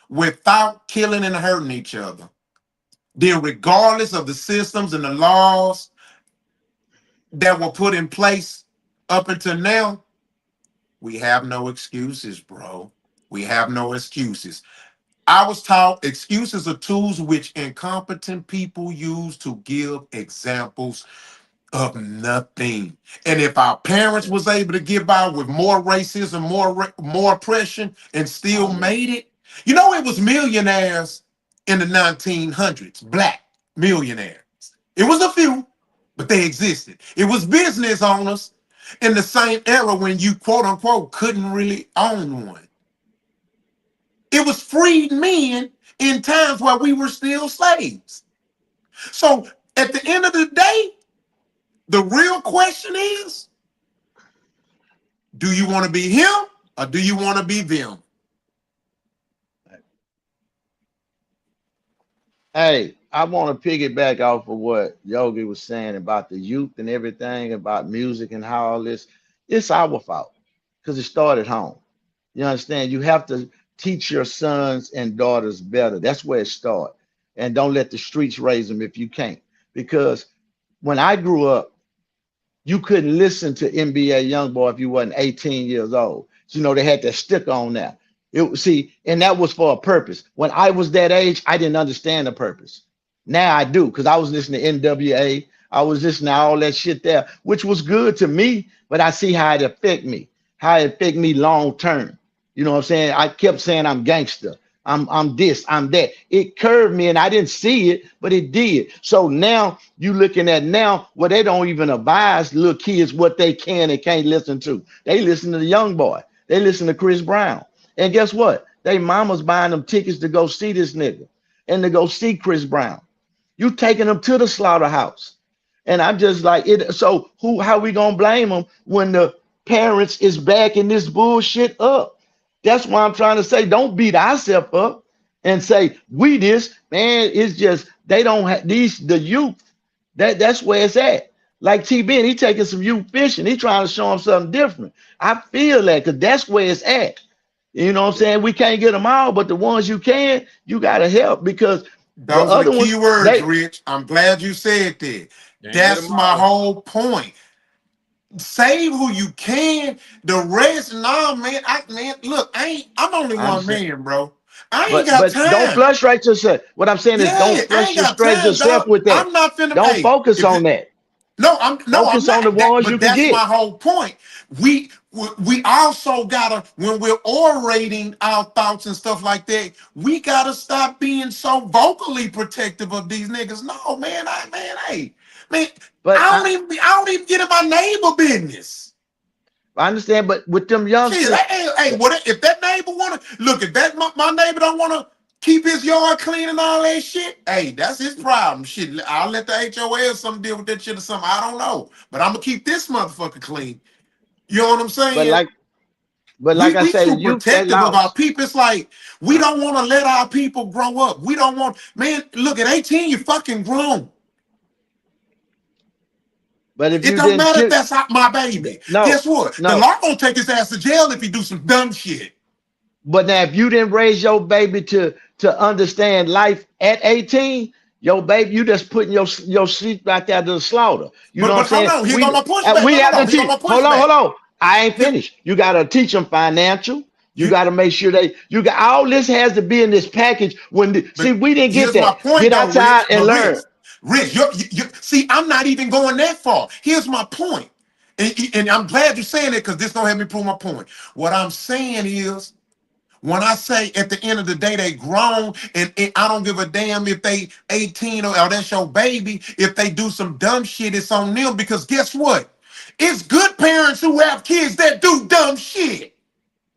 without killing and hurting each other, then regardless of the systems and the laws that were put in place up until now, we have no excuses, bro. We have no excuses. I was taught excuses are tools which incompetent people use to give examples of nothing. And if our parents was able to get by with more racism, more oppression, and still made it, you know, it was millionaires in the 1900s, black millionaires. It was a few, but they existed. It was business owners in the same era when you quote unquote couldn't really own one. It was freed men in times where we were still slaves. So at the end of the day, the real question is, do you want to be him or do you want to be them? Hey, I want to piggyback off of what Yogi was saying about the youth and everything, about music and how all this. It's our fault because it started home. You understand? You have to teach your sons and daughters better. That's where it starts. And don't let the streets raise them if you can't. Because when I grew up, you couldn't listen to NBA Youngboy if you wasn't 18 years old. So, you know, they had that sticker on there. And that was for a purpose. When I was that age, I didn't understand the purpose. Now I do, because I was listening to NWA. I was listening to all that shit there, which was good to me, but I see how it affect me long term. You know what I'm saying? I kept saying I'm gangster. I'm this, I'm that. It curved me and I didn't see it, but it did. So now you looking at now where they don't even advise little kids what they can and can't listen to. They listen to the young boy. They listen to Chris Brown. And guess what? They mama's buying them tickets to go see this nigga and to go see Chris Brown. You taking them to the slaughterhouse. And I'm just like, so how we gonna blame them when the parents is backing this bullshit up? That's why I'm trying to say, don't beat ourselves up and say we this, man. It's just they don't have the youth. That's where it's at. Like T-Ben, he taking some youth fishing. He trying to show them something different. I feel that because that's where it's at. You know what I'm saying? We can't get them all, but the ones you can, you gotta help because those are the key words, Rich. I'm glad you said that. That's my whole point. Save who you can. The rest, nah, man. Look, I'm only one man, bro. I ain't got time. Don't frustrate yourself. What I'm saying is, don't frustrate yourself with that. I'm not finna. Don't focus on that. Focus on the ones you can get. That's my whole point. We also gotta, when we're orating our thoughts and stuff like that, we gotta stop being so vocally protective of these niggas. No, man, but I don't even get in my neighbor business. I understand, but with them youngsters, if that neighbor wanna look, if that my neighbor don't wanna keep his yard clean and all that shit, hey, that's his problem. Shit, I'll let the HOA or something deal with that shit or something. I don't know, but I'm gonna keep this motherfucker clean. You know what I'm saying? But like I said, we protective of our people. It's like we don't want to let our people grow up. We don't want, man. Look, at 18, you fucking grown. But if it don't matter if that's my baby. Guess what? No. The law gonna take his ass to jail if he do some dumb shit. But now, if you didn't raise your baby to understand life at 18, your baby, you just putting your sheep out there to the slaughter. You know what I'm saying? Hold on, here go my pushback. Hold on. I ain't finished. You gotta teach them financial. You got to make sure all this has to be in this package. We didn't get that. Get outside and learn. Rich, see, I'm not even going that far. Here's my point. And I'm glad you're saying it because this gonna help me prove my point. What I'm saying is, when I say at the end of the day they grown, and I don't give a damn if they 18 or that's your baby, if they do some dumb shit, it's on them. Because guess what? It's good parents who have kids that do dumb shit.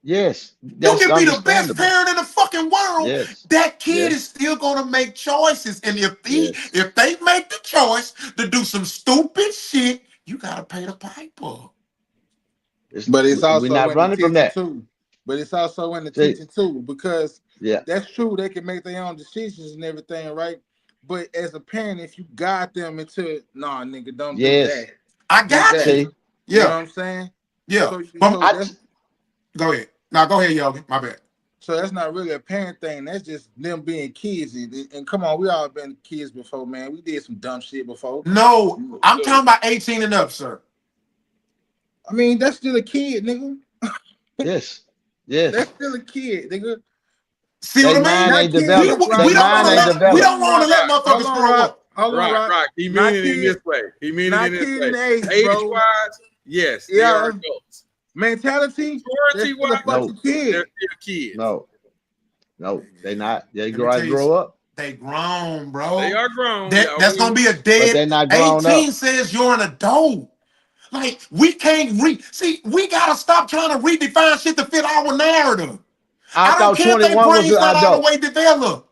Yes. You can be the best parent in the fucking world. Yes. That kid is still gonna make choices. And if they make the choice to do some stupid shit, you gotta pay the piper. But it's also we're not running from that too. But it's also in the teaching too, because Yeah. That's true. They can make their own decisions and everything, right? But as a parent, if you guide them into, nah, nigga, don't do that. I got that. you. You know what Yeah. I'm saying? Yeah. So But go ahead. Now go ahead, Yogi. My bad. So that's not really a parent thing. That's just them being kids. And come on, we all been kids before, man. We did some dumb shit before. No, I'm talking about 18 and up, sir. I mean, that's still a kid, nigga. Yes. Yes. That's still a kid, nigga. See what I mean? We don't want to let motherfuckers grow up. Rock. He mean it in this way. He mean it in this way. Age-wise, yes, they are adults. Mentality, maturity-wise, they're still kids. No, they not. They grow up. They grown, bro. They are grown. That's gonna be a dead. But they're not grown 18 up. says you're an adult. Like we can't see. We gotta stop trying to redefine shit to fit our narrative. I don't care if their brain's not all the way developed.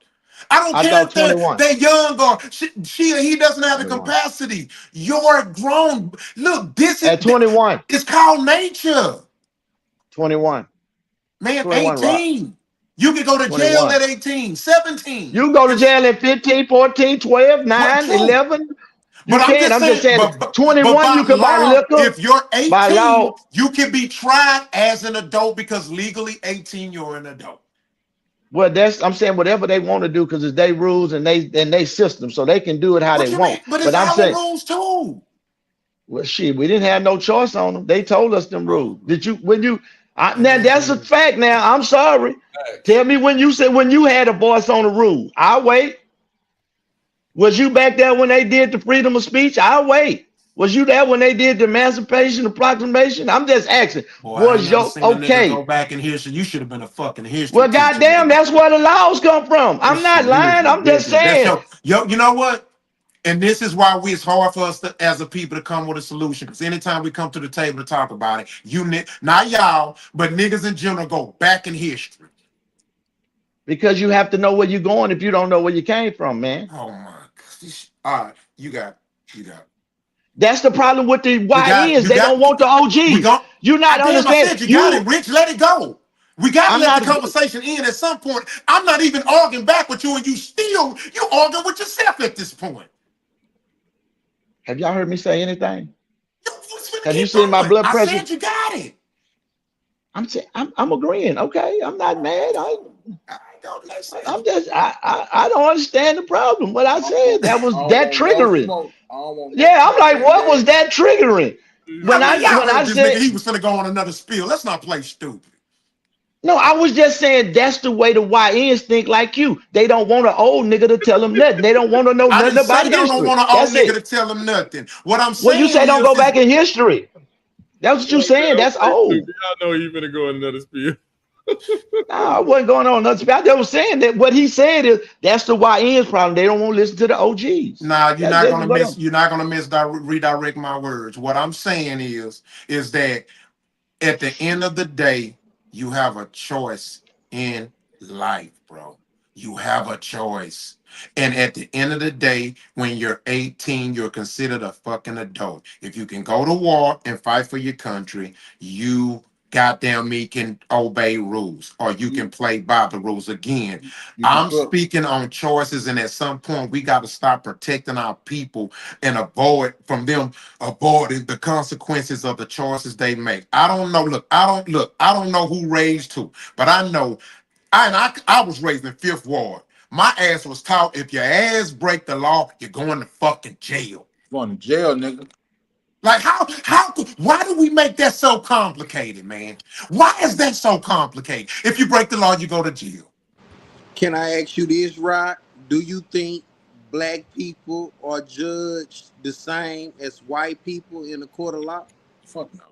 I don't care if they're young or she or he doesn't have the capacity. You're grown. Look, this is at 21. It's called nature. 21. Man, 21, 18. Rock. You can go to 21. jail at 18, 17. You can go to jail at 15, 14, 12, 9, 11. You can. I'm just saying, 21, you can buy liquor. If you're 18, you can be tried as an adult because legally 18, you're an adult. Well, I'm saying whatever they want to do because it's their rules and they system, so they can do it how they want. But it's our rules too. Well, shit, we didn't have no choice on them. They told us them rules. Did you now that's a fact. Now I'm sorry. Tell me when you had a voice on the rule. I'll wait. Was you back there when they did the freedom of speech? I'll wait. Was you there when they did the Emancipation Proclamation? I'm just asking. Boy, was your okay? Go back in history. You should have been a fucking history. Well, goddamn, that's where the laws come from. I'm not lying. I'm just saying. You know what? And this is why it's hard for us as a people to come with a solution. Because anytime we come to the table to talk about it, not y'all, but niggas in general go back in history. Because you have to know where you're going if you don't know where you came from, man. Oh my God. All right, you got it. That's the problem with the YNs. They don't want the OGs. You're not understanding. I said you got it, Rich. Let it go. We got to let the conversation end at some point. I'm not even arguing back with you, and you arguing with yourself at this point. Have y'all heard me say anything? Have you seen my blood pressure? I said you got it. I'm agreeing. Okay, I'm not mad. I'm just I don't understand the problem. What I said that was that triggering. Yeah, I'm like, what was that triggering? When I said he was gonna go on another spiel. Let's not play stupid. No, I was just saying that's the way the YNs think like you. They don't want an old nigga to tell them nothing. They don't want to know nothing about history. They don't want an old nigga to tell them nothing. What I'm saying. Well, you say don't go back in history. That's what you're saying. That's old. I know you're gonna go on another spiel. No, I wasn't going on another spiel. I was saying that what he said is that's the YN's problem. They don't want to listen to the OGs. Nah, you're not gonna redirect my words. What I'm saying is that at the end of the day, you have a choice in life, bro. You have a choice. And at the end of the day, when you're 18, you're considered a fucking adult. If you can go to war and fight for your country, you goddamn me can obey rules, or you can play by the rules. Again, I'm speaking on choices, and at some point we got to stop protecting our people and avoiding the consequences of the choices they make. I don't know who raised who, but I know I was raised in 5th Ward. My ass was taught if your ass break the law, you're going to fucking jail. Going to jail, nigga. Like why do we make that so complicated, man? Why is that so complicated? If you break the law, you go to jail. Can I ask you this, Rod? Do you think black people are judged the same as white people in the court of law? Fuck no.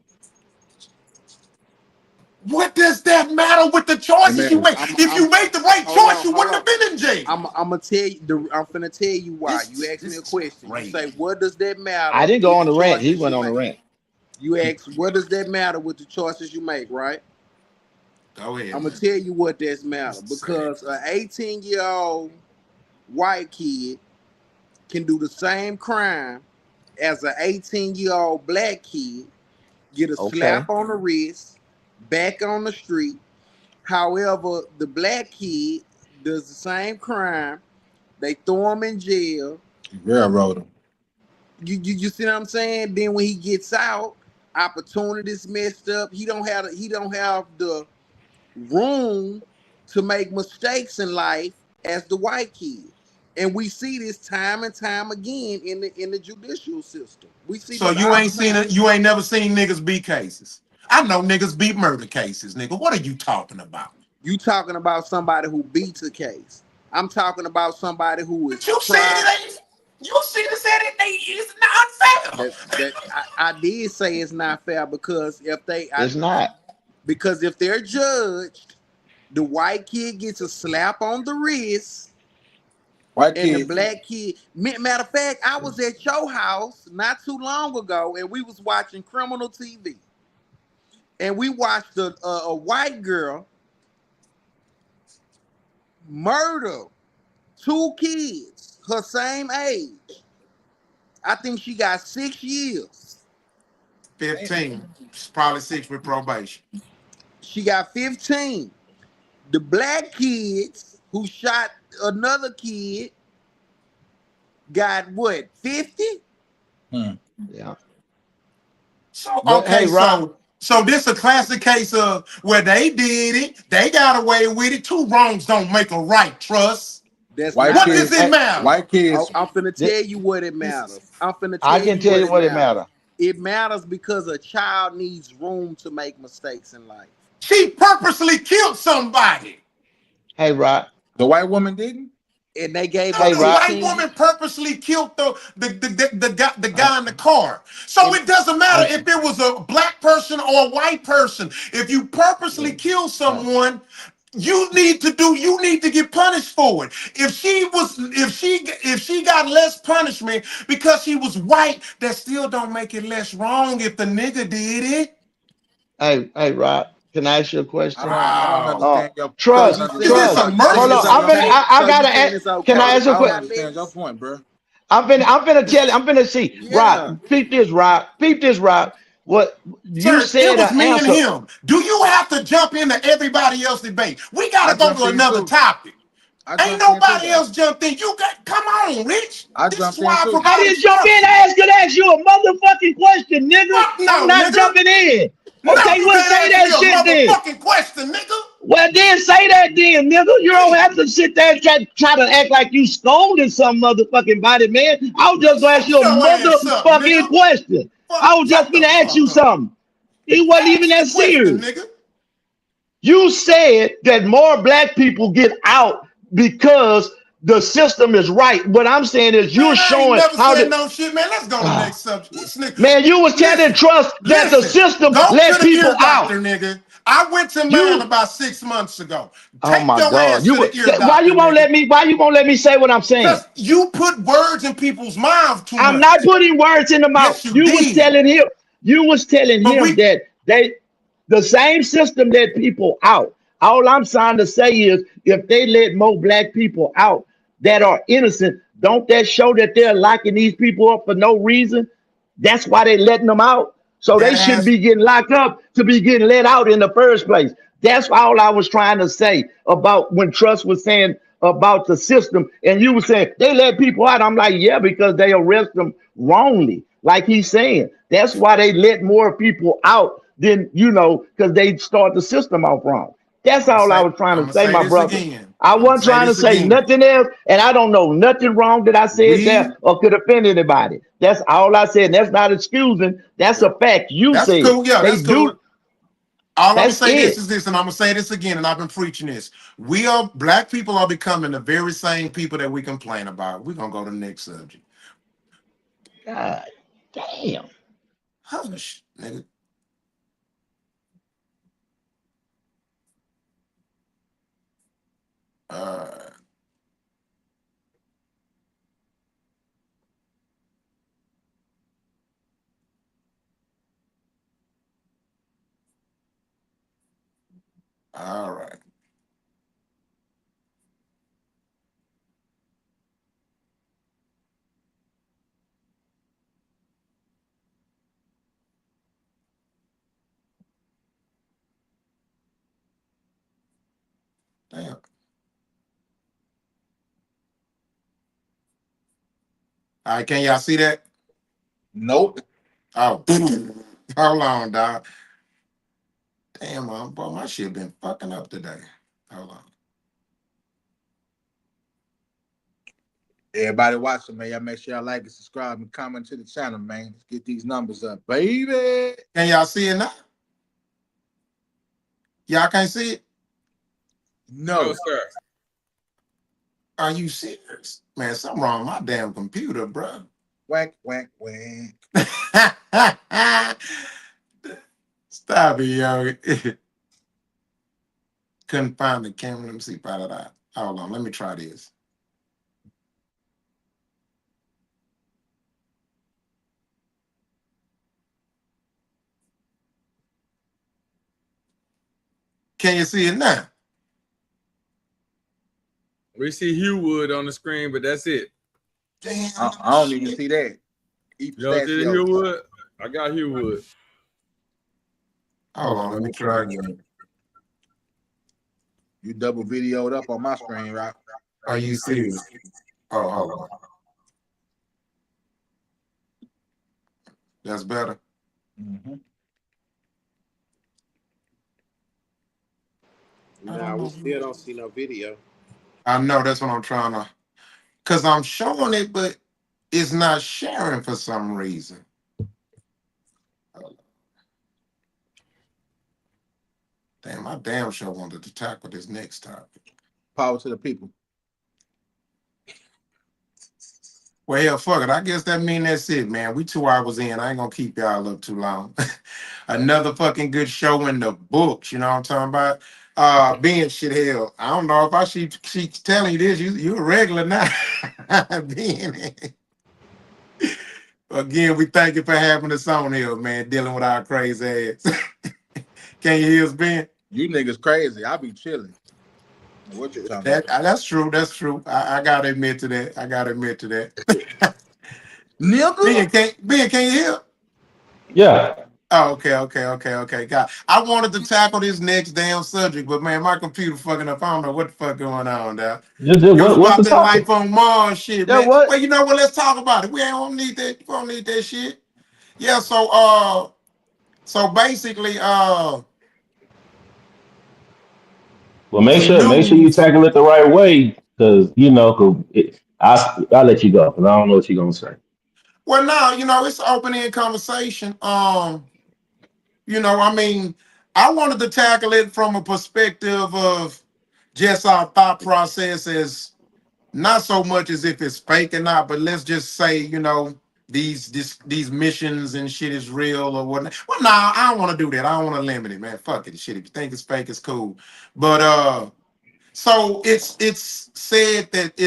What does that matter with the choices you make? If you made the right choice, you wouldn't have been in jail. I'm gonna tell you. I'm finna tell you why. You asked me a question. You say, "What does that matter?" I didn't go on the rant. He went on the rant. You asked, "What does that matter with the choices you make?" Right? Go ahead. I'm gonna tell you what that's matter because an 18-year-old white kid can do the same crime as an 18-year-old black kid, get a slap on the wrist, back on the street, However, the black kid does the same crime. They throw him in jail. Railroad him. You see what I'm saying? Then when he gets out, opportunities messed up. He don't have the room to make mistakes in life as the white kid. And we see this time and time again in the judicial system. We see So this you all ain't the seen time. it. You ain't never seen niggas beat cases. I know niggas beat murder cases, nigga. What are you talking about? You talking about somebody who beats a case. I'm talking about somebody who is But you said tried. it ain't. You see the said it ain't. It's not fair. I did say it's not fair because It's not. because if they're judged, the white kid gets a slap on the wrist, White and the kids. black kid. Matter of fact, I was at your house not too long ago, and we was watching criminal TV, and we watched a white girl murder two kids her same age. I think she got 6 years. 15. It's probably 6 with probation. She got 15. The black kids who shot another kid got what, 50? Yeah. So But okay, hey, Rob, so this a classic case of where they did it, they got away with it. Two wrongs don't make a right. Trust. That's White not What a. does kids. it matter? White kids. I'm finna th- tell you what it matters. I'm finna I tell can you tell what you it what it matters. matter. It matters because a child needs room to make mistakes in life. She purposely killed somebody. Hey, Rob. The white woman didn't. And they gave her No, Hey, the Rob. white 15 years. woman purposely killed the Uh, guy in the car. So hey, it doesn't matter hey, if it was a black person or a white person. If you purposely kill uh, someone, you need to get punished for it. If she got less punishment because she was white, that still don't make it less wrong if the nigga did it. hey, Rob. Can I ask you a I question? don't. I don't Wow. Uh, understand your. I So don't you trust, Is saying this understand trust. a so your you Hold murder saying on. it's position I'm on gonna. that. okay. I So you gotta. saying it's Can I okay ask if a you I don't question? got understand your less? point, bro. I'm finna tell you. I'm finna see. Yeah. Rob, peep this, Rob. Peep this, Rob. What you Sir, it said? was An me and answer. him. Do you have to jump into everybody else's debate? We I gotta go jumped to in another too. topic. I Ain't jumped in too, nobody though. else jumped in. You got come on, Rich. I This is jumped in why I too. I provided didn't jump in. structure. Ask you a motherfucking question, nigga. Fuck I'm no, not nigga. jumping in. No, Okay, you well, can't say ask me that a shit then. motherfucking question, nigga. Well, then say that then, nigga. You don't have to sit there and try to act like you scolding some motherfucking body, man. I was Man, just gonna ask shut you a your ass up, motherfucking nigga. question. I Fuck, was just shut the gonna ask fuck you up. something. It wasn't even Ask that the question, serious. nigga. You said that more black people get out because the system is right. What I'm saying is you're Man, I ain't showing never how said the no shit, man. Let's go to the next subject. This nigga, man, you was telling listen, trust that the listen. system Go to let the people ear out. doctor, nigga. I went to mine You about 6 months ago. oh Take my your God. ass You to the would ear why doctor, you won't nigga. let me say what I'm saying? Because you put words in people's mouths too I'm not much. putting words in the mouth. Yes, you did. You was telling But him we that they the same system let people out. All I'm trying to say is if they let more black people out that are innocent, don't that show that they're locking these people up for no reason? That's why they letting them out. So that they shouldn't has be getting locked up to be getting let out in the first place. That's all I was trying to say about when Trust was saying about the system, and you were saying they let people out. I'm like, yeah, because they arrest them wrongly, like he's saying. That's why they let more people out than because they start the system off wrong. That's all I was trying I'm to gonna say, say my this brother. again. I I'm gonna wasn't say trying to this say again. nothing else, and I don't know nothing wrong that I said We there or could offend anybody. That's all I said. That's not excusing. That's yeah, a fact. You that's said cool. Yeah, they that's cool. do. All I'm gonna That's say this it. is this, and I'm gonna say this again, and I've been preaching this. We are black people are becoming the very same people that we complain about. We're gonna go to the next subject. God damn. Hush, nigga. Uh, all right. Damn. All right, can y'all see that? Nope. Oh, hold on, dog. Damn, boy, my shit been fucking up today. Hold on. Everybody watching, man. Y'all make sure y'all like and subscribe and comment to the channel, man. Let's get these numbers up, baby. Can y'all see it now? Y'all can't see it? No. No, sir. Are you serious? Man, something wrong with my damn computer, bro. Whack, whack, whack. Stop it, yo. Couldn't find the camera. Let me see. Hold on. Let me try this. Can you see it now? We see Hugh Wood on the screen, but that's it. Damn. I don't even see that. Yo, did Hugh Wood? I got Hugh Wood. Hold on, let me try again. You double videoed up on my screen, right? Are you serious? Oh, hold on. That's better. Mm-hmm. Nah, we still don't see no video. I know that's what I'm trying to, because I'm showing it, but it's not sharing for some reason. Damn, I damn sure wanted to tackle this next topic. Power to the people. Well, hell, fuck it. I guess that mean that's it, man. We 2 hours in. I ain't gonna keep y'all up too long. Another fucking good show in the books. You know what I'm talking about? Being shit, hell, I don't know if I she telling you this. You a regular now. Being it. Again, we thank you for having us on here, man. Dealing with our crazy ass. Can you hear us, Ben? You niggas crazy. I be chilling. What you talking about? That's true. That's true. I gotta admit to that. Nigga. Ben, can you hear? Yeah. Oh, okay. God, I wanted to tackle this next damn subject, but man, my computer fucking up. I don't know what the fuck going on there. It was What's about the that topic? life on Mars shit, That man. what? Well, you know what? Let's talk about it. We don't need that. We don't need that shit. Yeah. So basically, Well, make the sure you news. tackle it the right way, because I'll let you go, because I don't know what you're gonna say. Well, now it's an open-end conversation. I mean, I wanted to tackle it from a perspective of just our thought process as not so much as if it's fake or not, but let's just say, these missions and shit is real or whatnot. Well, no, I don't want to do that. I don't want to limit it, man. Fuck it, shit. If you think it's fake, it's cool. But so it's said that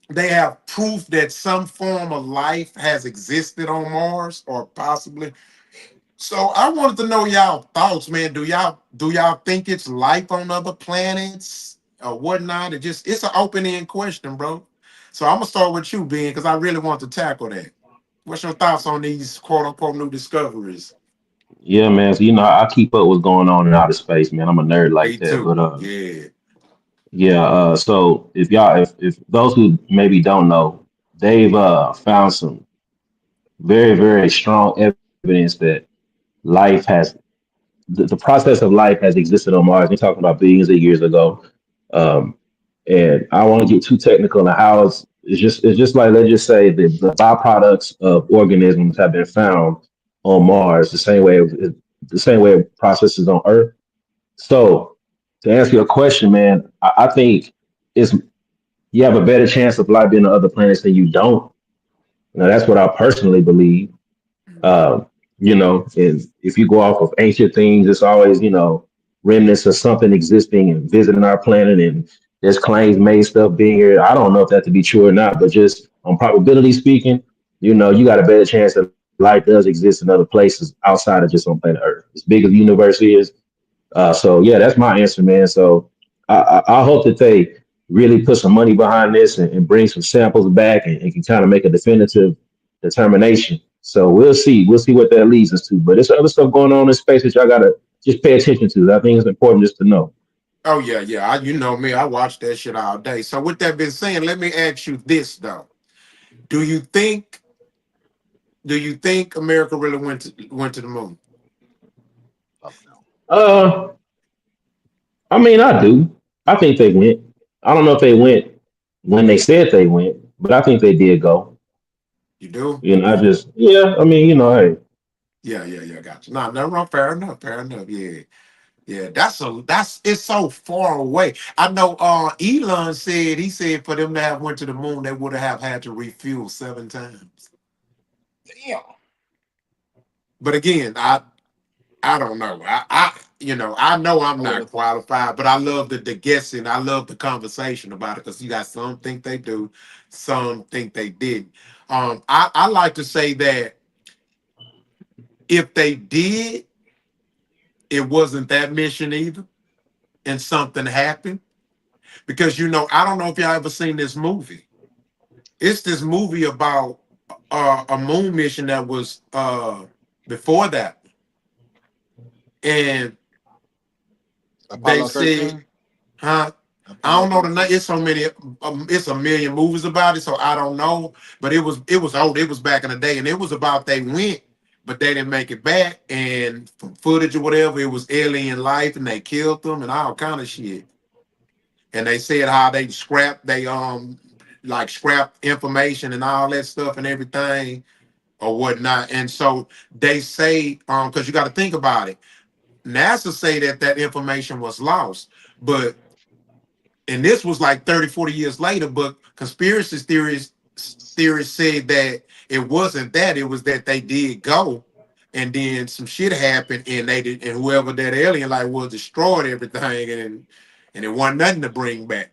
they have proof that some form of life has existed on Mars or possibly. So I wanted to know y'all thoughts, man. Do y'all think it's life on other planets or whatnot? It's an open-end question, bro. So I'm gonna start with you, Ben, because I really want to tackle that. What's your thoughts on these quote unquote new discoveries? Yeah, man. So I keep up what's going on in outer space, man. I'm a nerd like Me that. too. But Yeah. yeah. So if those who maybe don't know, they've found some very, very strong evidence that life has the process of life has existed on Mars. We're talking about billions of years ago. Um, and I won't get too technical on how it's just like, let's just say the byproducts of organisms have been found on Mars the same way processes on Earth. So to answer your question, man, I think it's you have a better chance of life being on other planets than you don't. Now that's what I personally believe. Um, and if you go off of ancient things, it's always, remnants of something existing and visiting our planet, and there's claims made stuff being here. I don't know if that to be true or not, but just on probability speaking, you got a better chance that life does exist in other places outside of just on planet Earth. As big as the universe is, so yeah, that's my answer, man. So I hope that they really put some money behind this and bring some samples back and can kind of make a definitive determination. So we'll see. We'll see what that leads us to. But there's other stuff going on in space that y'all gotta just pay attention to. I think it's important just to know. Oh yeah, yeah. You know me, I watch that shit all day. So with that being said, let me ask you this though. Do you think America really went to the moon? Uh, I mean, I do. I think they went. I don't know if they went when they said they went, but I think they did go. You do? You know, I just, yeah. I mean, hey, Yeah, yeah, yeah, gotcha. No, no, no, fair enough, fair enough. Yeah. Yeah, that's it's so far away. I know Elon said he said for them to have went to the moon, they would have had to refuel 7 times. Damn. But again, I don't know. I know I'm I not would've- qualified, but I love the guessing. I love the conversation about it because you got some think they do, some think they didn't. I like to say that if they did, it wasn't that mission either, and something happened. Because I don't know if y'all ever seen this movie. It's this movie about a moon mission that was before that, and they Apollo said, 13. huh? I Apollo don't know the name. 13. It's so many. It's a million movies about it, so I don't know. But it was old. It was back in the day, and it was about they went, but they didn't make it back. And from footage or whatever, it was alien life, and they killed them and all kind of shit. And they said how they scrapped like scrap information and all that stuff and everything or whatnot. And so they say because you got to think about it. NASA say that information was lost, but and this was like 30, 40 years later, but conspiracy theorists said that it wasn't that, it was that they did go and then some shit happened and they did, and whoever that alien like was destroyed everything and it wasn't nothing to bring back.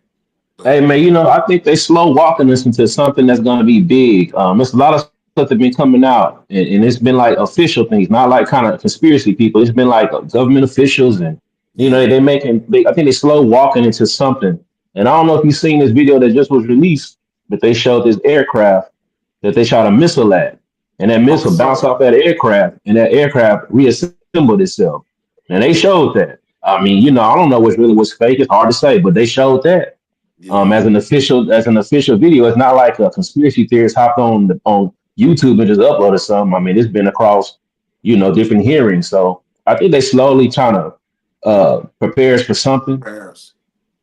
But hey man, I think they slow walking us into something that's gonna be big. There's a lot of stuff that's been coming out, and it's been like official things, not like kind of conspiracy people. It's been like government officials, and yeah, I think they slow walking into something. And I don't know if you've seen this video that just was released, but they showed this aircraft that they shot a missile at, and that oh, missile it's bounced so off that aircraft, and that aircraft reassembled itself. And they showed that. I mean, I don't know what's fake. It's hard to say, but they showed that yeah, as an official video. It's not like a conspiracy theorist hopped on YouTube and just uploaded something. I mean, it's been across different hearings. So I think they slowly trying to prepare us for something. Paris.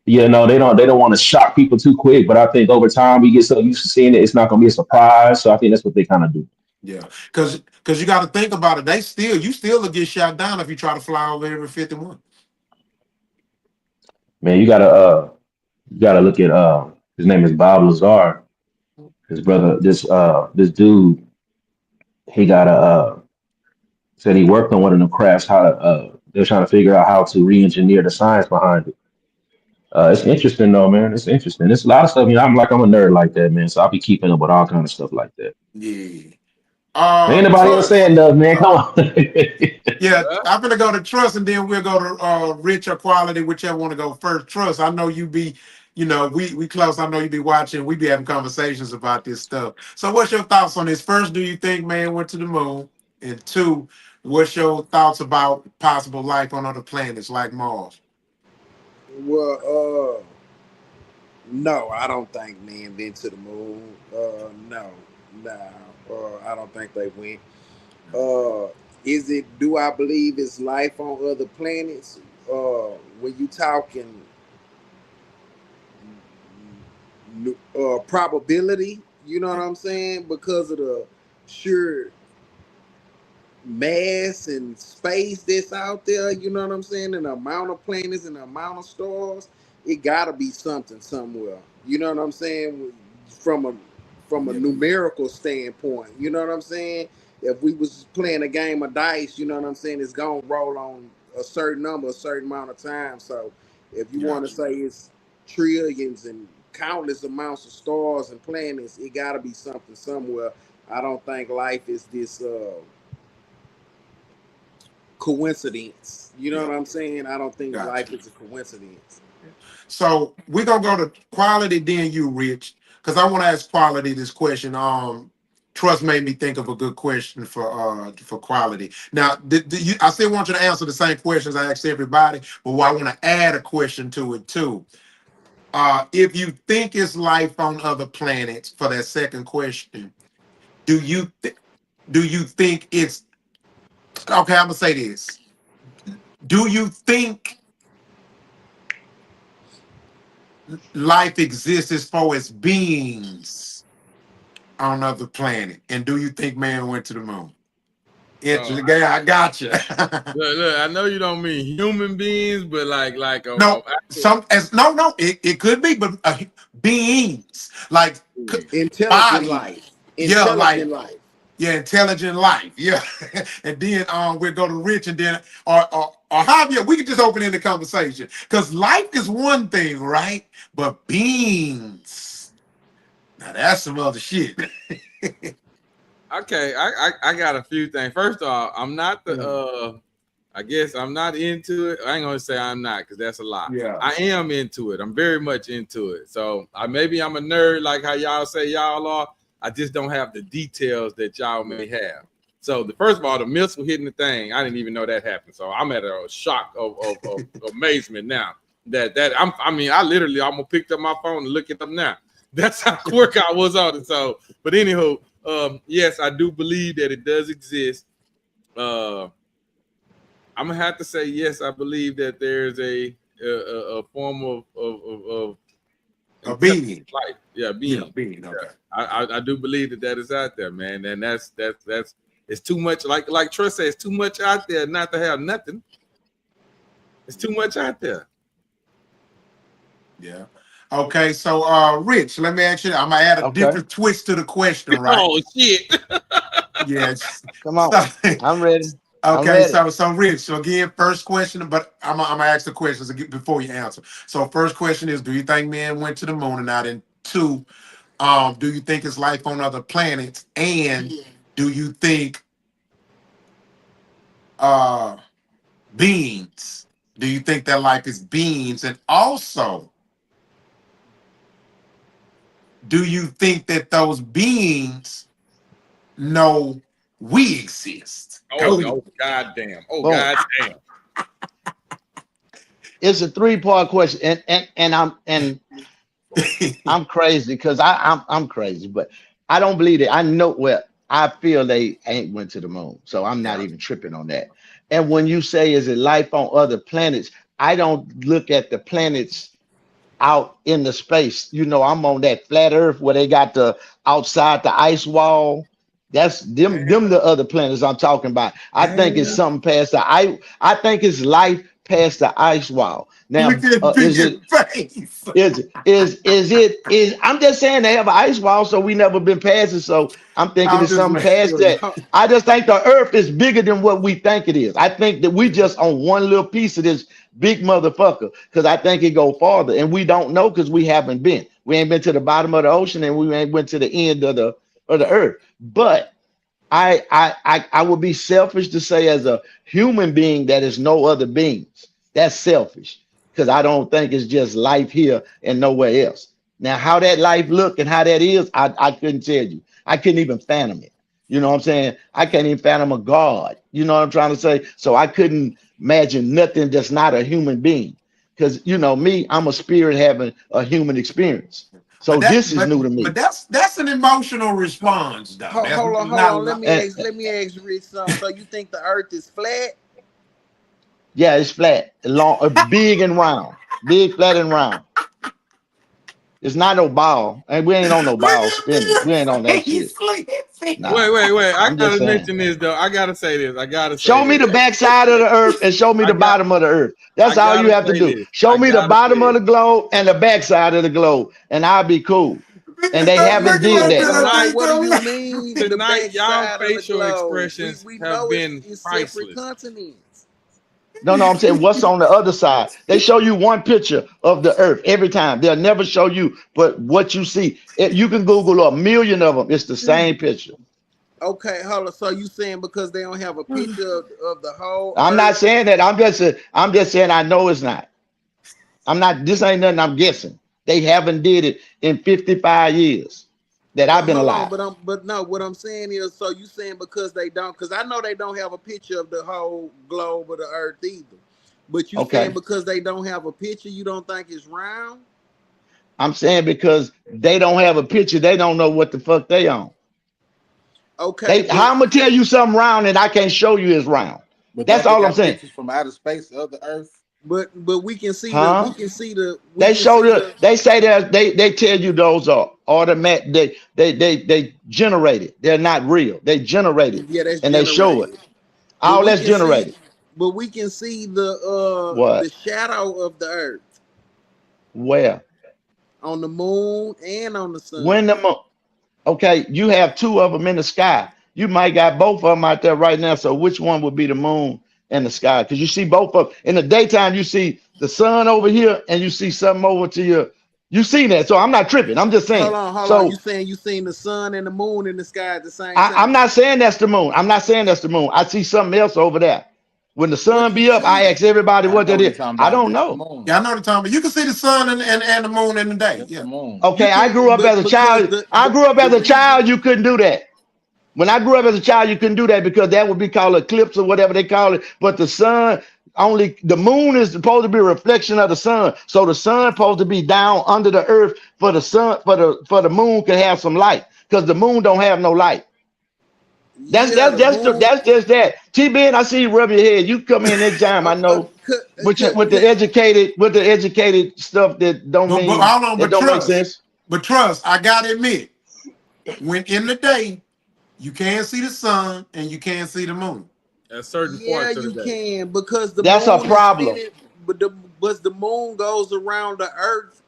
They don't want to shock people too quick, but I think over time we get so used to seeing it, it's not going to be a surprise. So I think that's what they kind of do. Yeah, because you got to think about it. You still will get shot down if you try to fly over Area 51. Man, you gotta look at his name is Bob Lazar. His brother, this dude, he got a said he worked on one of them crafts. How to they're trying to figure out how to re-engineer the science behind it. It's interesting though, man. It's interesting. It's a lot of stuff. I'm a nerd like that, man. So I'll be keeping up with all kind of stuff like that. Yeah. Ain't nobody else Trust. saying nothing, man. Come on. Yeah, Well, I'm gonna go to Trust, and then we'll go to Rich or Quality, whichever want to go first. Trust. I know you be, we close. I know you be watching. We be having conversations about this stuff. So, what's your thoughts on this? First, do you think man went to the moon? And two, what's your thoughts about possible life on other planets like Mars? Well, no, I don't think man been to the moon. No, nah, I don't think they went. Uh, is it? Do I believe it's life on other planets? When you talking probability, you know what I'm saying? Because of the sure mass and space that's out there, you know what I'm saying? And the amount of planets and the amount of stars, it gotta be something somewhere. You know what I'm saying? From a Yeah, numerical standpoint, you know what I'm saying? If we was playing a game of dice, you know what I'm saying, it's gonna roll on a certain number, a certain amount of time. So if you want to gotcha. say it's trillions and countless amounts of stars and planets, it gotta be something somewhere. I don't think life is this coincidence. You know Yeah, what I'm saying? I don't think gotcha. life is a coincidence. So we're gonna go to Quality, then you, Rich, because I want to ask Quality this question. Trust made me think of a good question for quality. Now, I still want you to answer the same questions I asked everybody, but I want to add a question to it too. If you think it's life on other planets, for that second question, do you think it's okay? I'm gonna say this. Do you think life exists as far as beings on other planet? And do you think man went to the moon? I got you. Look, I know you don't mean human beings, but like no, it could be, but beings like intelligent life, intelligent life. Yeah, intelligent life. Yeah, and then we'll go to Rich, and then or Javier. We can just open in the conversation because life is one thing, right? But beings, now that's some other shit. Okay, I got a few things. First off, I'm not I guess I'm not into it. I ain't gonna say I'm not because that's a lie. Yeah, I am into it. I'm very much into it. So maybe I'm a nerd like how y'all say y'all are. I just don't have the details that y'all may have. So first of all, the missile hitting the thing, I didn't even know that happened. So I'm at a shock of amazement now. I literally almost picked up my phone and look it up now. That's how quick I was on it. So, but anywho. Yes, I do believe that it does exist. I'm gonna have to say yes. I believe that there's a form of being life. Yeah, being. Yeah, being. Okay. I do believe that is out there, man, and that's it's too much. Like Trust says, it's too much out there not to have nothing. It's too much out there. Yeah. Okay, so Rich, let me ask you. I'm gonna add a different twist to the question, right? Oh shit! Yes. Come on, I'm ready. Okay, so Rich. So again, first question, but I'm gonna ask the questions before you answer. So first question is: do you think men went to the moon or not? And two, do you think it's life on other planets? And do you think beings? Do you think that life is beings? And also, do you think that those beings know we exist? Oh goddamn! Oh goddamn! It's a 3-part question, and I'm crazy because I'm crazy, but I don't believe it. I know I feel they ain't went to the moon, so I'm not even tripping on that. And when you say is it life on other planets, I don't look at the planets out in the space. You know, I'm on that flat Earth where they got the outside the ice wall. That's them the other planets I'm talking about. I think it's something past the I think it's life past the ice wall. Now I'm just saying they have an ice wall, so we never been past it. So I'm thinking it's something past that. I just think the Earth is bigger than what we think it is. I think that we just on one little piece of this big motherfucker, because I think it go farther, and we don't know because we haven't been. We ain't been to the bottom of the ocean, and we ain't went to the end of the Earth. But I would be selfish to say as a human being that is no other beings. That's selfish because I don't think it's just life here and nowhere else. Now, how that life look and how that is, I couldn't tell you. I couldn't even fathom it. You know what I'm saying? I can't even fathom a God. You know what I'm trying to say? So I couldn't imagine nothing that's not a human being. Because, you know, me, I'm a spirit having a human experience. So this is new to me. But that's an emotional response, though. Hold on. Let me ask Rich something. So you think the Earth is flat? Yeah, it's flat, long, big and round, big, flat and round. It's not no ball, and we ain't on no ball spinning. We ain't on that shit. Nah. Wait. I gotta mention this though. I gotta say this. Show me the backside of the Earth and show me the bottom of the Earth. That's all you have to do. Show me the bottom of the globe and the backside of the globe, and I'll be cool. And they haven't did that. What do you mean? Tonight, y'all facial expressions have been priceless. Continents. No, I'm saying what's on the other side. They show you one picture of the Earth every time. They'll never show you but what you see. You can Google a million of them. It's the same picture. Okay, hold on. So you saying because they don't have a picture of the whole? I'm not saying that. I'm just saying I know it's not. I'm not. This ain't nothing I'm guessing. They haven't did it in 55 years. that I've been Hold on, alive. but no, what I'm saying is, so you saying because they don't, because I know they don't have a picture of the whole globe of the earth either. But you saying Okay. because they don't have a picture, you don't think it's round? I'm saying because they don't have a picture, they don't know what the fuck they on. Okay, but How I'm gonna tell you something round and I can't show you is round. But That's don't they all I'm got saying. pictures from outer space of the Earth? but we can see Huh? we They can show see the they say that they tell you those are automatic, they generated. They're not real. They generated yeah, that's and they show it. generated. But All we that's can see generated. the What? shadow of the earth Where? on the moon and on the sun. When the okay, you have two of them in the sky. You might got both of them out there right now. So which one would be the moon and the sky? Because you see both of them in the daytime. You see the sun over here, and you see something over to your. You see that? So I'm not tripping. I'm just saying. Hold on. You So saying you seen the sun and the moon in the sky at the same I'm time? not saying that's the moon. I'm not saying that's the moon. I see something else over there. When the What sun you be up, I see? ask everybody I what know that what he's is. talking I about. don't That's the know. moon. Yeah, I know the time, but you can see the sun and the moon in the day. That's Yeah. the moon. You Okay, I can, grew up as a because child. I grew up the as a reason child. You couldn't do that. When I grew up as a child, you couldn't do that because that would be called eclipse or whatever they call it. But the sun, only the moon is supposed to be a reflection of the sun. So the sun supposed to be down under the earth for the sun, for the moon can have some light. Because the moon don't have no light. That's yeah, that's the that's moon. that's just that. T-Ben, I see you rub your head. You come in anytime. I know with the educated stuff that don't But mean hold on, that but don't make trust. sense. But trust, I gotta admit, when in the day, you can't see the sun and you can't see the moon. At certain Yeah, parts of you the day. can because the That's a moon is problem. spinning, but the moon goes around the earth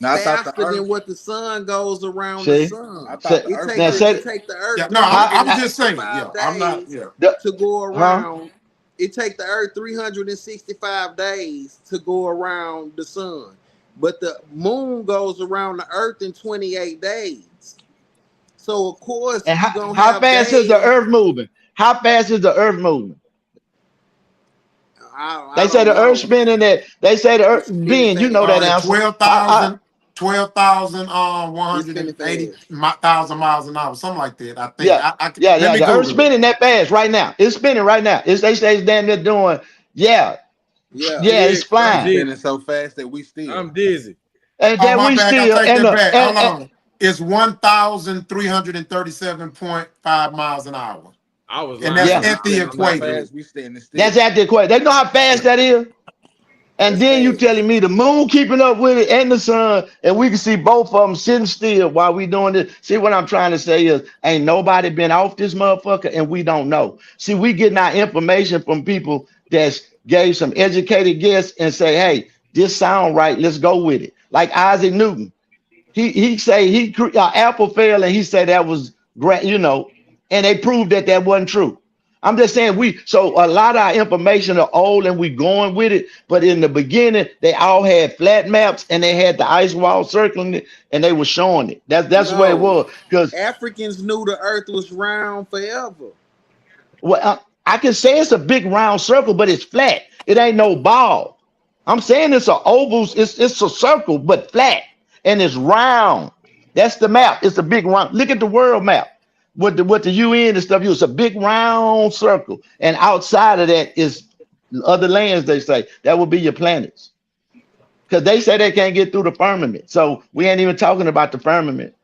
Now I thought the faster than Earth. what the sun goes around the See, I sun. thought say, the Earth now was. It say take the earth Yeah, no, how I was just saying, yeah, 365 I'm not, days yeah. the to go huh? around. It take the earth 365 days to go around the sun. But the moon goes around the earth in 28 days. So of course And you're gonna how have fast is the days. earth moving? How fast is the earth moving? I They say don't the earth know. spinning that. They say the earth It's spinning being, you know that fast. At answer. 12,000, It's spinning 180,000 miles an hour, something like that. I think. Yeah, Let yeah. me The earth Google it. spinning that fast right now. It's spinning right now. They say it's damn near doing, yeah, Yeah. It yeah, it's is. I'm It's flying. spinning dizzy. so fast that we still. I'm dizzy. And Oh, then my we bad. I still take that back. Hold and on. It's 1,337.5 miles an hour. I was And lying that's yeah, when I at the said Spinning I'm so not equator. dizzy. fast we standing that's still. at the equation. They know how fast that is. And That's then you fast. telling me the moon keeping up with it and the sun, and we can see both of them sitting still while we doing this. See what I'm trying to say is, ain't nobody been off this motherfucker, and we don't know. See, we getting our information from people that's gave some educated guess and say, hey, this sound right, let's go with it. Like Isaac Newton, he say Apple failed, and he said that was great, and they proved that that wasn't true. I'm just saying so a lot of our information are old and we going with it, but in the beginning they all had flat maps and they had the ice wall circling it and they were showing it. That's the way it No. was. Because Africans knew the earth was round forever. well, I can say it's a big round circle, but it's flat. It ain't no ball. I'm saying it's a oval. It's a circle, but flat and it's round. That's the map. It's a big round. Look at the world map with the UN and stuff. It's a big round circle, and outside of that is other lands. They say that would be your planets because they say they can't get through the firmament. So we ain't even talking about the firmament.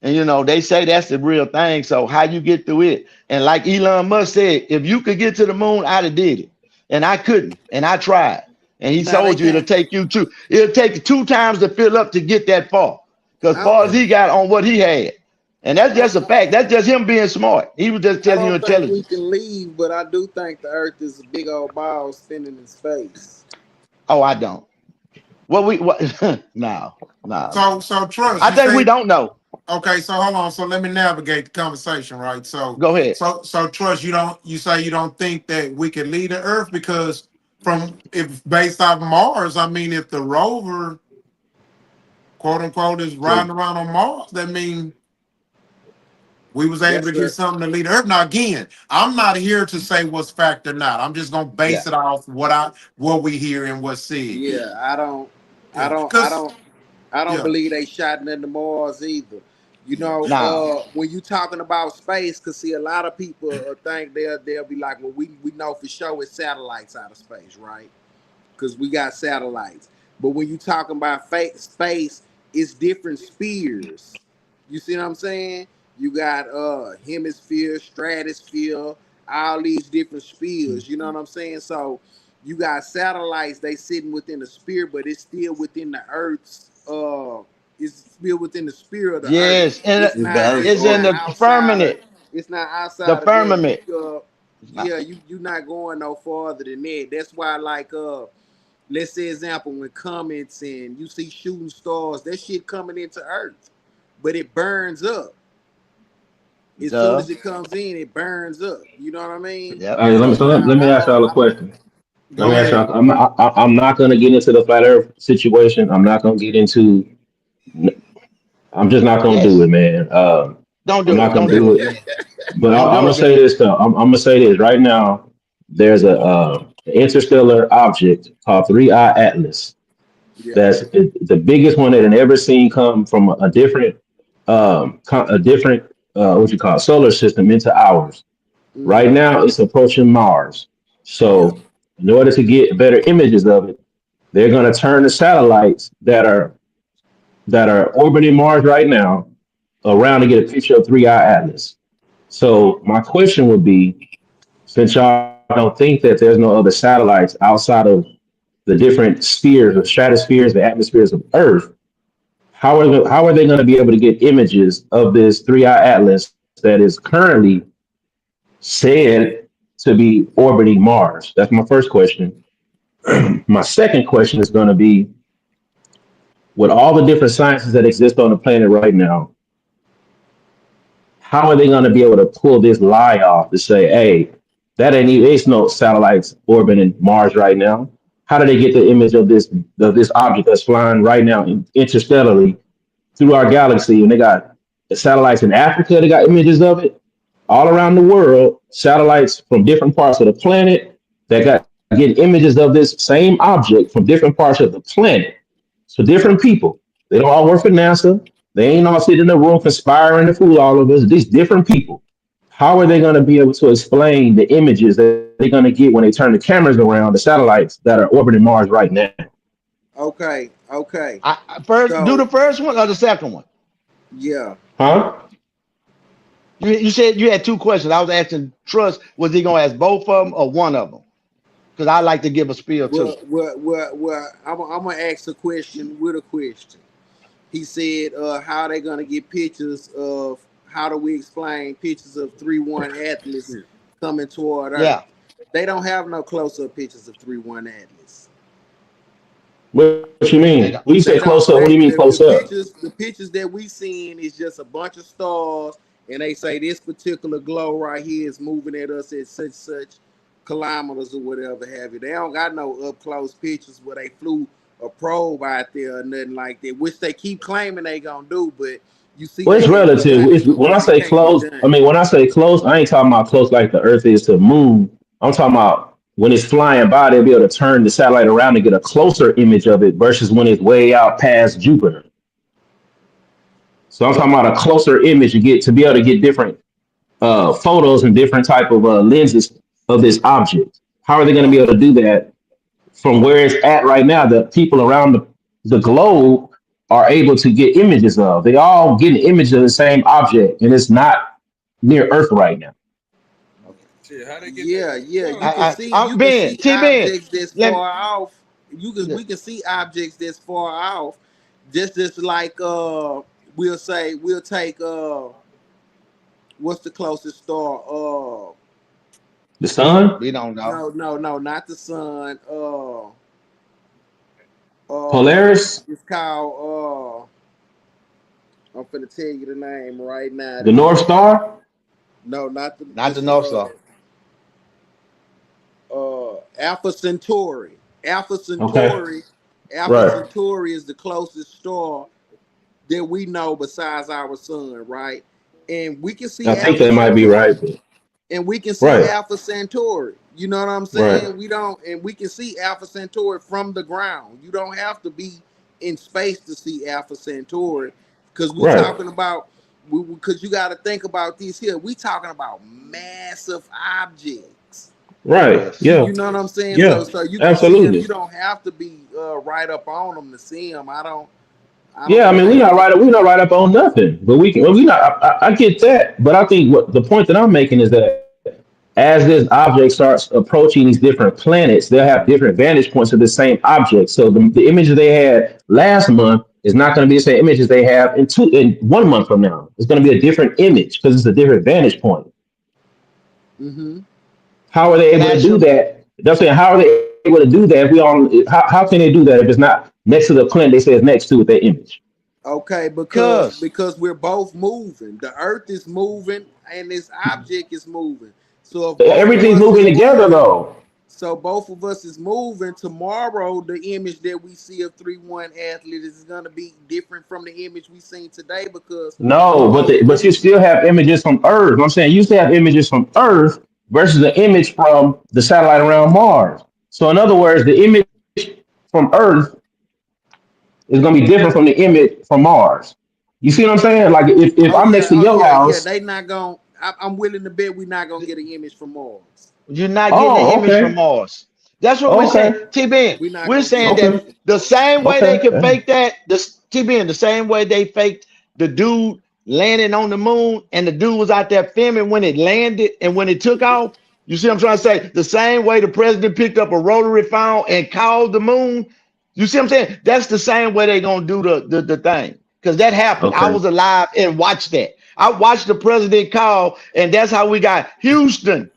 And they say that's the real thing. So how you get through it? And like Elon Musk said, if you could get to the moon, I'd have did it. And I couldn't. And I tried. And he Now they told you can't. it'll take you 2 times to fill up to get that far. Because I far as he got on what he had. And that's don't, just a fact. That's just him being smart. He was just I telling you don't think we intelligence. can leave, but I do think the earth is a big old ball spinning in space. Oh, I don't. What no. So trust, I you think we say, don't know. okay, so hold on. So let me navigate the conversation, right? So Go ahead. so trust, you say you don't think that we can leave the earth because if based off Mars, I mean if the rover quote unquote is See. riding around on Mars, that means we was able to That's get a something to lead the earth. Now again, I'm not here to say what's fact or not. I'm just gonna Yeah. base it off what we hear and what's said. yeah. I don't. I Yeah. don't. I Because don't. I don't yeah. believe they shot into Mars either. You know, Now, when you talking about space, cause see a lot of people think they'll be like, well, we know for sure it's satellites out of space, right? Because we got satellites. But when you talking about space, it's different spheres. You see what I'm saying? You got hemisphere, stratosphere, all these different spheres. You know what I'm saying? So you got satellites, they sitting within the sphere, but it's still within the Earth's it's still within the sphere of the Earth. yes, and It's It's the not earth it's it's in not orbit. the outside of firmament. it's not The outside of there. firmament. Yeah, you not going no farther than that. That's why like let's say example when comets and you see shooting stars, that shit coming into Earth, but it burns up. As soon Duh. as it comes in, it burns up. You know what I mean? Yep. Hey, So let me ask y'all a question. Let go me ask ahead. y'all. I'm not gonna get into the flat Earth situation. I'm not gonna get into. I'm just not gonna do Yes. it, man. Don't I'm do not it. gonna Don't do do it, it. Ben. But Don't I'm do gonna it, say Ben. this though. I'm gonna say this right now. There's a interstellar object called 3I Atlas. Yeah. That's the biggest one that had ever seen come from a different a different what you call it, solar system into ours. Right Mm-hmm. now, it's approaching Mars. Yeah. So, in order to get better images of it, they're going to turn the satellites that are orbiting Mars right now around to get a picture of 3I Atlas. So, my question would be, since y'all don't think that there's no other satellites outside of the different spheres, the stratospheres, the atmospheres of Earth, how are they going to be able to get images of this 3I Atlas that is currently said to be orbiting Mars? That's my first question. My second question is going to be, with all the different sciences that exist on the planet right now, how are they going to be able to pull this lie off to say, hey, that ain't even, there's no satellites orbiting Mars right now? How do they get the image of this object that's flying right now interstellarly through our galaxy? And they got the satellites in Africa, they got images of it all around the world, satellites from different parts of the planet that got getting images of this same object from different parts of the planet. So different people. They don't all work for NASA. They ain't all sitting in the room conspiring to fool all of us. These different people. How are they going to be able to explain the images that they're going to get when they turn the cameras around the satellites that are orbiting Mars right now? Okay. Okay. First, do So the first one or the second one. yeah. Huh? You said you had two questions. I was asking Trust, was he gonna ask both of them or one of them? Because I like to give a spiel too. I'm gonna ask a question with a question. He said, how are they gonna get pictures of how do we explain pictures of 3-1 Atlas coming toward Earth? Yeah. They don't have no close-up pictures of 3-1 Atlas. What you They mean? don't. When you say They close don't. up, what do They you mean close up? the pictures that we seeing is just a bunch of stars, and they say this particular glow right here is moving at us at such kilometers or whatever have you. They don't got no up close pictures where they flew a probe out there or nothing like that, which they keep claiming they gonna do, but you see Well, it's they ain't relative. done it, It's, when I and it say can't be close, I done. mean when I say close, I ain't talking about close like the Earth is to the moon. I'm talking about when it's flying by, they'll be able to turn the satellite around and get a closer image of it versus when it's way out past Jupiter. So I'm talking about a closer image to be able to get different photos and different type of lenses of this object. How are they going to be able to do that from where it's at right now? The people around the globe are able to get images of. They all get an image of the same object, and it's not near Earth right now. Shit, how they get that? Yeah. Well, You can Ben, see T Ben, objects that's let far off. We can see objects that's far off. Just like we'll take what's the closest star? The sun, we don't know. No, not the sun. Polaris, It's called. I'm finna tell you the name right now. the North Star. No, not the. Not the It's North Star. Alpha Centauri. Alpha Okay, Centauri. Alpha right. Centauri is the closest star that we know besides our sun, right? And we can see I think Alpha that might be Centauri, right. But, and we can see right, Alpha Centauri. You know what I'm right, saying? We don't, and we can see Alpha Centauri from the ground. You don't have to be in space to see Alpha Centauri, because we right. talking about because you got to think about this here. We talking about massive objects. Right. Yeah. You know what I'm saying? Yeah. So you can see them. Absolutely. You don't have to be right up on them to see them. I don't Yeah, I mean, think we're not right up on nothing, but we can. Well, we not. I get that, but I think what the point that I'm making is that as this object starts approaching these different planets, they'll have different vantage points of the same object. So the images they had last month is not going to be the same images they have in 1 month from now. It's going to be a different image because it's a different vantage point. Mm-hmm. How are they Can able I to ask do you? that? That's saying, how are they able to do that if we all? How can they do that if it's not next to the planet they say is next to with that image? Okay, Cuz because we're both moving. The Earth is moving and this object is moving. So if both of Everything's us moving is together moving, though. so both of us is moving. Tomorrow, the image that we see of 3-1 athlete is going to be different from the image we seen today because we No, both but you moving. still have images from Earth. I'm saying you still have images from Earth versus the image from the satellite around Mars. So in other words, the image from Earth is going to be different from the image from Mars. You see what I'm saying? Like if I'm next to Oh your yeah, yeah. house, They not going. I'm willing to bet we're not gonna get an image from Mars. you're not getting an oh, image from okay, Mars. That's what we're saying. okay, T-Ben, We're not we're gonna get saying an that okay, image from the Mars. same way they okay. can fake that, this T-Ben, the same way they faked the dude landing on the moon and the dude was out there filming when it landed and when it took off. You see what I'm trying to say? The same way the president picked up a rotary phone and called the moon. You see what I'm saying? That's the same way they're gonna do the thing. Because that happened. I Okay. was alive and watched that. I watched the president call, and that's how we got Houston.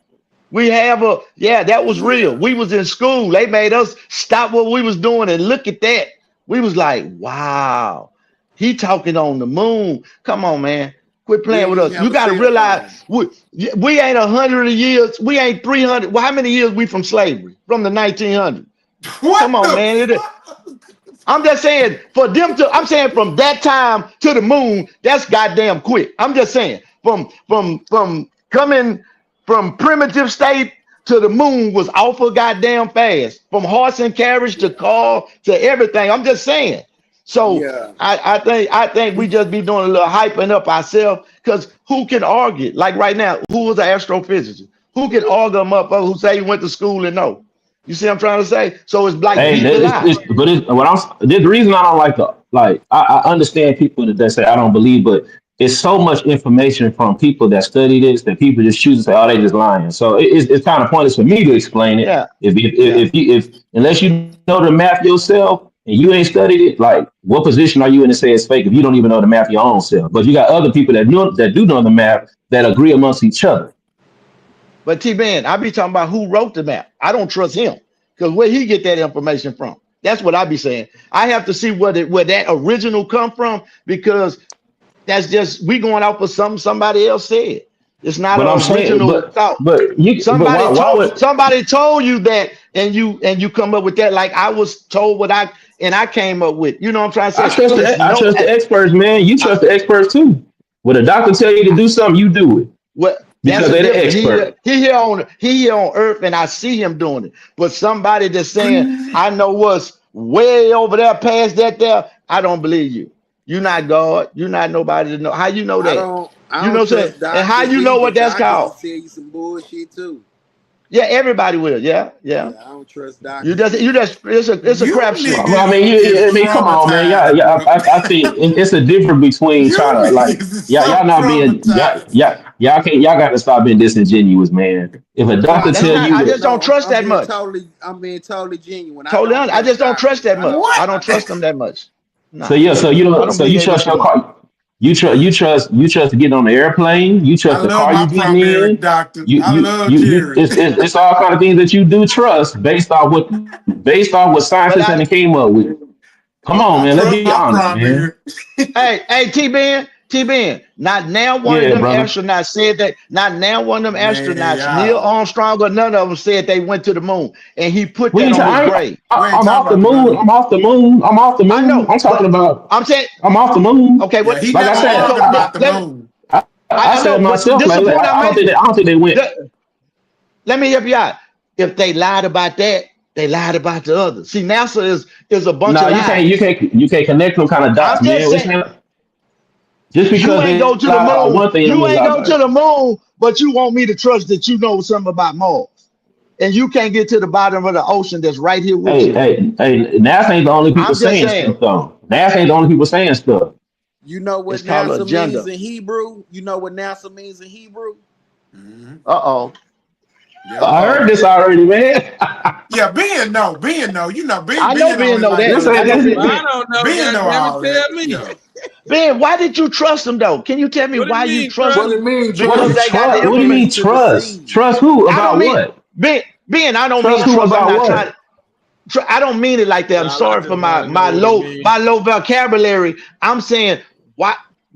We have a that was real. Yeah, We was in school. They made us stop what we was doing and look at that. We was like, wow, he talking on the moon. Come on, man. Quit we playing ain't with even us. have You a got to cell realize phone. we ain't 100 years. We ain't 300. Well, how many years we from slavery? From the 1900s. Come What on, the man. fuck? I'm just saying for them to. I'm saying from that time to the moon, that's goddamn quick. I'm just saying from coming from primitive state to the moon was awful goddamn fast. From horse and carriage to car to everything. I'm just saying. So Yeah, I think we just be doing a little hyping up ourselves because who can argue? Like right now, who was an astrophysicist? Who can argue them up who say he went to school and know? You see what I'm trying to say? So it's like Hey, beating the lie. but it's what I'm. There's the reason I don't like the like. I understand people that say I don't believe, but it's so much information from people that study this that people just choose to say, "Oh, they just lying." So it's kind of pointless for me to explain it. Yeah, yeah. If unless you know the math yourself and you ain't studied it, like what position are you in to say it's fake if you don't even know the math your own self? But you got other people that do know the math that agree amongst each other. But T-Ben, I be talking about who wrote the map. I don't trust him because where he get that information from? That's what I be saying. I have to see where that original come from because that's just we going off of something somebody else said. It's not But I'm an saying, original thought. but why would Somebody told you that and you come up with that like I was told what I came up with. You know what I'm trying to say? It's I no trust the experts, man. You I, trust the experts too. When a doctor tell you to do something, you do it what that's because a they're the different. expert. He here on earth and I see him doing it. But somebody that's saying I know what's way over there past that there, I don't believe you. You're not God. You're not nobody to know. How you know I that? don't. I You know don't what I'm saying? trust And how doctors you know either. what that's Doctors will called? tell you some bullshit too. Yeah, everybody will. Yeah, yeah. Yeah, I don't trust You doctors just either. it's a You crapshoot. Well, I mean, niggas is I mean, come on, man. traumatized, bro. I think it's a difference between You trying to like, niggas is so y'all not being, traumatized. y'all got to stop being disingenuous, man. If a No, doctor That's tell not. you I no, that, just don't no. trust that much. I'm being totally genuine. I Totally don't honest. I trust just don't trust doctors. that I much. don't. I What? don't I trust don't. them that much. so Nah, yeah, I don't so you believe they trust your doing. car, you trust to get on the airplane, you I trust the love car my you getting primary in, doctor. I love you Jerry. it's all kind of things that you do trust based off what But scientists I and came up with. Come on, I man, let's trust be my honest, man. primary. hey, T Ben. Not now one of Yeah, them brother. astronauts said that. Not now one of them Man, astronauts, Neil y'all. Armstrong or none of them said they went to the moon, and he put We that ain't on his grave. We ain't I'm talking off the about the moon. moon. I'm off the moon. I'm off the I moon. know, I'm talking but about I'm saying I'm off the moon. okay. Yeah, What? he Like I never Okay, said, so arguing about the moon. I I said know, but myself, this is like the point I'm making. I don't think they went. Let me help you out. If they lied about that, they lied about the other. See, NASA is a bunch No, of lies. you can't connect them kind of I'm dots, just man. saying. Just You because ain't they go to the lie about moon. one thing, don't You mean they ain't lie go about to it. the moon, but you want me to trust that you know something about Mars. And you can't get to the bottom of the ocean that's right here with Hey, you. NASA ain't the only people I'm just saying saying, stuff though. NASA ain't the only people saying stuff. You know it's what called NASA means agenda. in Hebrew? You know what NASA means in Hebrew? Mhm. Uh-oh. Yeah. I heard this already, man. Yeah, Ben know. You know, Ben, I know Ben on Ben it know like that. this I this. know ain't Ben. Well, I Ben, don't know. Ben God know damn it, all that. tell me. Yeah. Ben, why did you trust them though? Can you tell me What do you why you mean, trust What trust? them? it mean, what Because is trust? they got the trust? What do you mean Place information. to trust? deceive. Trust who? I don't About mean what? Ben, I don't mean Trust who trust. I'm about not trying what? to I don't mean it like that. I'm Y'all, I sorry for just want to know my what it low means. vocabulary. I'm saying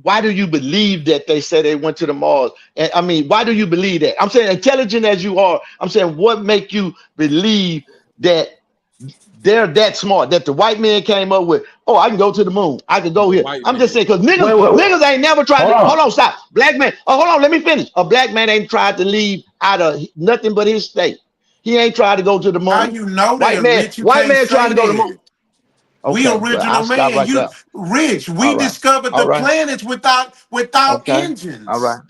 why do you believe that they say they went to the Mars? And I mean, why do you believe that? I'm saying intelligent as you are, I'm saying what make you believe that they're that smart that the white man came up with, oh, I can go to the moon. I can go The here. white I'm just man. saying because niggas, Wait. niggas ain't never tried Hold to hold on. on, stop. Black man. Oh, hold on, let me finish. A black man ain't tried to leave out of nothing but his state. He ain't tried to go to the How moon. you know that, Rich? You White can't man tried say to go to the moon. that. We Okay, well, original I'll stop man. right You there. Rich. All We right. discovered All the right. planets without Okay. All engines. right.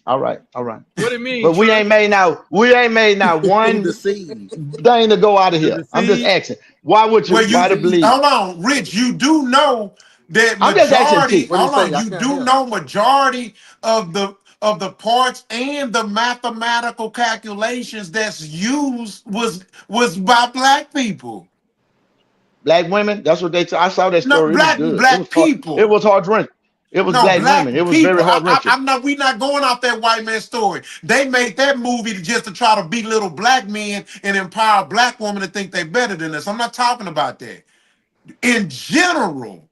All right. All right. What it mean, But we trust? ain't made now. We ain't made now To one deceive. thing to go out of To here. I'm just deceive? asking. Why would you? Well, Why to believe? hold on, Rich. You do know that I'm just asking majority. T. What do you Hold say? on. I You can't do hear. know majority of the parts and the mathematical calculations that's used was by black people, Black women. That's what they. I saw that not story. It was good. It black was hard. It people. was hard wrenching. It was No, black black women. It was people. very hard wrenching. I'm not. We not going off that white man story. They made that movie just to try to belittle black men and empower black women to think they better than us. I'm not talking about that. In general,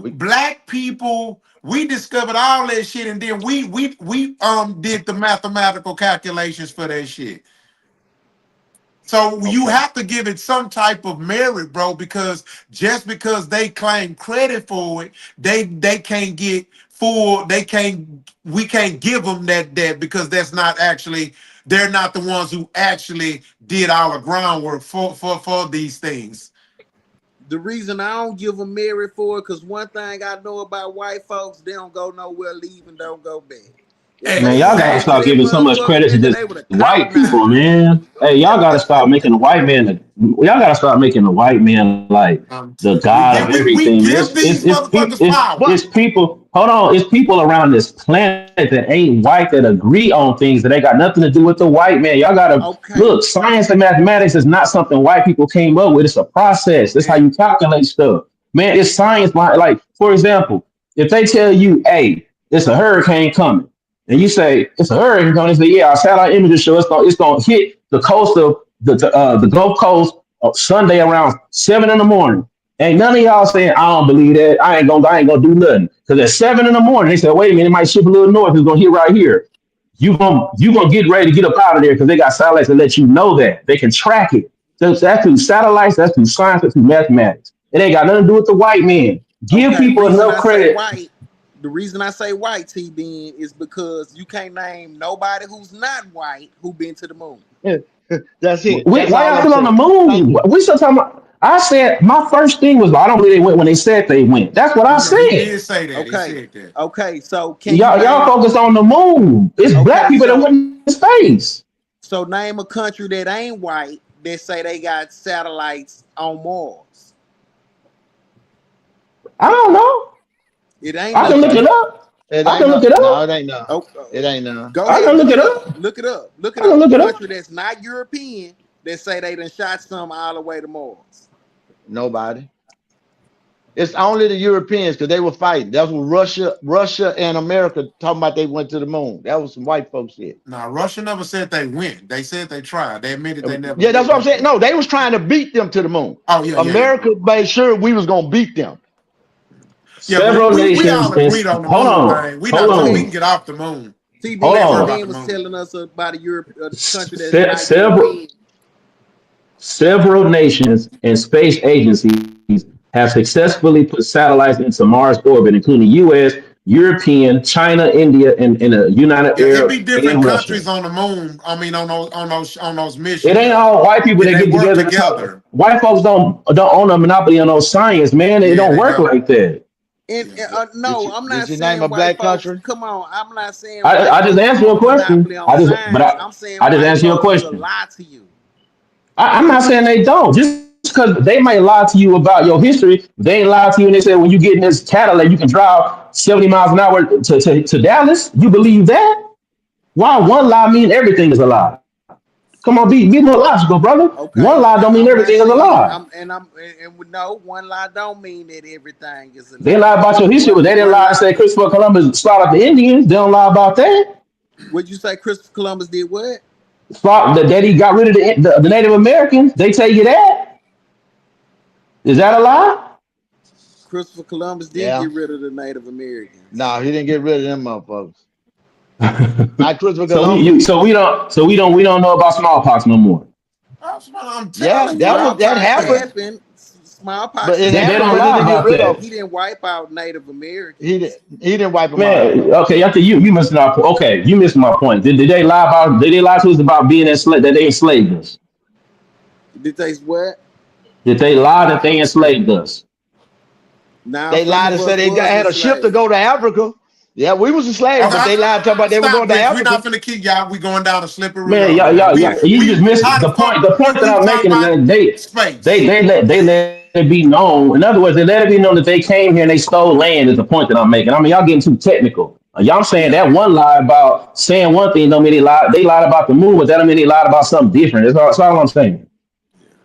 We black people, we discovered all that shit, and then we did the mathematical calculations for that shit. So you okay. have to give it some type of merit, bro, because just because they claim credit for it, they can't get full. They can't. We can't give them that because that's not actually. They're not the ones who actually did all the groundwork for these things. The reason I don't give them merit for it, because one thing I know about white folks, they don't go nowhere, leave and don't go back. If Man, they y'all gotta came to stop Exactly. that giving so much motherfucker, credit to nigga, just they would have white people, colonized. man. Hey, y'all gotta stop making the white man. Y'all gotta stop making the white man like the god of We everything, man. give these It's people. motherfuckers power. It's people. Hold on. It's people around this planet that ain't white that agree on things that ain't got nothing to do with the white man. Y'all gotta Okay. look. Science and mathematics is not something white people came up with. It's a process. That's how And you calculate stuff, man. It's science. Like for example, if they tell you, "Hey, it's a hurricane coming." And you say it's a hurricane coming, they say, yeah, our satellite images show it's gonna hit the coast of the Gulf Coast Sunday around 7 in the morning. Ain't none of y'all saying I don't believe that. I ain't gonna do nothing. Because at 7 in the morning, they said, wait a minute, it might shift a little north, it's gonna hit right here. You gonna get ready to get up out of there because they got satellites that let you know that. They can track it. So that's through satellites, that's through science, that's through mathematics. It ain't got nothing to do with the white man. Give Okay. people Reason enough I say credit. white, the reason I say white, T Ben, is because you can't name nobody who's not white who been to the moon. That's it. That's Why all y'all I'm still on the saying. Thank moon? you. We still talking about. I said my first thing was I don't believe they went when they said they went. That's what I yeah, he said. did say that. He Okay. said that. Okay. So can you Y'all name focus on the moon. It's black okay, people that so went in space. so name a country that ain't white that say they got satellites on Mars. I don't know. It ain't I can look it none. up. It I ain't can no. look it No, it up. ain't no. Oh, It ain't no. go I ahead, can look look it it up. up. Look it up. Look I it can up. A look it country up. that's not European that say they done shot some all the way to Mars. Nobody. It's only the Europeans because they were fighting. That's what Russia and America talking about. They went to the moon. That was some white folks shit. Now, Russia never said they went. They said they tried. They admitted they never Yeah, that's did what I'm that saying. shit. No, they was trying to beat them to the moon. Oh yeah. America made sure we was gonna beat them. Yeah, but Several we nations all and agreed on the hold moon on, thing. We hold not talking. We Okay. can on, get off the moon. hold TBN, Let's get on. off the was moon. telling us about a country that's Se- not several European. Several nations and space agencies have successfully put satellites into Mars orbit, including U.S., European, China, India, and the United Yeah, it Arab be different and Russia. countries on the moon. I mean, on those It ain't missions, all white people and that they get work together to talk. together. White folks don't own a monopoly on no science, man. It Yeah, don't they work don't. like that. No, I'm Did not you saying name a white black folks. country? Come on, I'm not saying white I just folks answered your own a question. monopoly on science. I'm saying I just white answered your folks will question. lie to you. I'm not saying they don't. Just because they might lie to you about your history, they ain't lie to you and they say when you get in this Cadillac, you can drive 70 miles an hour to Dallas. You believe that? Why one lie mean everything is a lie? Come on, be more logical, brother. One Okay, lie don't mean I'm not everything is a saying lie. no, one lie don't mean that everything is a They lie. lie about your history, but they didn't One lie and lie. say Christopher Columbus slaughtered the Indians. They don't lie about that. Would you say Christopher Columbus did what? That he got rid of the Native Americans. They tell you that. Is that a lie? Christopher Columbus did Yeah. get rid of the Native Americans. No, he didn't get rid of them motherfuckers. Not Christopher So Columbus. we don't know about smallpox no more. That's what I'm Yeah, telling you. that Smallpox happened, happened. but Smallpox it is They happened, don't but he lie didn't get about rid that. of he them. didn't wipe out Native Americans. He didn't wipe them out. Man, okay, I think you missing our point. Okay, you missing my point. Did they lie about? Did they lie to us about being enslaved? That they enslaved us? Did they what? Did they lie that they enslaved us? Now They some lied of and us said they was had a ship to enslaved. go to Africa. Yeah, we was enslaved, Okay, but they lied talking about they were stop, going to Rich. We're Africa. not finna keep y'all. We going down a slippery Man, road, man. you just We missed how the the point. The fuck point that we I'm talking making is about that space? they let it be known. In other words, they let it be known that they came here and they stole land. Is the point that I'm making. I mean, y'all getting too technical. Y'all saying Yeah. that one lie about saying one thing don't mean they lied. They lied about the move, but that don't mean they lied about something different. That's all I'm saying.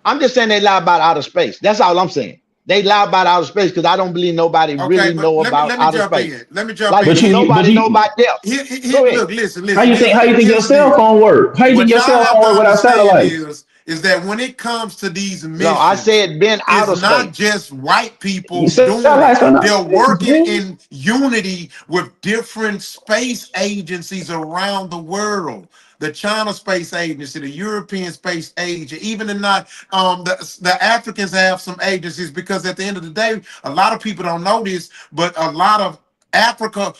I'm just saying they lie about outer space. That's all I'm saying. They lie about outer space because I don't believe nobody Okay, really but know about let me outer jump space. in. Let me jump Like in But here. nobody know you about depth. Here, Go ahead. look, listen. how you think your Here's the cell deal. phone work? How you think What your y'all cell have phone to work without understand satellites? is that when it comes to these No, I missions, said been it's outer not space. just white people doing it. Satellites are not They're spaces, working man. in unity with different space agencies around the world. The China Space Agency, the European Space Agency, even the Africans have some agencies because at the end of the day, a lot of people don't know this, but a lot of Africa,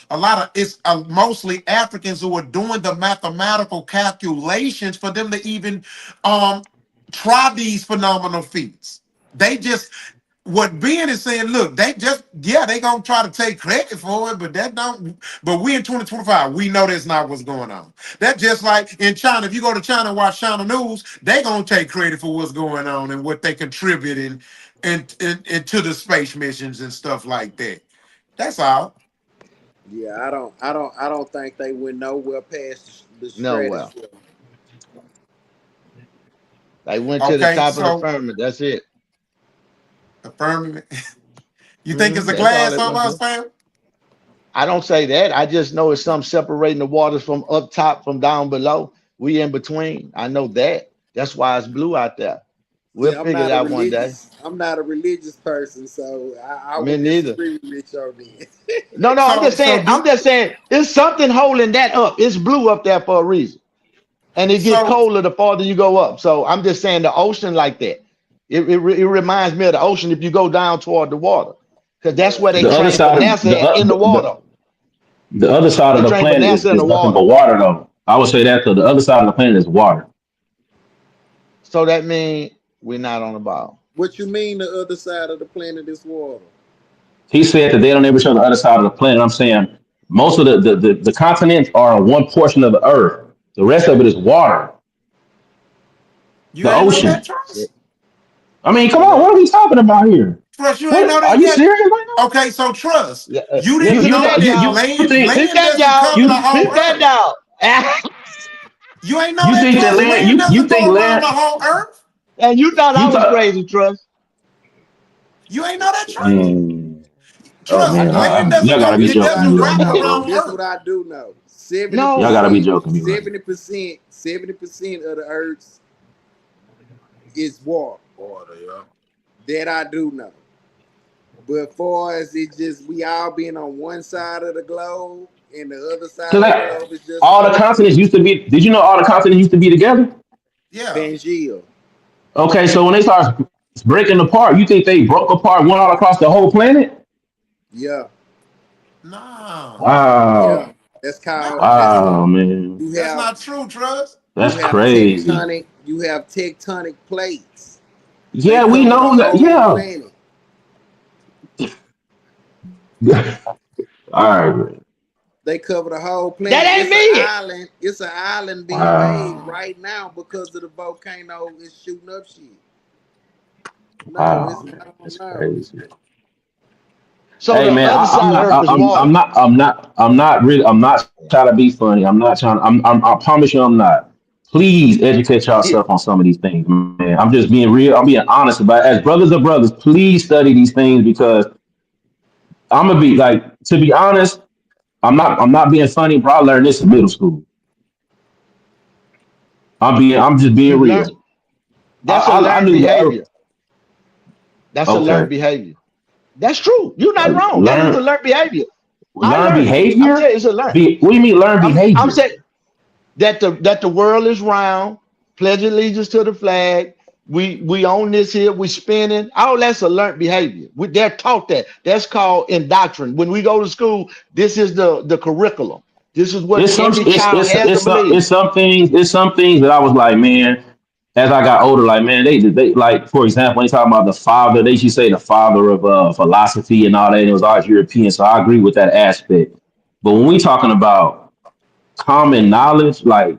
it's mostly Africans who are doing the mathematical calculations for them to even try these phenomenal feats. They just what Ben is saying, look, they gonna try to take credit for it, but we in 2025, we know that's not what's going on. That just like in China, if you go to China and watch China news, they gonna take credit for what's going on and what they contributing into the space missions and stuff like that. That's all. Yeah, I don't think they went nowhere past the No, well, stratosphere. they went to the Okay, top of the so firmament. That's it. affirming. You think it's a That's all glass they of went us, to. fam? I don't say that. I just know it's something separating the waters from up top from down below. We in between. I know that. That's why it's blue out there. See, We'll figure it out one day. I'm not a religious person, so I Me would neither. disagree with Rich on this. No, I'm So just saying, so it's something holding that up. It's blue up there for a reason. And it get so colder the farther you go up. So I'm just saying the ocean like that. It reminds me of the ocean if you go down toward the water. Because that's where they The other train for side of NASA in the water. the other side They of the train for planet NASA in is the nothing water. but water, though. I would say that because the other side of the planet is water. So that means we're not on the ball. What you mean the other side of the planet is water? He said that they don't ever show the other side of the planet. I'm saying most of the continents are on one portion of the earth. The rest of it is water, you the ain't know that, ocean. Trust? I mean, come So on, that what are we talking about here? Trust, you ain't know What are that you yet? serious right now? Okay, so Trust, yeah, you yeah, didn't peep know that, that y'all. Peep land that, doesn't y'all. cover the Peep whole that, earth. y'all. You ain't know You that, think that Trust? land? Land You doesn't think go around the land? whole earth. And you thought I You was thought? crazy, Trust. You ain't know that, Trust? Man, oh Trust, I man, know. land y'all doesn't gotta go, be This it what joking I me doesn't right do wrap now, know. bro. around This what earth. I do know. Y'all No. gotta be joking me right now. 70% of the earth is water. Water, yeah. That I do know. But far as it just we all being on one side of the globe and the other side Cause of the globe is just all the ocean. continents used to be. Did you know all the continents used to be together? Yeah. Pangea. Okay, so when they start breaking apart, you think they broke apart one all across the whole planet? Yeah. No. Yeah. Wow, That's called wow, man, you That's have not true, Trust. that's crazy. you have tectonic plates. They Yeah, we cover the know that. whole Yeah, planet. All right, man. They cover the whole planet. That ain't me. It's an island being made Wow. right now because of the volcano is shooting up shit. No, Wow, it's man. I don't That's know. crazy. So Hey the man, other I'm side of not. Earth is water. I'm not trying to be funny. I'm not trying. I promise you, I'm not. Please educate It, yourself on some of these things, man. I'm just being real. I'm being honest about it. As brothers of brothers. Please study these things because I'm gonna be like. To be honest, I'm not. I'm not being funny. Bro, I learned this in middle school. I'm just being you learn. real. That's a I learned knew the earth. behavior. That's a learned Okay. behavior. That's true. You're not wrong. That is a Learn learned behavior. I learn learned it. I'm behavior. telling you, it's a learn. What do you mean learn I'm behavior? saying that the world is round. Pledge allegiance to the flag. We own this here. We spinning. All that's a learned behavior. They're taught that. That's called indoctrination. When we go to school, this is the curriculum. This is what It's some every child has to believe. it's some things that I was like, man, as I got older, like man, they like for example, when they talk about the father, they should say the father of philosophy and all that, and it was always European. So I agree with that aspect. But when we talking about common knowledge, like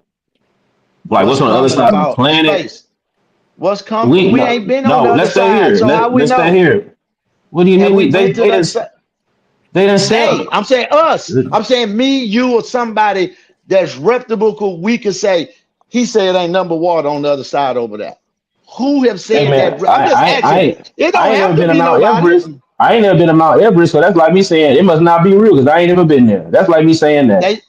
What's what's on the other common side of the about planet, space? What's common? we We ain't been on no, the other let's stay side, here. so how we Let's stay know? here. What do you Have mean we they been to they the other didn't side? they didn't They, sell? I'm saying us. I'm saying me, you, or somebody that's reputable. We could say he said ain't number water on the other side over there. Who have Hey said man, that? I'm just asking. It I don't ain't never have to been to be Mount nobody. Everest. I ain't never been to Mount Everest, so that's like me saying it must not be real because I ain't never been there. That's like me saying that. They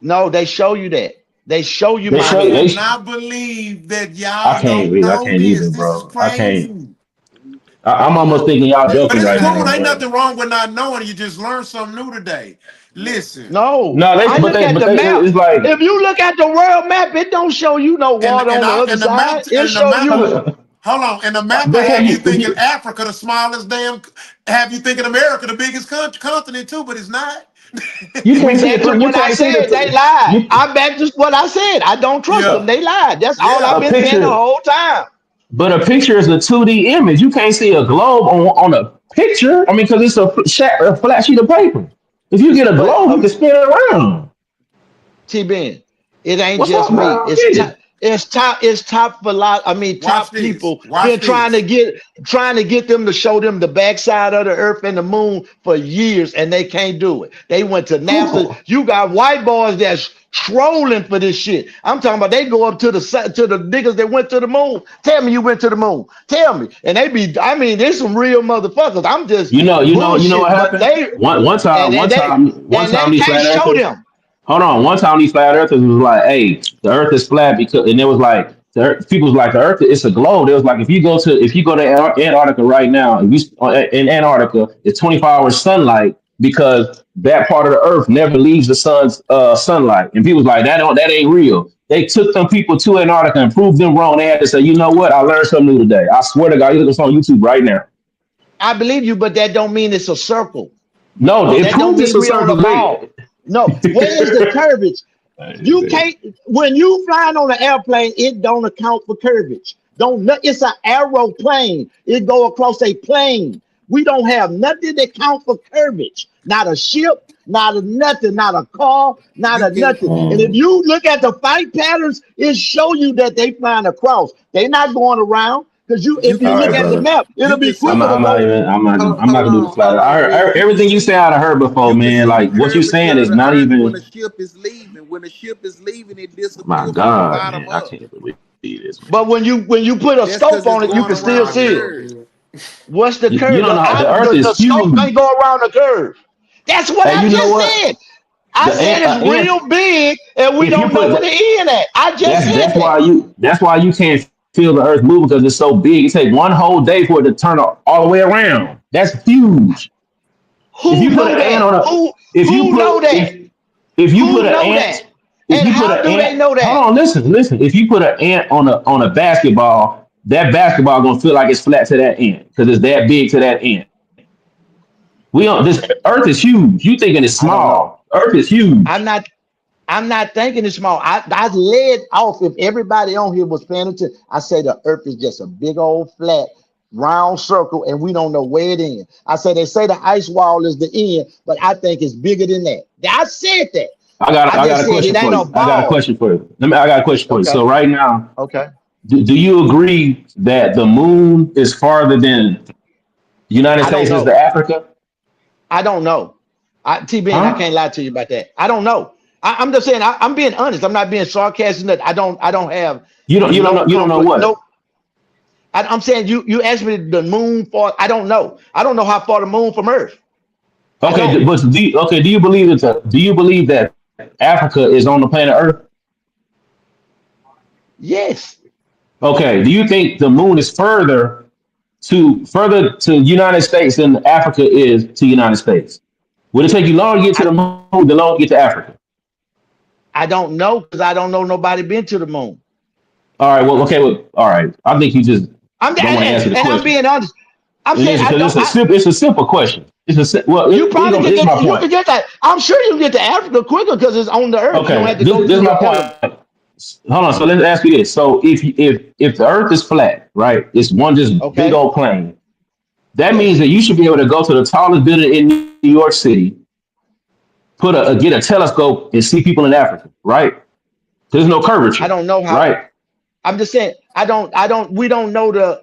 no, they show you that. They show you They I Mount show you. Everest. cannot believe that I y'all can't don't read. I know can't this. even, This is bro. I can't. crazy. I'm almost thinking y'all But joking it's right cool. now, Ain't bro. nothing wrong with not knowing. You just learned something new today. Listen, No, No, I look at the map. it's like If you look at the world map, it don't show you no and water and on the I other and the map side. It and the show map. you. Hold on, and the map will that's how have you you if thinking you Africa the smallest damn. Have you thinking America the biggest continent too? But it's not. you We can't see back to it. You what I can't see said. They the lied. you I'm back to what I said. I don't trust them. Yeah, They lied. That's all I've yeah. a been saying the picture. whole time. But a picture is a 2D image. You can't see a globe on a picture. I mean, because it's a flat sheet of paper. If you get a But globe, you can spin it around. T-Ben, it ain't What's just up, man? me. I don't get it. It's top I mean Watch top this. people Watch been this. trying to get them to show them the backside of the earth and the moon for years, and they can't do it. They went to NASA. Who? You got white boys that's trolling for this shit. I'm talking about they go up to the niggas that went to the moon. Tell me you went to the moon. Tell me. And they be, I mean, there's some real motherfuckers. I'm just You know what bullshit, but happened? they One and time they these can't flat show earthers. them. Hold on. One time these flat earthers was like, "Hey, the Earth is flat," because, and it was like people was like, "The Earth it's a globe." It was like if you go to Antarctica right now, if you in Antarctica, it's 24 hours sunlight because that part of the Earth never leaves the sun's sunlight. And people was like, that ain't real." They took them people to Antarctica and proved them wrong. They had to say, "You know what? I learned something new today. I swear to God, you look this on YouTube right now." I believe you, but that don't mean it's a circle. No, it That don't proves it's mean a we on a circle. ball. No, where is the curvature? You can't when you flying on an airplane, it don't account for curvature. It's an aeroplane. It go across a plane. We don't have nothing that count for curvature. Not a ship, not a nothing, not a car, not You a can nothing. And if you look at the flight patterns, it show you that they flying across. They not going around. Because you if you All can look right, at the brother. map, it'll you be can see quicker to go. I'm not gonna do the flat. I heard real. You can everything you see say. I'd heard before, you can man. see the Like what you're saying curvature of is the not earth when a even. ship is leaving. When a ship is leaving, it My disappears from the God, bottom man, I up. can't believe this, man. But when you put a That's scope because it's on it, you What's going can going still around on, the see it. man? curve. What's the You curve? don't know the Earth The is scope huge. ain't go around the curve. That's what And I you know just what? said. I The said ant, it's ant. real big, and we If you don't know put where the end at. I just said that. that's why you can't feel the Earth move because it's so big. It takes one whole day for it to turn all the way around. That's huge. If Who you put know an ant that? on a, if you Who know put that? if you put Who an know that? ant, if And you put how an do they ant, know hold that? on, listen. If you put an ant on a basketball, that basketball gonna feel like it's flat to that ant because it's that big to that ant. We don't. This Earth is huge. You thinking it's I don't know. small? Earth is huge. I'm not. I'm not thinking it's small. I led off. If everybody on here was paying attention, I say the Earth is just a big old flat round circle, and we don't know where it ends. I say they say the ice wall is the end, but I think it's bigger than that. I said that. I I got just a said question it ain't for no you. I got a ball. question for you. I got a question for you. Okay. So right now, Okay. do you agree that the moon is farther than the United I don't States is to know. Africa? I don't know. T-Ben, I Huh? can't lie to you about that. I don't know. I'm just saying. I'm being honest. I'm not being sarcastic. I don't have no You don't know conflict. No. what? I'm saying you asked me the moon far. I don't know. I don't know how far the moon from Earth. I Okay, don't. but do you believe do you believe that Africa is on the planet Earth? Yes. Okay, do you think the moon is further to United States than Africa is to United States? Would it take you long to get to I the moon than long to get to Africa? I don't know because I don't know nobody been to the moon. All right, well, okay, well, all right. I think you just I'm don't want to answer the and I'm question. being honest. I'm It saying is I because don't. it's a simple question. You probably can This is get my you can point. get that. I'm sure you can get to Africa quicker because it's on the Earth. You don't Okay, have to go this is through my the element. point. Hold on. So let's ask you this. So if the Earth is flat, right? It's one just big Okay. old plane. That means Yes. that you should be able to go to the tallest building in New York City, get a telescope and see people in Africa, right? There's no I curvature, don't know how. right? I'm just saying. We don't know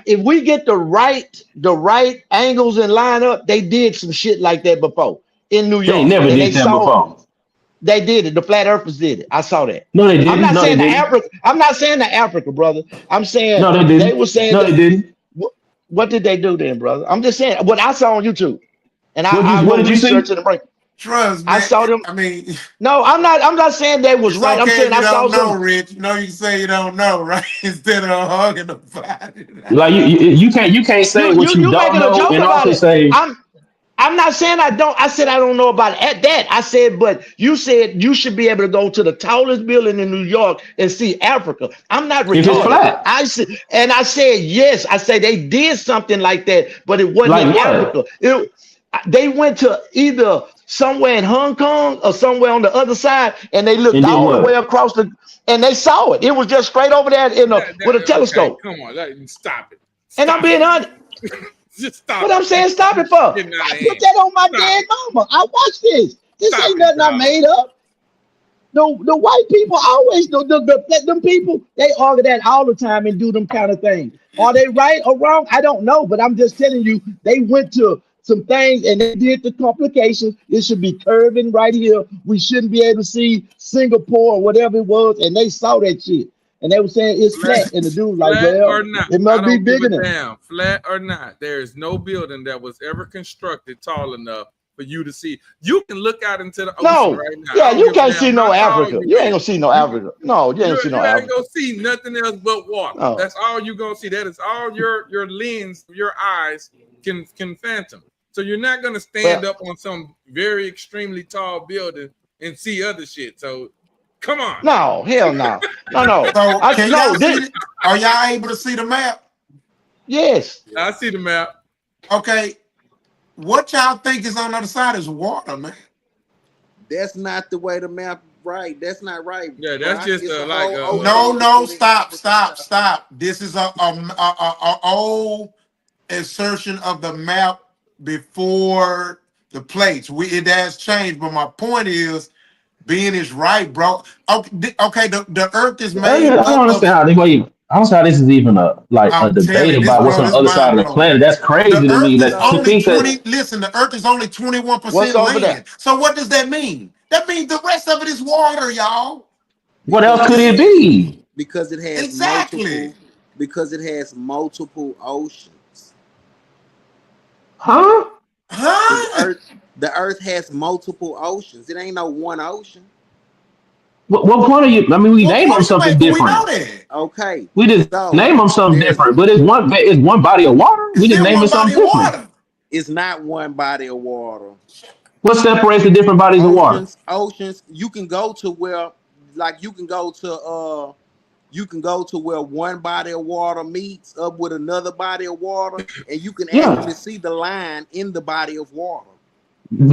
if we get the right angles and line up. They did some shit like that before in New They ain't York, never and did they that saw before. they did it. The flat earthers did it. I saw that. No, they I'm didn't. not No, they saying the didn't. Africa. I'm not saying the Africa, brother. I'm saying No, they they didn't. were saying No, that. they didn't. What did they do then, brother? I'm just saying what I saw on YouTube, and I'll What go did you research see? it and bring. Trust, I man. saw them. I mean, No, I'm not saying they was it's right. I'm okay saying if you I saw don't know, some. Rich. You know you can say you don't know, right? Instead of hugging the body. Like you can't say what you You don't making a know joke and about also it. say I'm not saying I don't. I said I don't know about it at that. I said, but you said you should be able to go to the tallest building in New York and see Africa. I'm not if it's retarded. flat. I said yes. I said they did something like that, but it wasn't in Like Africa. what? They went to either somewhere in Hong Kong or somewhere on the other side, and they looked And did all the way what? across and they saw it. It was just straight over there with a Okay, telescope. come on, stop it. And I'm Stop being it. honest. Just stop What I'm it. saying, stop it for. Getting out I of put hand. that on my Stop dead it. mama. I watched this. This Stop ain't it, nothing I dog. made up. The white people always do them people. They argue that all the time and do them kind of things. Are they right or wrong? I don't know, but I'm just telling you they went to some things and they did the complications. It should be curving right here. We shouldn't be able to see Singapore or whatever it was, and they saw that shit. And they were saying it's flat, and the dude was like, Flat well, or not, it I must be don't give bigger a than. damn. Flat or not, there is no building that was ever constructed tall enough for you to see. You can look out into the ocean No, right now. yeah, I don't you give a can't damn see how no tall Africa. you You ain't is. gonna see no You, Africa. No, you ain't see no you ain't Africa. gonna see nothing else but water. No. That's all you gonna see. That is all your lens, your eyes can phantom. So you're not gonna stand Well, up on some very extremely tall building and see other shit. So come on. no, hell no. No. So I can no y'all see? this Are y'all able to see the map? yes. I see the map. Okay. What y'all think is on the other side is water, man. That's not the way the map right. That's not right. Yeah, that's Rock. just It's a like whole No, ocean in no, between stop, Africa and stop, South America. stop. This is a old assertion of the map before the plates. It has changed, but my point is, being is right, bro. Okay, the Earth is I made don't up of. understand how I don't understand how this is even a I'm debate telling this, about what's bro. on the This other side mind of the blowing. planet. That's crazy The to me. Earth is Like to So only think that 20. Listen, the Earth is only What's 21% over there? land. So what does that mean? That means the rest of it is water, y'all. what else because it could it has be? because it has Exactly. multiple oceans. Huh? The Huh? earth has multiple oceans. It ain't no one ocean. What point are you? I mean, we What name them point you something making? We know different. that. Okay. We just So name them something there's different. But it's one body of water. It's We just still name it one body something of different. water. it's not one body of water. What separates the different bodies of water? Oceans, you can go to where like you can go to where one body of water meets up with another body of water, and you can actually Yeah, see the line in the body of water.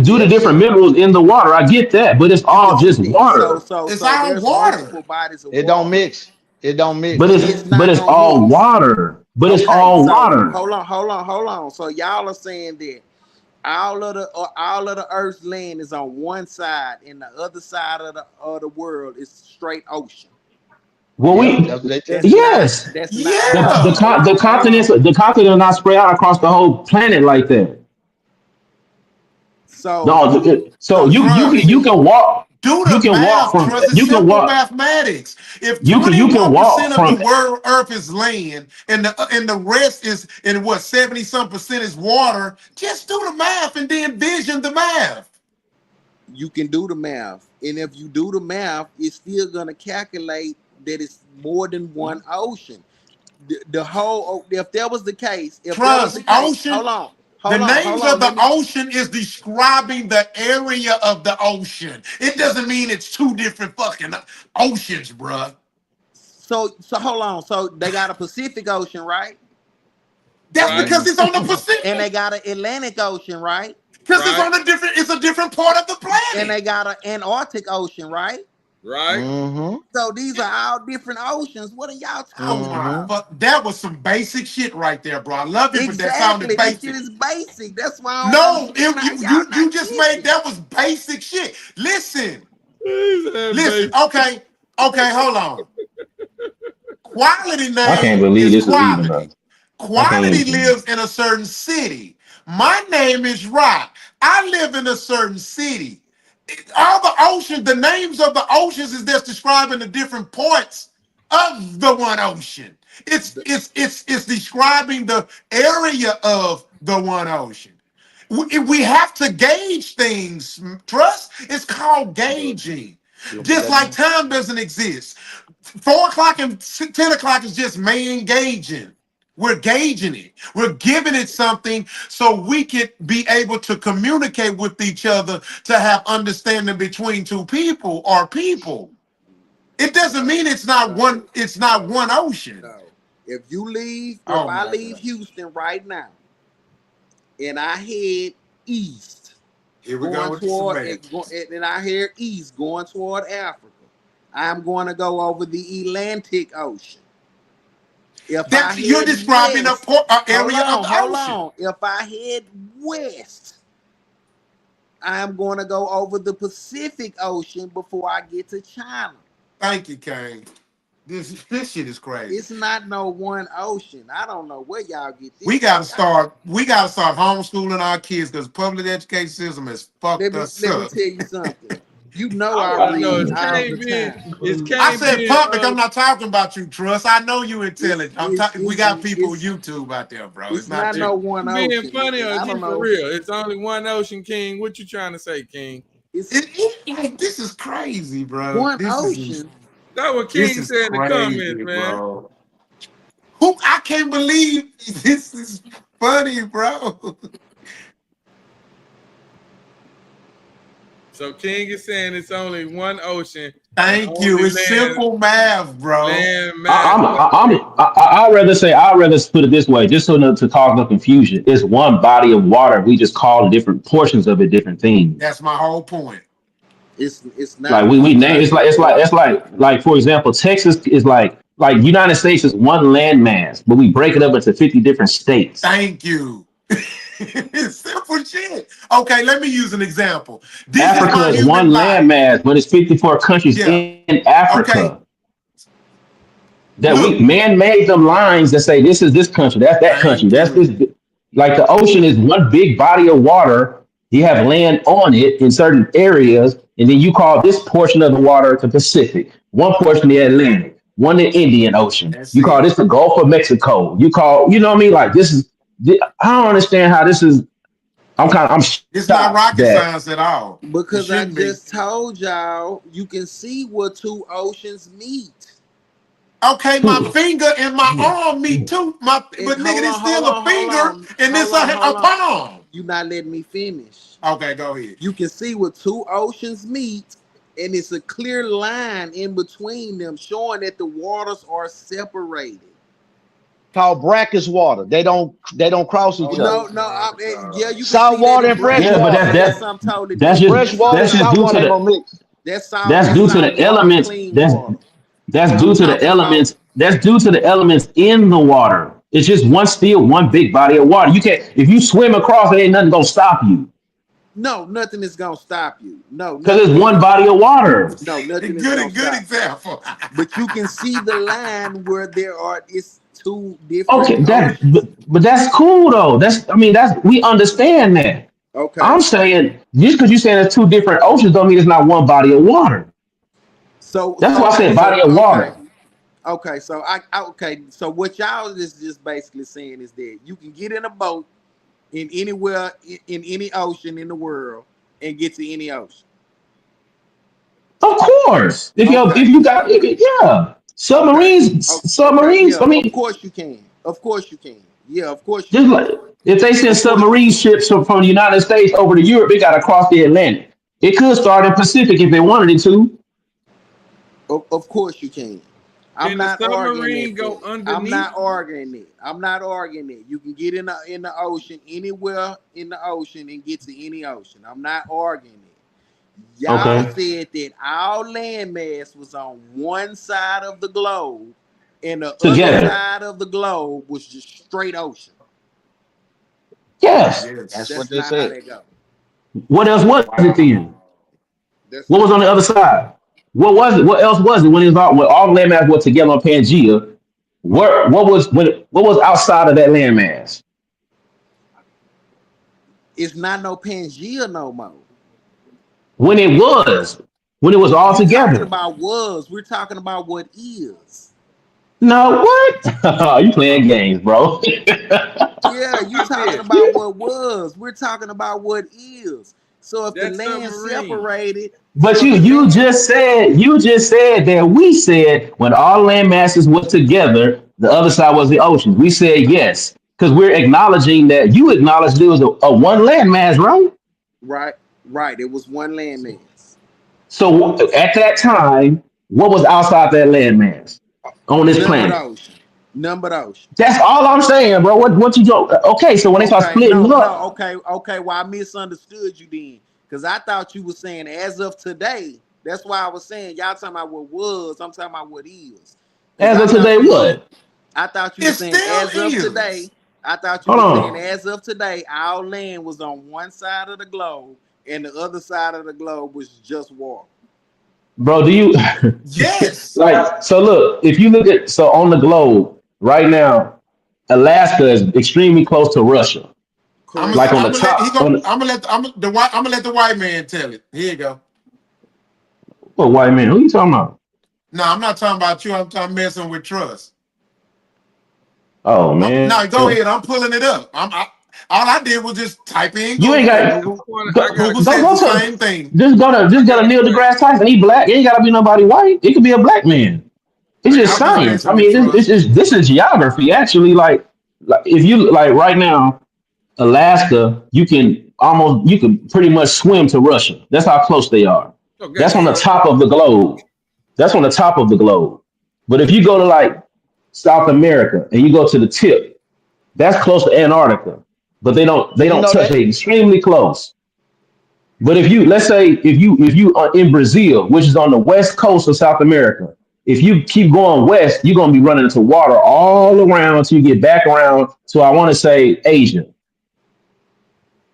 due to Yes. different minerals in the water. I get that, but it's You can all see just that. So water. so It's so all there's water. multiple bodies of It don't water. mix. It don't But mix. It's but not it's gonna all mix. water. but it's Okay, all so water. hold on. So y'all are saying that all of the Earth's land is on one side, and the other side of the world is straight ocean. Well, Yeah, that's what they tell That's me. not. yes, That's not. Hold Yeah. on. Hold the on. Hold continents on. are not spread out across the whole planet like that. So No, so so you Trust. you believe? can walk. Do You the can walk math, from. trust. It's You can simple walk. mathematics. If You can walk 21% of the from. world Earth is land and the rest is in what 70 some percent is water, just do the math and then vision the math. You can do the math, and if you do the math, it's still gonna calculate that it's more than one ocean. The whole, if that was the case, Trust. Ocean. The hold names on. of the Let me. ocean is describing the area of the ocean. It doesn't mean it's two different fucking oceans, bruh. So hold on. So they got a Pacific Ocean, right? That's Right, because it's on the And they Pacific. got an Atlantic Ocean, right? Because right, it's a different part of the And planet. they got an Antarctic Ocean, right? right. Mm-hmm. So these are all different oceans. What are y'all Oh talking my about? Mm-hmm. fuck. That was some basic shit right there, bro. I love you, but that sounded Exactly. This shit basic. is basic. That's why I don't No, understand how you y'all you not just get made it. that was basic shit. Listen, He said, listen. baby. Okay, hold on. Quality I can't name believe is this is even quality. up. I can't Quality even. lives in a certain city. My name is Rock. I live in a certain city. All the oceans, the names of the oceans is just describing the different points of the one ocean. It's describing the area of the one ocean. We have to gauge things. Trust. It's called gauging. You gonna put Just that like down? time doesn't exist. 4 o'clock and 10 o'clock is just man gauging. We're gauging it. We're giving it something so we can be able to communicate with each other to have understanding between two people or people. It doesn't mean it's not one. No, It's not no, one ocean. no. If Oh I my leave god! Houston right now and I head east, Here we go going with the toward semantics. and I head east going toward Africa, I'm going to go over the Atlantic Ocean. If I That you're head describing west, a area of the hold ocean. on. If I head west, I'm going to go over the Pacific Ocean before I get to China. Thank you, Kane. This shit is crazy. It's not no one ocean. I don't know where y'all get this We gotta shit. start. We gotta start homeschooling our kids because public education system has fucked us Let me up. tell you something. You know I I want to know read is all Kane the being time. I Kane said being public. I'm not talking about you, Trust. I know you It's intelligent. it's We it's got people it's YouTube out there, bro. It's it's not not is no you. one you being ocean, funny and or I is don't you for know. real? It's only one ocean, King. What you trying to say, King? It's Like, this is crazy, bro. one ocean. That's what This King is said in the comments, crazy, man. bro. Who I can't believe this is funny, bro. So King is saying it's only one ocean and Thank only you. It's simple math, bro. mass. I'd rather put it this way, just so to cause no confusion. It's one body of water. We just call different portions of it different things. That's my whole point. It's not Like we one name body of it's water. like for example, Texas is like United States is one landmass, but we break it up into 50 different states. Thank you. It's simple shit. Okay, let me use an example. This is Africa my is human one body. landmass, but it's 54 countries Yeah. in Okay. Africa. That we Look. man made them lines that say this is this country, that's that country, Thank that's this. you. Like the ocean is one big body of water. You have land on it in certain areas, and then you call this portion of the water the Pacific, one portion the Atlantic, one the Indian Ocean. That's You call it. this the Gulf of Mexico. You call, you know what I mean? Like this is. I don't understand how this is. I'm It's not shocked rocket that. science at all. It Because I shouldn't be. just told y'all you can see where two oceans meet. Okay, my finger and my arm meet too. And But nigga, it's still a hold finger on, and it's a hold on. palm. You not letting me finish. Okay, go ahead. You can see where two oceans meet, and it's a clear line in between them, showing that the waters are separated. Called brackish water. They don't cross each other. No, yeah, you can Salt see that water in and fresh Yeah, brackish, but water. but that's something totally that's different. just Fresh water and salt due to water ain't the gonna mix. that's due to the Salt water and elements. clean That's water. That's I'm due to the talking about elements. That's due to the elements in the water. It's just one big body of water. You can't, if you swim across it, ain't nothing gonna stop you. No, nothing is gonna stop you. No, Because nothing it's is one gonna, body of water. no, nothing is gonna Good stop. example. But you can see the line where there are it's two different Okay, oceans. but that's cool though. That's we understand that. Okay. I'm saying just because you're saying there's two different oceans don't mean it's not one body of water. So That's why I okay, said so body of okay. water. Okay, so okay, so what y'all is just basically saying is that you can get in a boat in anywhere in any ocean in the world and get to any ocean. Of course. Okay. Yeah. Okay. Okay. Submarines, Yeah. I Of mean, course you can. Of course you can. Yeah. Of course you just can. like if they send Of course you submarine can. ships from the United States over to Europe, they gotta cross the Atlantic. It could start in Pacific if they wanted it to. Of course you can. I'm Can the not arguing submarine that go fact. I'm underneath? not arguing it. I'm not arguing it. You can get in the ocean anywhere in the ocean and get to any ocean. I'm not arguing it. Y'all Okay. said that our landmass was on one side of the globe, and the other Together. side of the globe was just straight ocean. Yes. Yes. That's what That's they not how said. they go. What else was it then? That's What not was on how the other they go. side? What was it? What else was it when it was when all the landmass were together on Pangea? What was outside of that landmass? It's not no Pangea no more. When it was, when it was all You talking together. about was? We're talking about what is. No, what? You playing games, bro. Yeah, you I talking said about what was. We're talking about what is. So if the that land submarine. separated, But you just said that we said when all land masses was together, the other side was the oceans. We said yes because we're acknowledging that you acknowledged there was a one land mass, right? right, right, it was one landmass. So at that time, what was outside that land mass on this None but the planet? ocean. None but the ocean. That's all I'm saying, bro. What you do? Okay, so when they start Okay, splitting no, up, okay, okay. Well, I misunderstood you then. Because I thought you were saying as of today. That's why I was saying y'all talking about what was, I'm talking about what is. Because as I of thought today, you was what? I thought you were It saying still as of is. today. I thought you Hold were saying on, as of today, our land was on one side of the globe and the other side of the globe was just water. bro. Do you Yes. like? So look, if you look at on the globe right now, Alaska is extremely close to Russia, like Correct. on the top. I'm gonna let the white man tell it. Here you go. What white man? Who you talking about? No, I'm not talking about you. I'm messing with trust. Oh man, No, go ahead. I'm pulling it up. All I did was just type in you ain't Google, and got I got a go Google go says the go question. same to thing. I just go got to a Neil deGrasse question. Tyson. He black. It ain't gotta be nobody white. It could be a black man. It's just I'm just science. I messing with mean, trust. this is geography. Actually, like if you like right now, Alaska, you can pretty much swim to Russia. That's how close they are. Oh, go That's on the ahead. top of the globe. That's on the top of the globe. But if you go to like South America and you go to the tip, that's close to Antarctica. But they Do you don't know touch. that? They extremely close. But if you let's say if you are in Brazil, which is on the west coast of South America, if you keep going west, you're gonna be running into water all around until you get back around to I want to say Asia.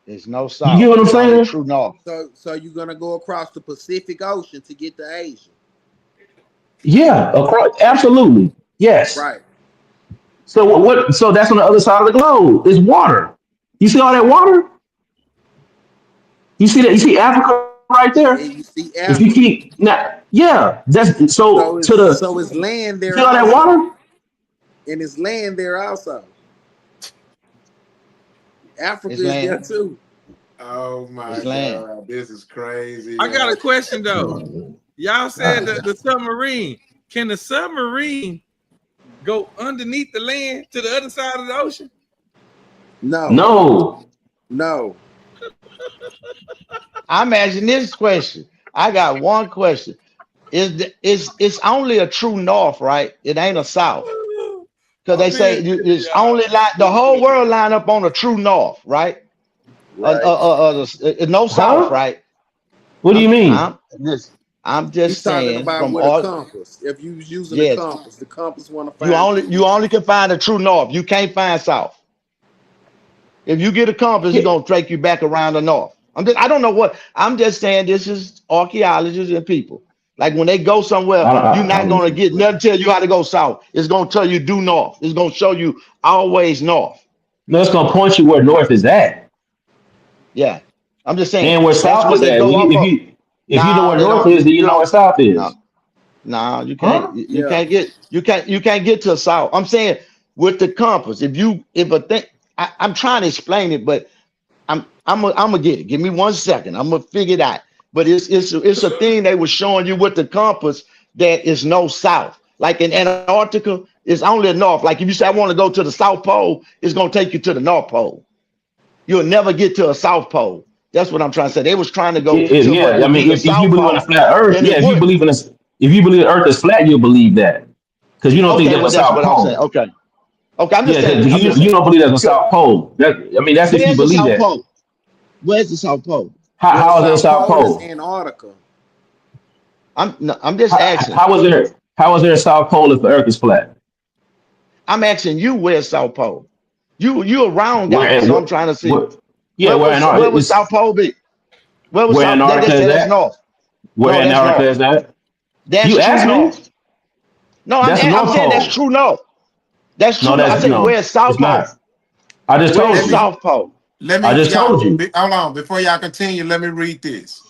There's no You get south. what I'm It's only saying? true north. So you're gonna go across the Pacific Ocean to get to Asia. Yeah, across, absolutely. Yes. Right. So what? So that's on the other side of the globe. It's water. You see all that water? You see that? You see Africa right there? And you see If you Africa. keep now, yeah, that's so So it's land you there see all that also. water? And it's land there also. Africa It's is there land. too. Oh my It's land. God, this is crazy, I got yo. a question though. Y'all said Ah, the submarine. Can the submarine go underneath the land to the other side of the ocean? No, no, no. I'm asking this question. I got one question. It's only a true north, right? It ain't a south. Because I'm they say being serious, it's y'all. only like the whole world line up on a true north, right? Right. No south, huh? right? What do you mean? This. I'm just He's talking saying about from with a all compass. If you was using yes, the compass want to find you only can find the true north. You can't find south. If you get a compass, it's gonna take you back around the north. I don't know what I'm just saying. This is archaeologists and people. Like when they go somewhere, you're not gonna get nothing tell you how to go south. It's gonna tell you due north. It's gonna show you always north. No, it's gonna point you where north is at Yeah, I'm just saying and where that's south what is they at. go off of. If you know Nah, where they north don't. is, then you You know where don't. south No, is. no, you can't. Huh? You Yeah. can't get. You can't get to south. I'm saying with the compass. If a thing, I'm trying to explain it, but I'm gonna get it. Give me 1 second. I'm gonna figure it out. But it's a thing they were showing you with the compass that is no south. Like in Antarctica, it's only a north. Like if you say I want to go to the South Pole, it's gonna take you to the North Pole. You'll never get to a South Pole. That's what I'm trying to say. They was trying to go to what Yeah. I would be mean, the if you South believe in a Pole, flat Earth, and yeah. it If you wouldn't. believe the Earth is flat, you'll believe that because you don't think Okay, there's well a that's South what I'm saying. Pole. Okay, okay. I'm just Yeah, saying. because I'm just you saying. don't believe there's a South Pole. That's if you Where's the believe South that. Pole? Where's the South Pole? Well, the How is there a South South Pole is Pole? Antarctica. I'm just asking. How is there a South Pole if the Earth is flat? I'm asking you where's South Pole. You a round Where guy, and so I'm trying to see yeah, where where would it's South Pole be? Where was where South? They Antarctica just is say that's at. north. Where No, that's Antarctica north. is at. That's You true asked me. north. No, That's the I'm North saying that's Pole. true north. That's No, true. I that's said no. where's South It's Pole? not. I just told Where's Let me you. South Pole? I just told you. hold on before y'all continue. Let me read this.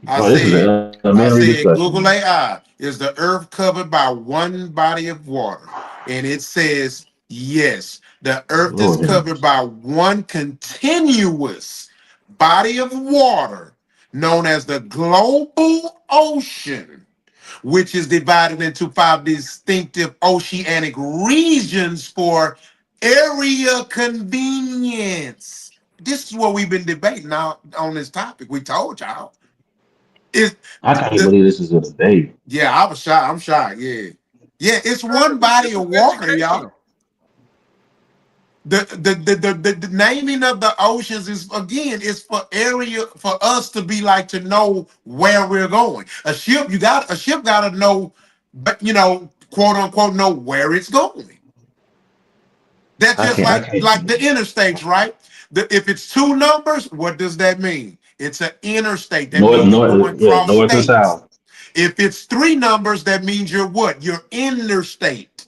I Oh, this is said, an elementary Google discussion. AI, is the earth covered by one body of water? And it says, yes, the earth is Lord have covered mercy. by one continuous body of water known as the global ocean, which is divided into 5 distinctive oceanic regions for area convenience. This is what we've been debating now on this topic. We told y'all. It, I can't even the, believe this is a debate. yeah, I was shocked. I'm shocked. Yeah. Yeah, it's one This body is of water, y'all. educational. The naming of the oceans is again is for area for us to be like to know where we're going. A ship gotta know, but quote unquote know where it's going. That's I just can't. I like can't. the interstates, right? If it's 2 numbers, what does that mean? It's an interstate. That means you're going cross North and states. south. If it's 3 numbers, that means you're what? You're interstate.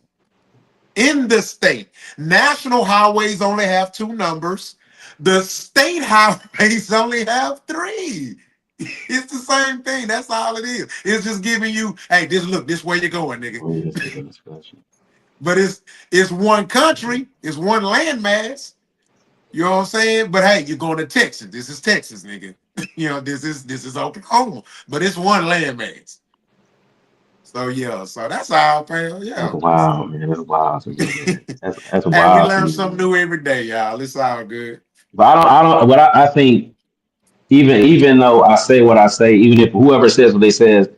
In the state. National highways only have 2 numbers. The state highways only have 3. It's the same thing. That's all it is. It's just giving you, hey, this where you're going, nigga. Oh, this is a discussion. But it's one country, it's one landmass. You know what I'm saying? But hey, you're going to Texas. This is Texas, nigga. This is Oklahoma. But it's one landmass. So yeah, so that's all, pal. That's Yeah. wild, man. That's wild to me, man. That's Hey, we wild to learn me, something man. new every day, y'all. It's all good. But I don't. But I think even though I say what I say, even if whoever says what they says,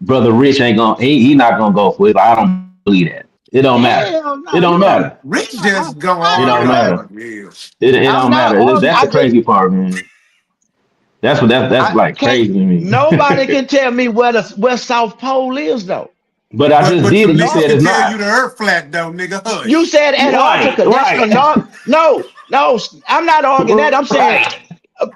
brother Rich ain't gonna. He not gonna go for it. I don't believe that. It don't matter. Hell It no, don't you don't. matter. Rich just gonna I It argue don't the never. matter. point. Yeah. It I'm don't not matter. arguing. That's the crazy part, man. That's I like can't. crazy to me. Nobody can tell me where South Pole is though. But I just But did it. You Tamika said can it's tell you not. the earth flat though, nigga. You Hush. said Right, Antarctica. That's the right, north. No, no. I'm not arguing that. I'm saying right.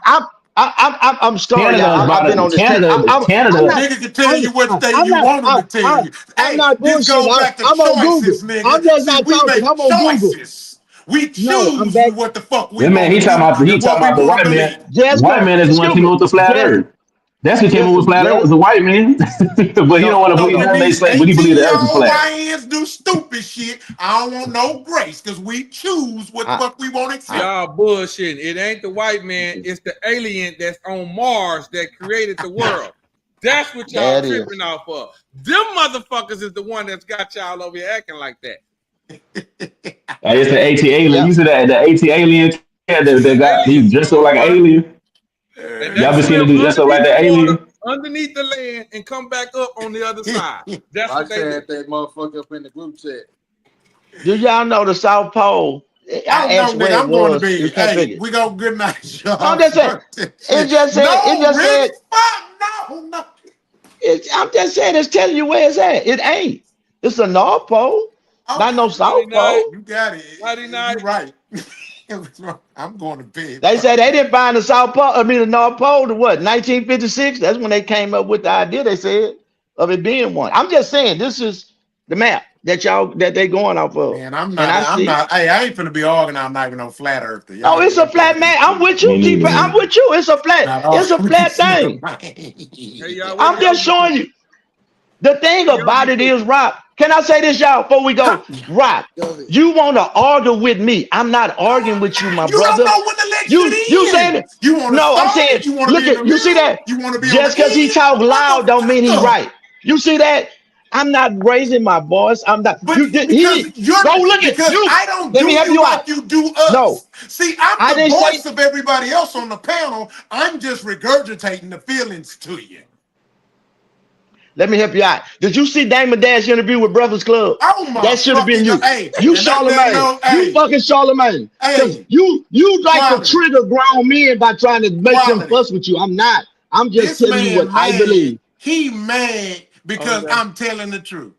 I'm. I'm sorry, Canada is y'all. I've about been to on this take. Canada. Nigga can tell you what state you want him to tell you. I'm Hey, not this bullshitting. goes back to I'm on Google. choices, nigga. I'm just See, not we talking. make I'm on Google. choices. We No, I'm choose back. what the fuck we That man, want to do he and talking what we about the want to white believe. man. The Just white man is the one excuse came me. up with the flat Just earth. That's who came up with listen. flat earth was Just the white man. But he So, don't want to so believe when nothing they these say, but he believe the earth is 18-year-old flat. YNs do stupid shit, I don't want no grace because we choose what the I, fuck we want to accept. Y'all bullshitting. It ain't the white man, it's the alien that's on Mars that created the world. That's what y'all that tripping is. off of. Them motherfuckers is the one that's got y'all over here acting like that. It's the AT alien. Yep. You see that the AT alien cat that got he Aliens, dressed up like an motherfucker. alien. And they Y'all been seeing him swim do dress up like underneath the the water, alien? underneath the land, and come back up on the other side. That's I what they do. said that motherfucker up in the group chat. Do y'all know the South Pole? I don't I know, asked nigga. where it I'm going to was. You bed. can't Hey, figure it. we go good night, No, I'm y'all. just saying. Fuck this It shit. just said. It No, just Rich. said. Fuck no. I'm just saying, it's telling you where it's at. It ain't. It's a North Pole, not no South Pole. You got it. Friday night. You're right. I'm going to bed. They said they didn't find the South Pole, the North Pole to what, 1956? That's when they came up with the idea, they said, of it being one. I'm just saying, this is the map that they going off of. Man, I'm not. Hey, I ain't finna be arguing all night with no flat earther. No, it's a flat man. I'm with you, T. I'm with you. It's a flat thing. Hey, y'all, I'm just showing you. The thing about it is, Rob, can I say this, y'all, before we go? Rob, you want to argue with me. I'm not arguing with you, my brother. You don't know when the election You saying it? You want to No, I'm saying, look at, you see that? You want to be Just because he talk loud don't mean he right. You see that? I'm not raising my voice. I'm not. But Go look at you. I don't Let do me help you you like out. you do us. No. See, I'm I the didn't voice say- of everybody else on the panel. I'm just regurgitating the feelings to you. Let me help you out. Did you see Damon Dash interview with Breakfast Club? Oh my That should have been you. fucking God. Hey, You and let Charlemagne. know, hey. You fucking Charlemagne. Because Hey. you like Quality. to trigger grown men by trying to make them Quality. fuss with you. I'm not. I'm just This telling you man what I believe. He mad because Okay. I'm telling the truth.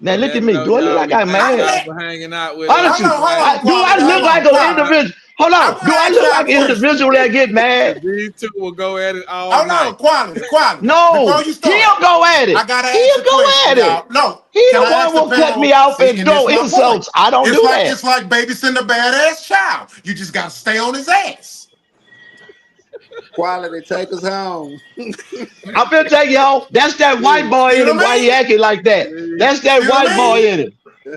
Now look That at me. know Do I look y'all, like we I'm thank mad? y'all for hanging out with Hold us. on, Hold on, do I Quality. look like an individual? Hold I on. wanna Do I ask look y'all like a an question. individual that get mad? These two will go at it all Hold night. on, quality. No. Before you start, He'll go at it. I gotta ask He'll a go question, at y'all. it. No, He can the I one ask the will cut panel? me off See, and and this go my point. insults. I don't do that. It's like babysitting a badass child. You just gotta stay on his ass. Quality, take us home. I'm finna take you home. That's that white boy See in what him. I Why he mean? acting like that? That's that See what I white boy mean? in him.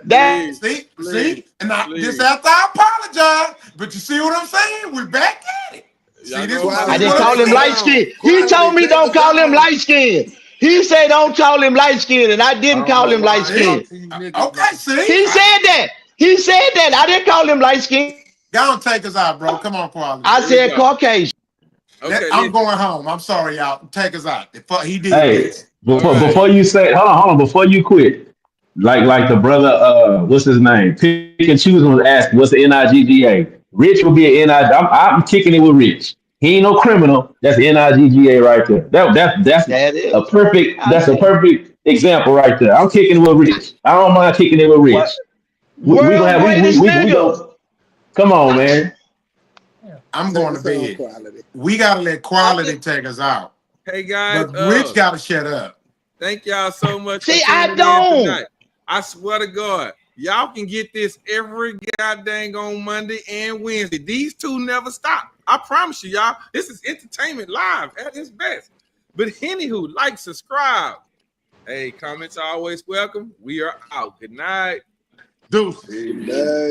That See, and this after I apologize, but you see what I'm saying? We're back at it. Y'all See, this know is I what didn't I'm call him saying. light skinned. He Quality, told me take don't us call him home. light skinned. He said don't call him light skinned, and I didn't call him light skinned. Okay, see? He said that. He said that. I didn't call him light skinned. Go and take us out, bro. Come on, quality. I Here we said go. Caucasian. Okay, I'm listen. going home. I'm sorry, y'all. Take us out. He did Hey, this. before you say, hold on, before you quit, like the brother, what's his name? Pick and choose was asked, what's the NIGGA? Rich will be an I'm kicking it with Rich. He ain't no criminal. That's the NIGGA right there. That's That is. a perfect. I That's a see. perfect example right there. I'm kicking it with Rich. I don't mind kicking it with What? Rich. We gonna World's have greatest we nigga. go. Come on, man. I'm Take going to us home, bed. Quality. We gotta let quality take us out. Hey guys, But Rich gotta shut up. thank y'all so much See, for I tuning in don't. tonight. I swear to God, y'all can get this every goddamn on Monday and Wednesday. These two never stop. I promise you, y'all. This is entertainment live at its best. But anywho, like, subscribe. Hey, comments are always welcome. We are out. Good night. Deuces. Bye.